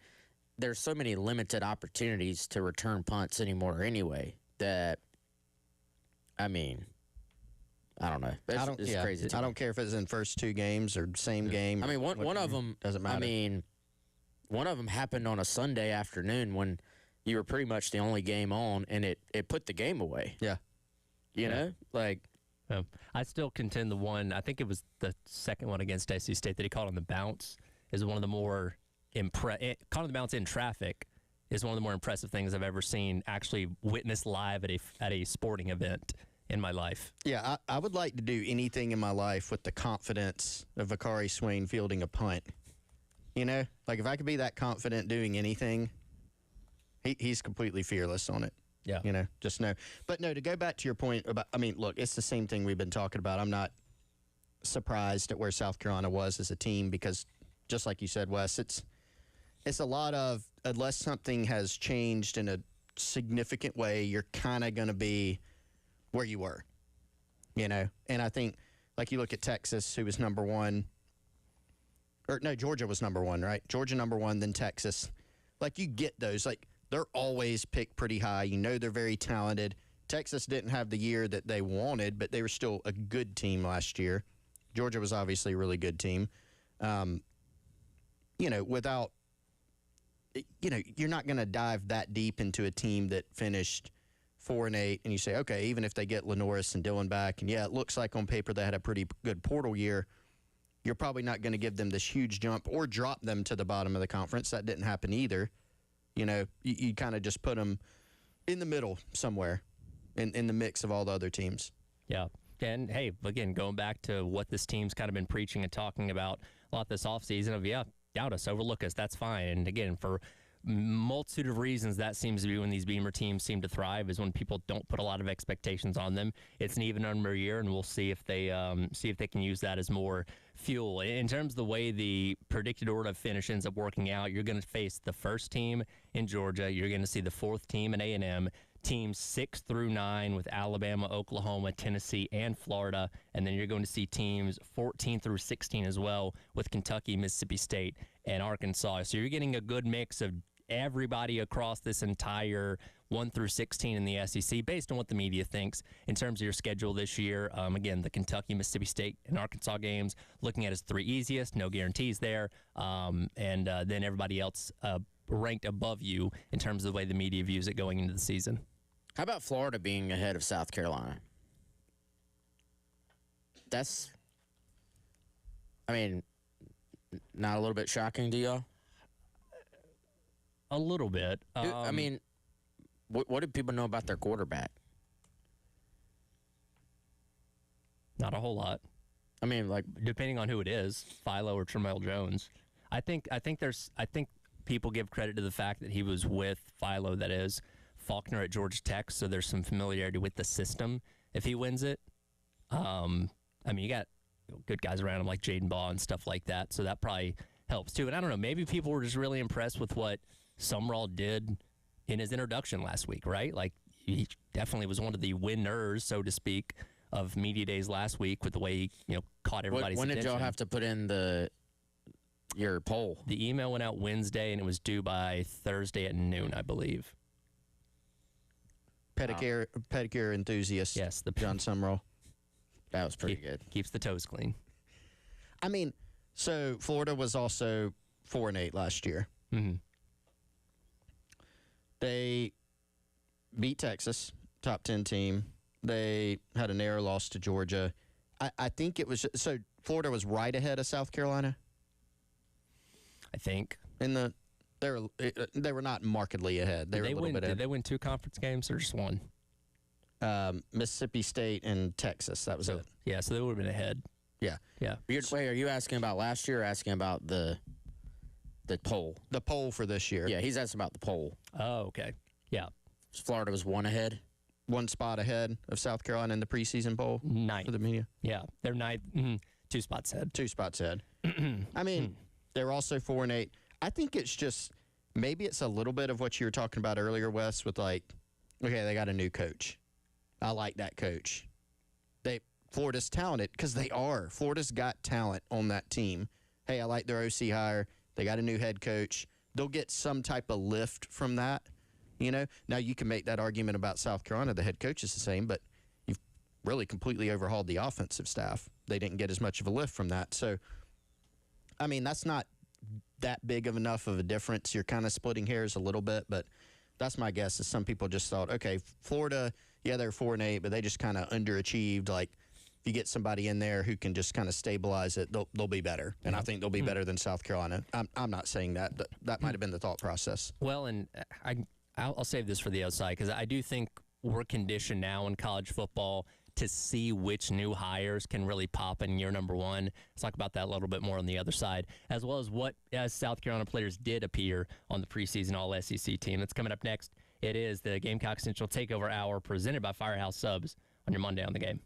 there's so many limited opportunities to return punts anymore anyway that, I mean, I don't know. It's crazy. I don't care if it's in first 2 games or same game. I mean, one of them doesn't matter. I mean, one of them happened on a Sunday afternoon when you were pretty much the only game on, and it put the game away. Yeah. You know, like I still contend the one, I think it was the second one against SC State that he caught on the bounce is one of the more caught on the bounce in traffic is one of the more impressive things I've ever seen actually witnessed live at a sporting event in my life. Yeah, I would like to do anything in my life with the confidence of Vakari Swain fielding a punt. You know, like if I could be that confident doing anything, he's completely fearless on it. Yeah. You know, just know. But no, to go back to your point about, I mean, look, it's the same thing we've been talking about. I'm not surprised at where South Carolina was as a team because, just like you said, Wes, it's a lot of, unless something has changed in a significant way, you're kind of going to be where you were, you know? And I think, like you look at Texas, who was number 1, or no, Georgia was number 1, right? Georgia number 1, then Texas. Like, you get those. Like, they're always picked pretty high. You know they're very talented. Texas didn't have the year that they wanted, but they were still a good team last year. Georgia was obviously a really good team. You know, without, you know, you're not going to dive that deep into a team that finished 4-8, and you say, okay, even if they get Lenoris and Dillon back, and yeah, it looks like on paper they had a pretty good portal year, you're probably not going to give them this huge jump or drop them to the bottom of the conference. That didn't happen either. You know, you kind of just put them in the middle somewhere in the mix of all the other teams. Yeah. And, hey, again, going back to what this team's kind of been preaching and talking about a lot this offseason of, yeah, doubt us, overlook us, that's fine. And, again, for multitude of reasons, that seems to be when these Beamer teams seem to thrive is when people don't put a lot of expectations on them. It's an even number year, and we'll see if they can use that as more fuel. In terms of the way the predicted order of finish ends up working out, you're going to face the first team in Georgia. You're going to see the 4th team in A&M. Teams 6 through 9 with Alabama, Oklahoma, Tennessee, and Florida. And then you're going to see teams 14 through 16 as well with Kentucky, Mississippi State, and Arkansas. So you're getting a good mix of everybody across this entire 1 through 16 in the SEC based on what the media thinks in terms of your schedule this year. Again, the Kentucky, Mississippi State, and Arkansas games looking at as 3 easiest, no guarantees there. And then everybody else ranked above you in terms of the way the media views it going into the season. How about Florida being ahead of South Carolina? That's, I mean, not a little bit shocking to y'all? A little bit. I mean, what do people know about their quarterback? Not a whole lot. I mean, like, Depending on who it is, Philo or Tramel Jones. I think people give credit to the fact that he was with Philo, that is, Faulkner at Georgia Tech, so there's some familiarity with the system if he wins it. I mean, you got good guys around him like Jaden Baugh and stuff like that, so that probably helps too. And I don't know, maybe people were just really impressed with what Sumrall did in his introduction last week, right? Like, he definitely was one of the winners, so to speak, of media days last week with the way he, caught everybody's when did attention. y'all have to put in your poll? The email went out Wednesday, and it was due by Thursday at noon, I believe. Pedicure enthusiast. Yes, the John Sumrall. That was pretty good. Keeps the toes clean. I mean, so Florida was also 4-8 last year. Mm-hmm. They beat Texas, top 10 team. They had a narrow loss to Georgia. I think it was Florida was right ahead of South Carolina I think. in the They were not markedly ahead. They were a little bit Did ahead. they win 2 conference games or just 1? Mississippi State and Texas. That was it. Yeah, so they would have been ahead. Yeah. Yeah. Wait, are you asking about last year or asking about the poll? The poll for this year. Yeah, he's asking about the poll. Oh, okay. Yeah. Florida was 1 ahead. 1 spot ahead of South Carolina in the preseason poll for Ninth. the media. Yeah. They're ninth. 2 spots ahead. 2 spots ahead. I mean, they're also 4-8. I think it's just maybe it's a little bit of what you were talking about earlier, Wes, with like, okay, they got a new coach. I like that coach. Florida's talented because they are. Florida's got talent on that team. Hey, I like their OC hire. They got a new head coach. They'll get some type of lift from that. Now you can make that argument about South Carolina. The head coach is the same, but you've really completely overhauled the offensive staff. They didn't get as much of a lift from that. So, I mean, that's not that big of enough of a difference. You're kind of splitting hairs a little bit, but that's my guess is some people just thought, okay, Florida, yeah, they're 4-8, but they just kind of underachieved. Like, if you get somebody in there who can just kind of stabilize it, they'll be better. And I think they'll be better than South Carolina. I'm not saying that, but that might have been the thought process. Well, and I'll save this for the outside because I do think we're conditioned now in college football to see which new hires can really pop in year number 1. Let's talk about that a little bit more on the other side, as well as what South Carolina players did appear on the preseason All-SEC team. That's coming up next. It is the Gamecock Central Takeover Hour presented by Firehouse Subs on your Monday on the Game.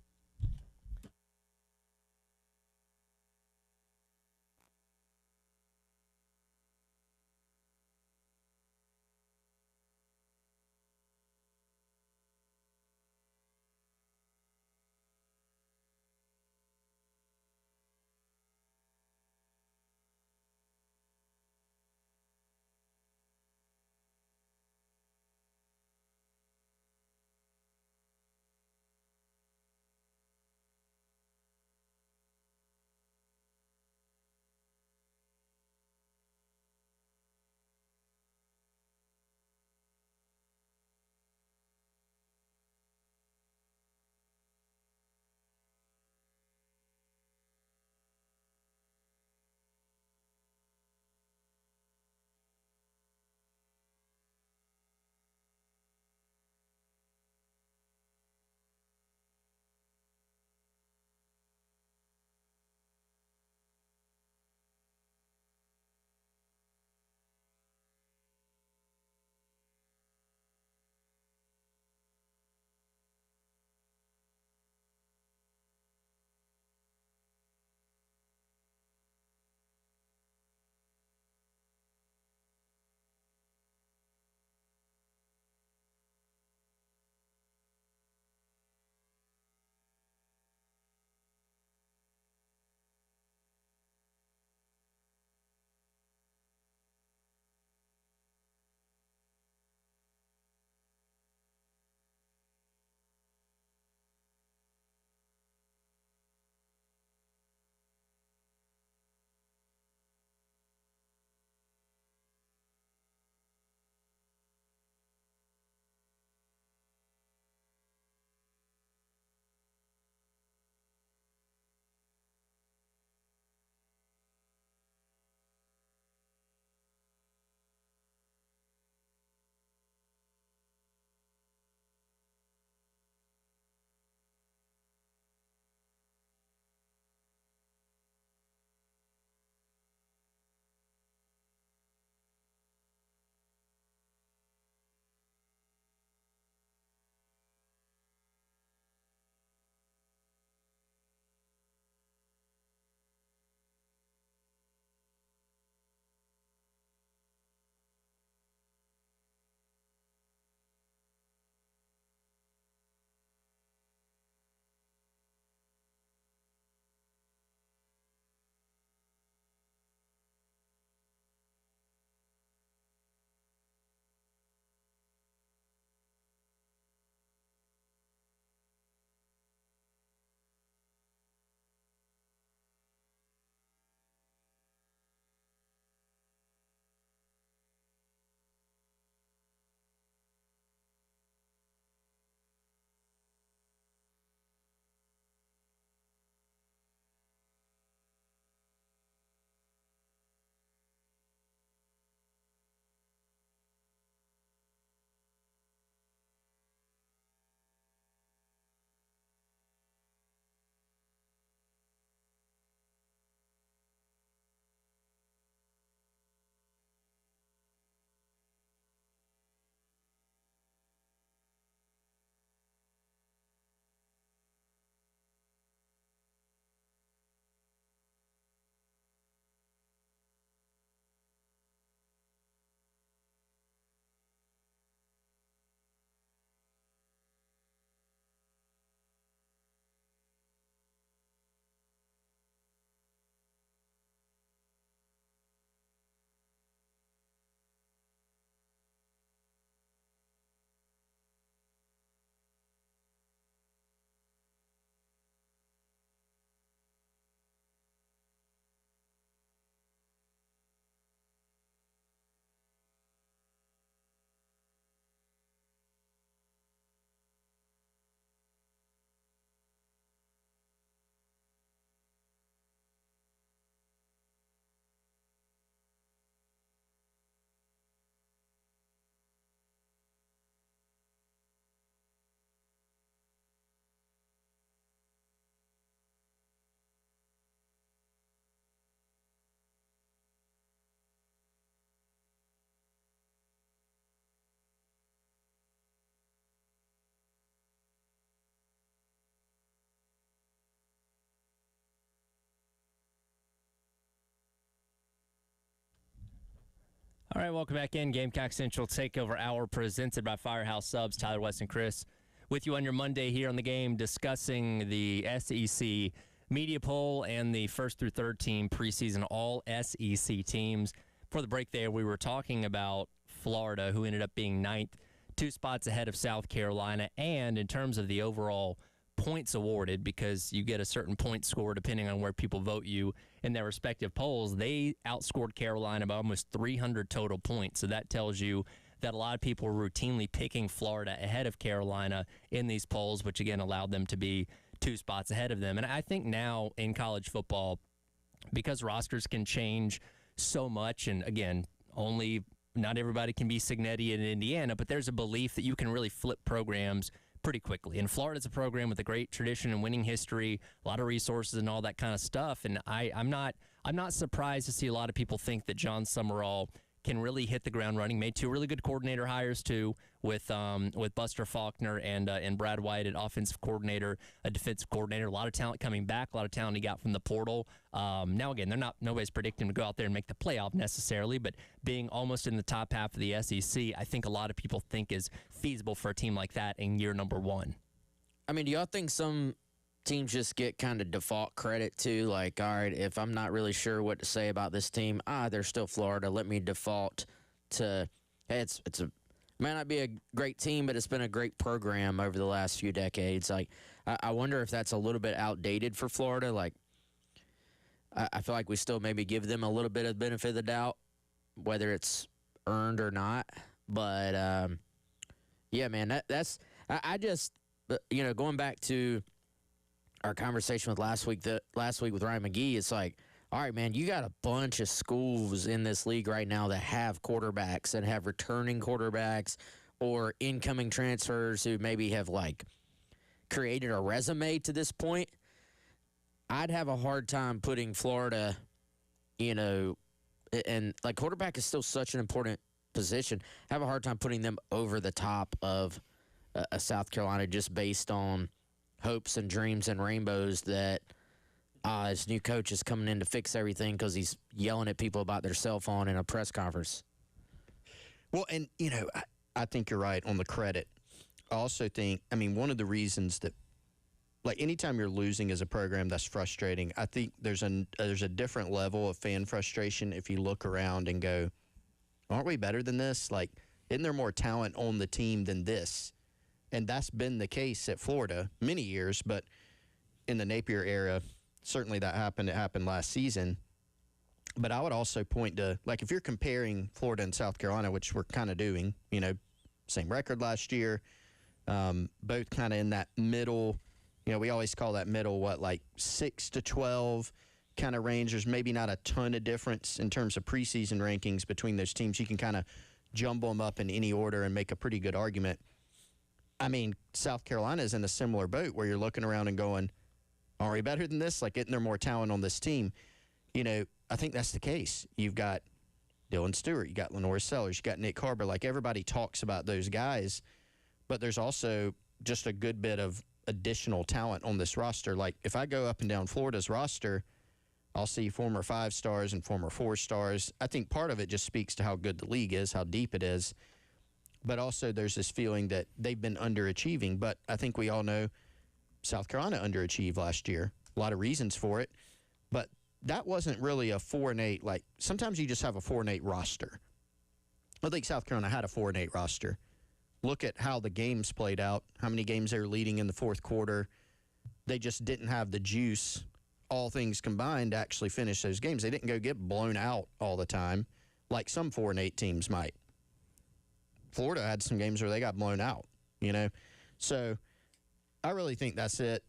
All right, welcome back in. Gamecock Central Takeover Hour presented by Firehouse Subs. Tyler, West, and Chris with you on your Monday here on the game, discussing the SEC media poll and the first through third team preseason all SEC teams. For the break there, we were talking about Florida, who ended up being ninth, 2 spots ahead of South Carolina, and in terms of the overall points awarded, because you get a certain point score depending on where people vote you in their respective polls, they outscored Carolina by almost 300 total points. So that tells you that a lot of people were routinely picking Florida ahead of Carolina in these polls, which again allowed them to be 2 spots ahead of them. And I think now in college football, because rosters can change so much, and again, not everybody can be Cignetti in Indiana, but there's a belief that you can really flip programs pretty quickly. And Florida's a program with a great tradition and winning history, a lot of resources and all that kind of stuff. And I'm not surprised to see a lot of people think that John Summerall can really hit the ground running. Made 2 really good coordinator hires too, with Buster Faulkner and Brad White, an offensive coordinator, a defensive coordinator. A lot of talent coming back, a lot of talent he got from the portal. Now again, nobody's predicting him to go out there and make the playoff necessarily, but being almost in the top half of the SEC, I think a lot of people think is feasible for a team like that in year number 1. I mean, do y'all think some teams just get kind of default credit too? Like, all right, if I'm not really sure what to say about this team, they're still Florida. Let me default to, hey, it's might not be a great team, but it's been a great program over the last few decades. Like, I wonder if that's a little bit outdated for Florida. Like, I feel like we still maybe give them a little bit of benefit of the doubt, whether it's earned or not. But yeah, man, I just going back to our conversation with last week with Ryan McGee, it's like, all right, man, you got a bunch of schools in this league right now that have quarterbacks and have returning quarterbacks or incoming transfers who maybe have, like, created a resume to this point. I'd have a hard time putting Florida, and, like, quarterback is still such an important position. I have a hard time putting them over the top of a South Carolina just based on hopes and dreams and rainbows that his new coach is coming in to fix everything because he's yelling at people about their cell phone in a press conference. Well, and, I think you're right on the credit. I also think, one of the reasons that, like, anytime you're losing as a program, that's frustrating. I think there's a different level of fan frustration if you look around and go, aren't we better than this? Like, isn't there more talent on the team than this? And that's been the case at Florida many years, but in the Napier era, certainly that happened. It happened last season. But I would also point to, like, if you're comparing Florida and South Carolina, which we're kind of doing, same record last year, both kind of in that middle, we always call that middle, 6 to 12 kind of range. There's maybe not a ton of difference in terms of preseason rankings between those teams. You can kind of jumble them up in any order and make a pretty good argument. South Carolina is in a similar boat where you're looking around and going, are we better than this? Like, isn't there more talent on this team? I think that's the case. You've got Dylan Stewart, you got Lenore Sellers, you got Nick Harbor. Like, everybody talks about those guys, but there's also just a good bit of additional talent on this roster. Like, if I go up and down Florida's roster, I'll see former 5-stars and former 4-stars. I think part of it just speaks to how good the league is, how deep it is. But also there's this feeling that they've been underachieving. But I think we all know South Carolina underachieved last year. A lot of reasons for it. But that wasn't really a 4-8. Like, sometimes you just have a 4-8 roster. I think South Carolina had a 4-8 roster. Look at how the games played out, how many games they were leading in the fourth quarter. They just didn't have the juice, all things combined, to actually finish those games. They didn't go get blown out all the time like some 4-8 teams might. Florida had some games where they got blown out, So I really think that's it.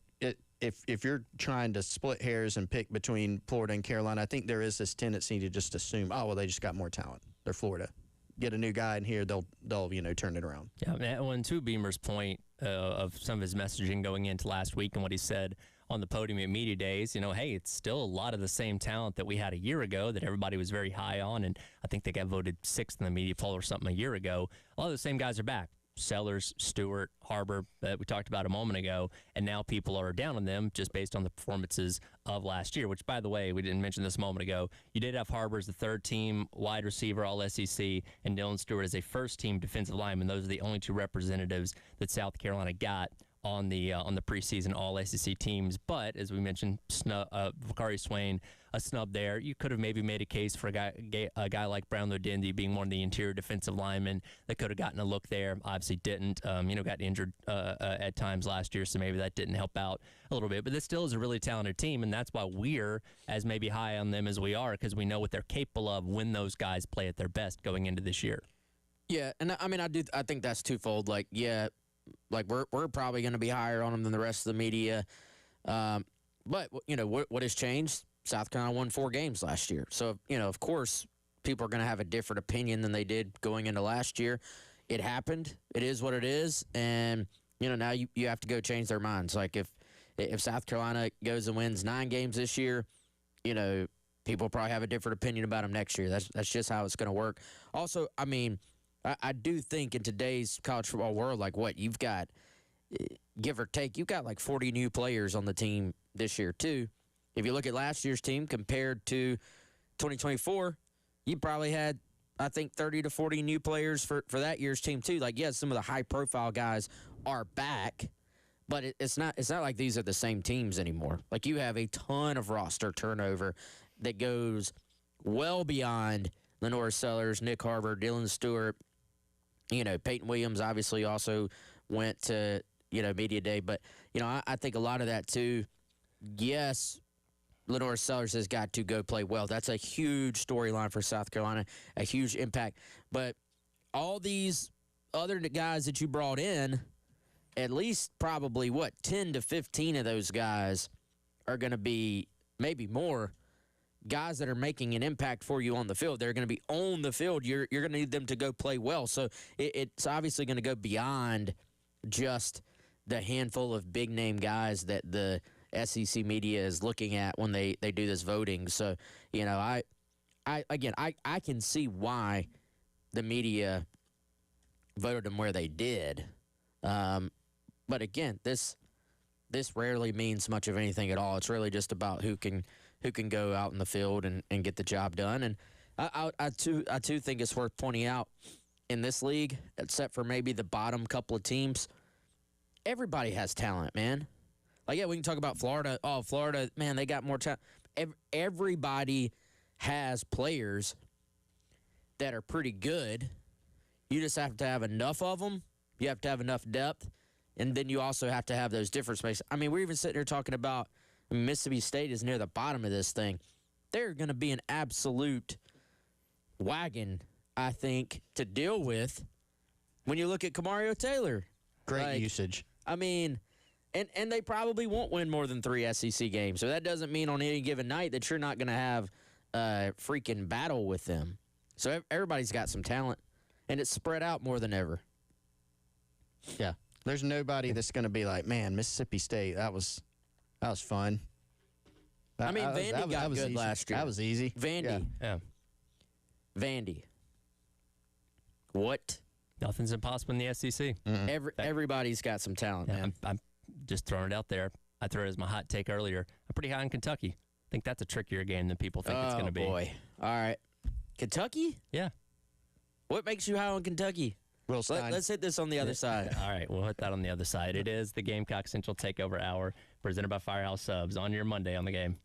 If you're trying to split hairs and pick between Florida and Carolina, I think there is this tendency to just assume, they just got more talent. They're Florida. Get a new guy in here, they'll turn it around. Yeah, and to Beamer's point of some of his messaging going into last week and what he said on the podium at media days, hey, it's still a lot of the same talent that we had a year ago that everybody was very high on, and I think they got voted 6th in the media poll or something a year ago. A lot of the same guys are back. Sellers, Stewart, Harbor that we talked about a moment ago, and now people are down on them just based on the performances of last year, which, by the way, we didn't mention this a moment ago. You did have Harbor as the third-team wide receiver, all-SEC, and Dylan Stewart as a first-team defensive lineman. Those are the only two representatives that South Carolina got on the preseason all-SEC teams. But, as we mentioned, Vakari Swain, a snub there. You could have maybe made a case for a guy like Brownlow Dindy being one of the interior defensive linemen that could have gotten a look there. Obviously didn't. Got injured at times last year, so maybe that didn't help out a little bit. But this still is a really talented team, and that's why we're as maybe high on them as we are, because we know what they're capable of when those guys play at their best going into this year. Yeah, and I mean, I think that's twofold. Like, yeah, like we're probably going to be higher on them than the rest of the media. But what has changed? South Carolina won 4 games last year. So, of course, people are going to have a different opinion than they did going into last year. It happened. It is what it is. And, now you have to go change their minds. Like, if South Carolina goes and wins 9 games this year, people probably have a different opinion about them next year. That's just how it's going to work. Also, I mean, I do think in today's college football world, like what you've got, give or take, you've got like 40 new players on the team this year, too. If you look at last year's team compared to 2024, you probably had, I think, 30 to 40 new players for that year's team, too. Like, yes, some of the high-profile guys are back, but it's not like these are the same teams anymore. Like, you have a ton of roster turnover that goes well beyond Lenore Sellers, Nick Harbor, Dylan Stewart. Peyton Williams obviously also went to, media day. But, I think a lot of that, too, yes, Lenore Sellers has got to go play well. That's a huge storyline for South Carolina, a huge impact. But all these other guys that you brought in, at least probably, 10 to 15 of those guys are going to be, maybe more, guys that are making an impact for you on the field. They're going to be on the field. You're going to need them to go play well. So it's obviously going to go beyond just the handful of big-name guys that the SEC media is looking at when they do this voting. So, I can see why the media voted them where they did. But again, this rarely means much of anything at all. It's really just about who can go out in the field and get the job done. And I too think it's worth pointing out in this league, except for maybe the bottom couple of teams, everybody has talent, man. Like, yeah, we can talk about Florida. Oh, Florida, man, they got more talent. Everybody has players that are pretty good. You just have to have enough of them. You have to have enough depth. And then you also have to have those different spaces. I mean, we're even sitting here talking about Mississippi State is near the bottom of this thing. They're going to be an absolute wagon, I think, to deal with when you look at Kamario Taylor. Great usage. I mean, and they probably won't win more than 3 SEC games. So that doesn't mean on any given night that you're not going to have a freaking battle with them. So everybody's got some talent, and it's spread out more than ever. Yeah. There's nobody that's going to be like, man, Mississippi State, that was fun. I mean, Vandy got good easy. last year. That was easy. Vandy. Yeah. Vandy. What? Nothing's impossible in the SEC. Everybody's got some talent, Yeah, man. I'm just throwing it out there. I threw it as my hot take earlier. I'm pretty high on Kentucky. I think that's a trickier game than people think it's going to be. Oh, boy. All right. Kentucky? Yeah. What makes you high on Kentucky? Will Stein. Let's hit this on the other side. All right, we'll hit that on the other side. It is the Gamecock Central Takeover Hour presented by Firehouse Subs on your Monday on the Game.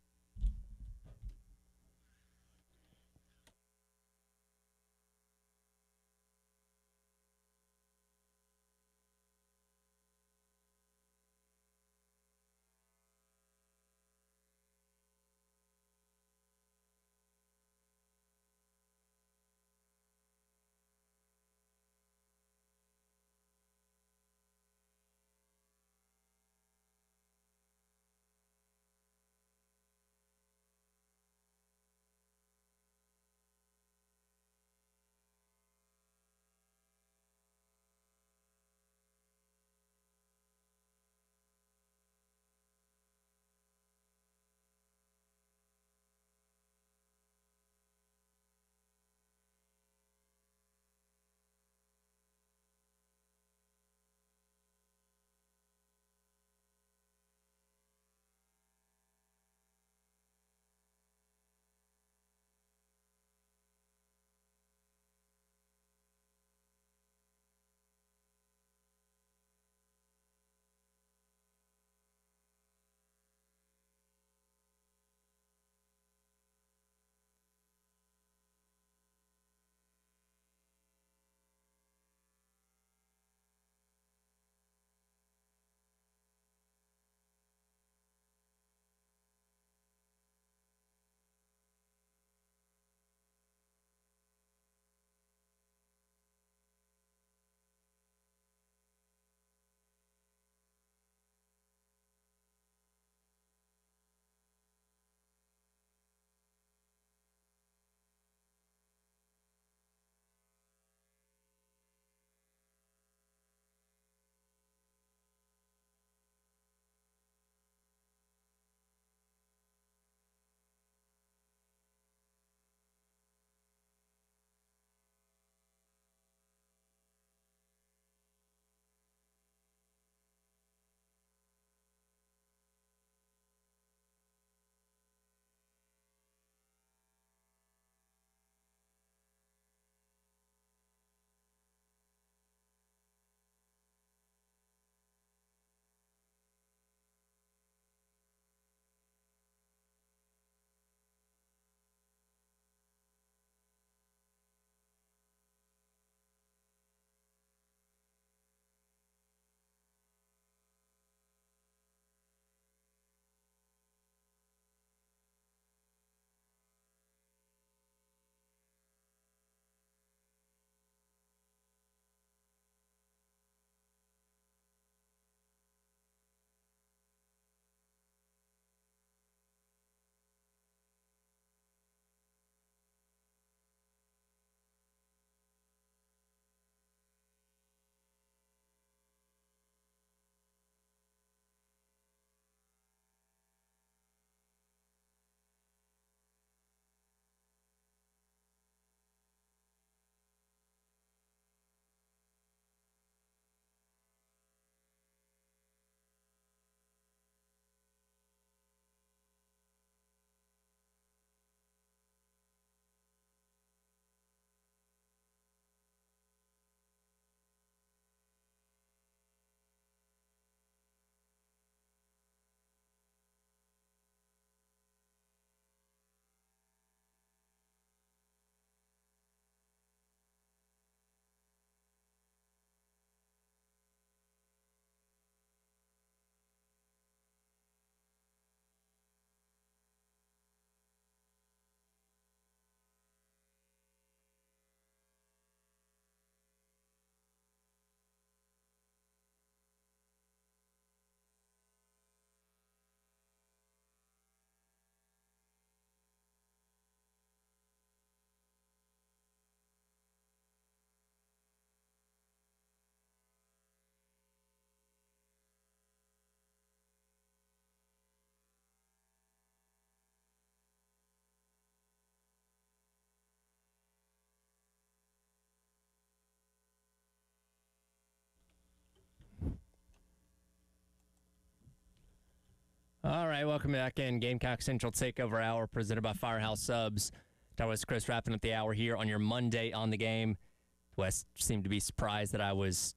All right, welcome back in. Gamecock Central Takeover Hour presented by Firehouse Subs. That was Chris wrapping up the hour here on your Monday on the game. West seemed to be surprised that I was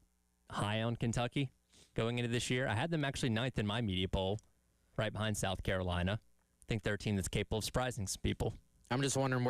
high on Kentucky going into this year. I had them actually 9th in my media poll, right behind South Carolina. I think they're a team that's capable of surprising some people. I'm just wondering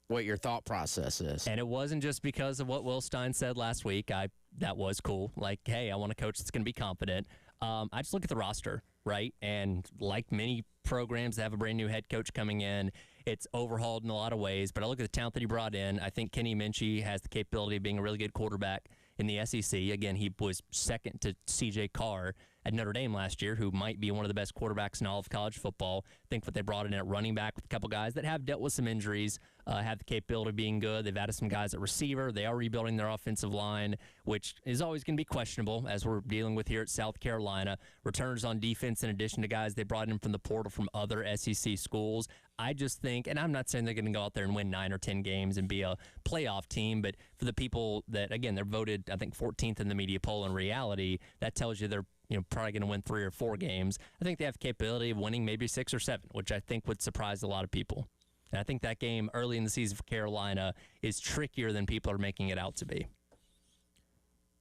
what your thought process is. And it wasn't just because of what Will Stein said last week. That was cool. Like, hey, I want a coach that's going to be confident. I just look at the roster, right? And like many programs that have a brand new head coach coming in, it's overhauled in a lot of ways. But I look at the talent that he brought in. I think Kenny Minchie has the capability of being a really good quarterback in the SEC. Again, he was second to C.J. Carr at Notre Dame last year, who might be one of the best quarterbacks in all of college football. I think what they brought in at running back with a couple guys that have dealt with some injuries, have the capability of being good. They've added some guys at receiver. They are rebuilding their offensive line, which is always going to be questionable, as we're dealing with here at South Carolina. Returners on defense, in addition to guys they brought in from the portal from other SEC schools. I just think, and I'm not saying they're going to go out there and win 9 or 10 games and be a playoff team, but for the people that, again, they're voted, I think, 14th in the media poll in reality, that tells you they're probably going to win 3 or 4 games. I think they have capability of winning maybe 6 or 7, which I think would surprise a lot of people. And I think that game early in the season for Carolina is trickier than people are making it out to be.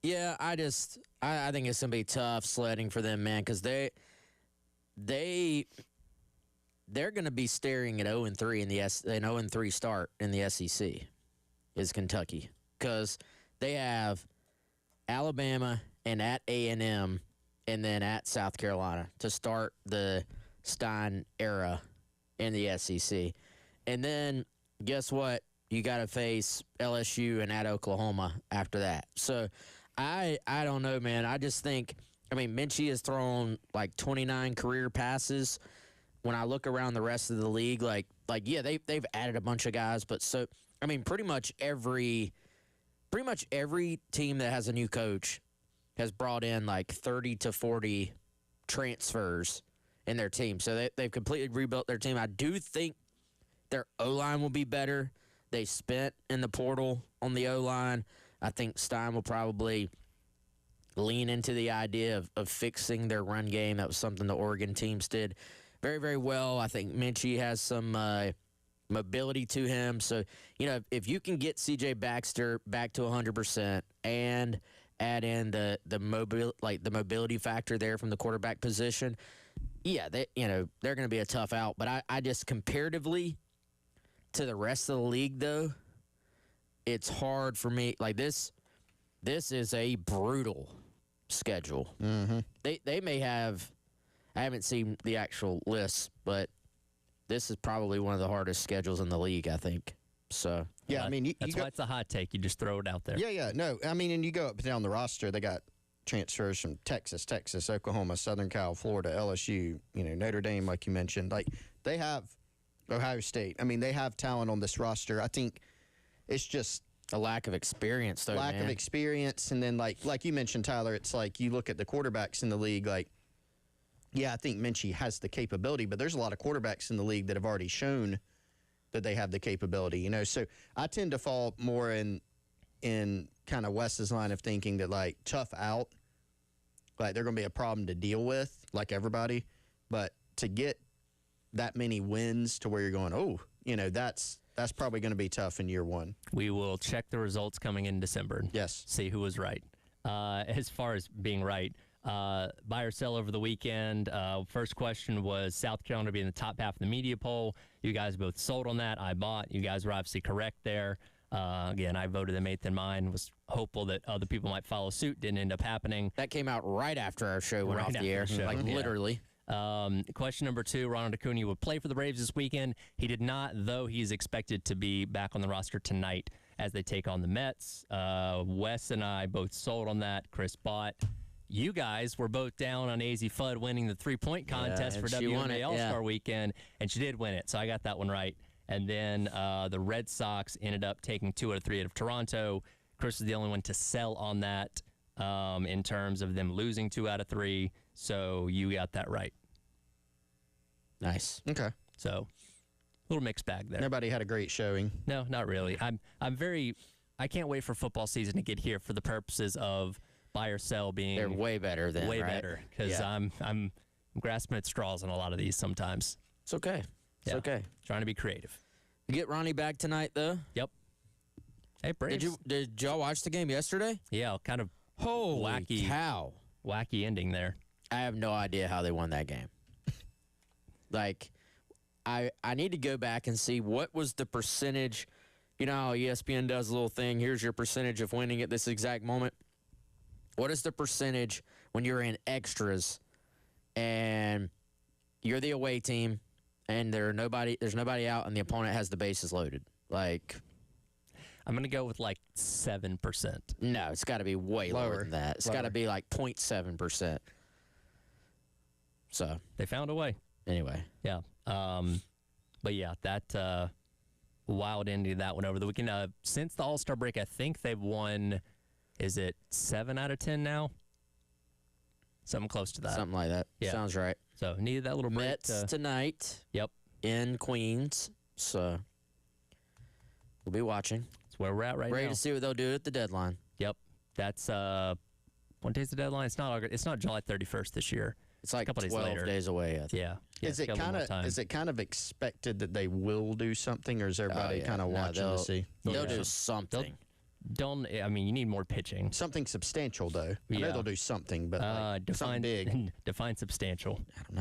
Yeah, I think it's going to be tough sledding for them, man, because they're going to be staring at 0-3 in the an 0-3 start in the SEC is Kentucky, because they have Alabama and at A&M and then at South Carolina to start the Stein era in the SEC. And then guess what? You got to face LSU and at Oklahoma after that. So I don't know, man. I just think, Minchie has thrown like 29 career passes. When I look around the rest of the league, yeah, they've added a bunch of guys, but pretty much every team that has a new coach has brought in like 30 to 40 transfers in their team. So they've completely rebuilt their team. I do think their O-line will be better. They spent in the portal on the O-line. I think Stein will probably lean into the idea of fixing their run game. That was something the Oregon teams did very, very well. I think Minchie has some mobility to him. So, if you can get C.J. Baxter back to 100% and add in the mobility factor there from the quarterback position, yeah, they're going to be a tough out. But I just comparatively to the rest of the league, though, it's hard for me. Like this is a brutal schedule. Mm-hmm. They may have. I haven't seen the actual list, but this is probably one of the hardest schedules in the league, I think. So yeah, that's why it's a hot take. You just throw it out there. Yeah, no, and you go up and down the roster. They got transfers from Texas, Oklahoma, Southern Cal, Florida, LSU. Notre Dame, like you mentioned. Like they have Ohio State. They have talent on this roster. I think it's just a lack of experience, though. Lack of experience, and then like you mentioned, Tyler. It's like you look at the quarterbacks in the league, like. Yeah, I think Minchie has the capability, but there's a lot of quarterbacks in the league that have already shown that they have the capability, So I tend to fall more in kind of Wes's line of thinking that, like, tough out, like, they're going to be a problem to deal with, like everybody. But to get that many wins to where you're going, that's probably going to be tough in year one. We will check the results coming in December. Yes. See who was right. As far as being right, buy or sell over the weekend. First question was South Carolina to be in the top half of the media poll. You guys both sold on that. I bought. You guys were obviously correct there. Again, I voted them 8th in mine. Was hopeful that other people might follow suit. Didn't end up happening. That came out right after our show went off the air. Literally. Question number 2, Ronald Acuna would play for the Braves this weekend. He did not, though he's expected to be back on the roster tonight as they take on the Mets. Wes and I both sold on that. Chris bought. You guys were both down on AZ Fudd winning the 3-point contest for WNBA All-Star Weekend, and she did win it, so I got that one right. And then the Red Sox ended up taking 2 out of 3 out of Toronto. Chris is the only one to sell on that in terms of them losing 2 out of 3, so you got that right. Nice. Okay. So, little mixed bag there. Nobody had a great showing. No, not really. I can't wait for football season to get here for the purposes of buy or sell being they're way better than better because I'm I'm grasping at straws on a lot of these sometimes. It's okay. It's Yeah. okay. Trying to be creative. You get Ronnie back tonight, though. Yep. Hey, Braves. Did y'all watch the game yesterday? Yeah, kind of Holy Wacky. cow! wacky ending there. I have no idea how they won that game. Like, I need to go back and see what was the percentage. You know how ESPN does a little thing. Here's your percentage of winning at this exact moment. What is the percentage when you're in extras and you're the away team and there's nobody out and the opponent has the bases loaded? Like, I'm going to go with like 7%. no, it's got to be way lower than that. It's got to be like 0.7%. So, They found a way. anyway. Yeah. But yeah, that wild ending of that one over the weekend. Since the All-Star break, I think they've won, is it 7 out of 10 now? Something close to that. Something like that. Yeah. Sounds right. So needed that little break. Mets tonight Yep. in Queens. So we'll be watching. That's where we're at right Ready now. to see what they'll do at the deadline. Yep. That's what day's the deadline? It's not August. It's not July 31st this year. It's like Couple days 12 later. days away, I think. Yeah. Yeah, Is it's it got a little kind more of time. is it kind of expected that they will do something, or is everybody yeah. kind of No, watching to see They'll Yeah. do something. Don't. I mean, you need more pitching. something substantial though? I know Yeah. they'll do something, but like Define something big. define substantial. I don't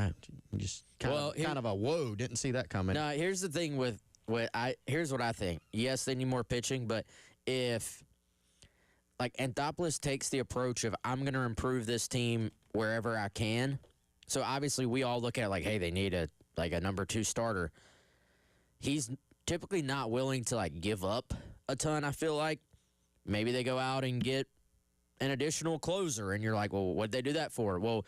know. Just kind, Well, of, here- kind of a whoa. Didn't see that coming. No, here's the thing with here's what I think. Yes, they need more pitching, but if like Anthopoulos takes the approach of I'm going to improve this team wherever I can. So obviously we all look at it like, hey, they need a number 2 starter. He's typically not willing to like give up a ton. I feel like maybe they go out and get an additional closer, and you're like, well, what'd they do that for? Well,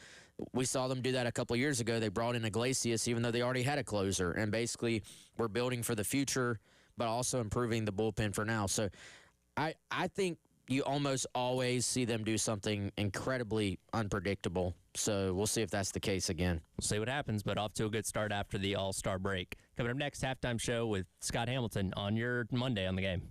we saw them do that a couple of years ago. They brought in Iglesias, even though they already had a closer, and basically we're building for the future, but also improving the bullpen for now. So I think you almost always see them do something incredibly unpredictable. So we'll see if that's the case again. We'll see what happens, but off to a good start after the All-Star break. Coming up next, halftime show with Scott Hamilton on your Monday on the Game.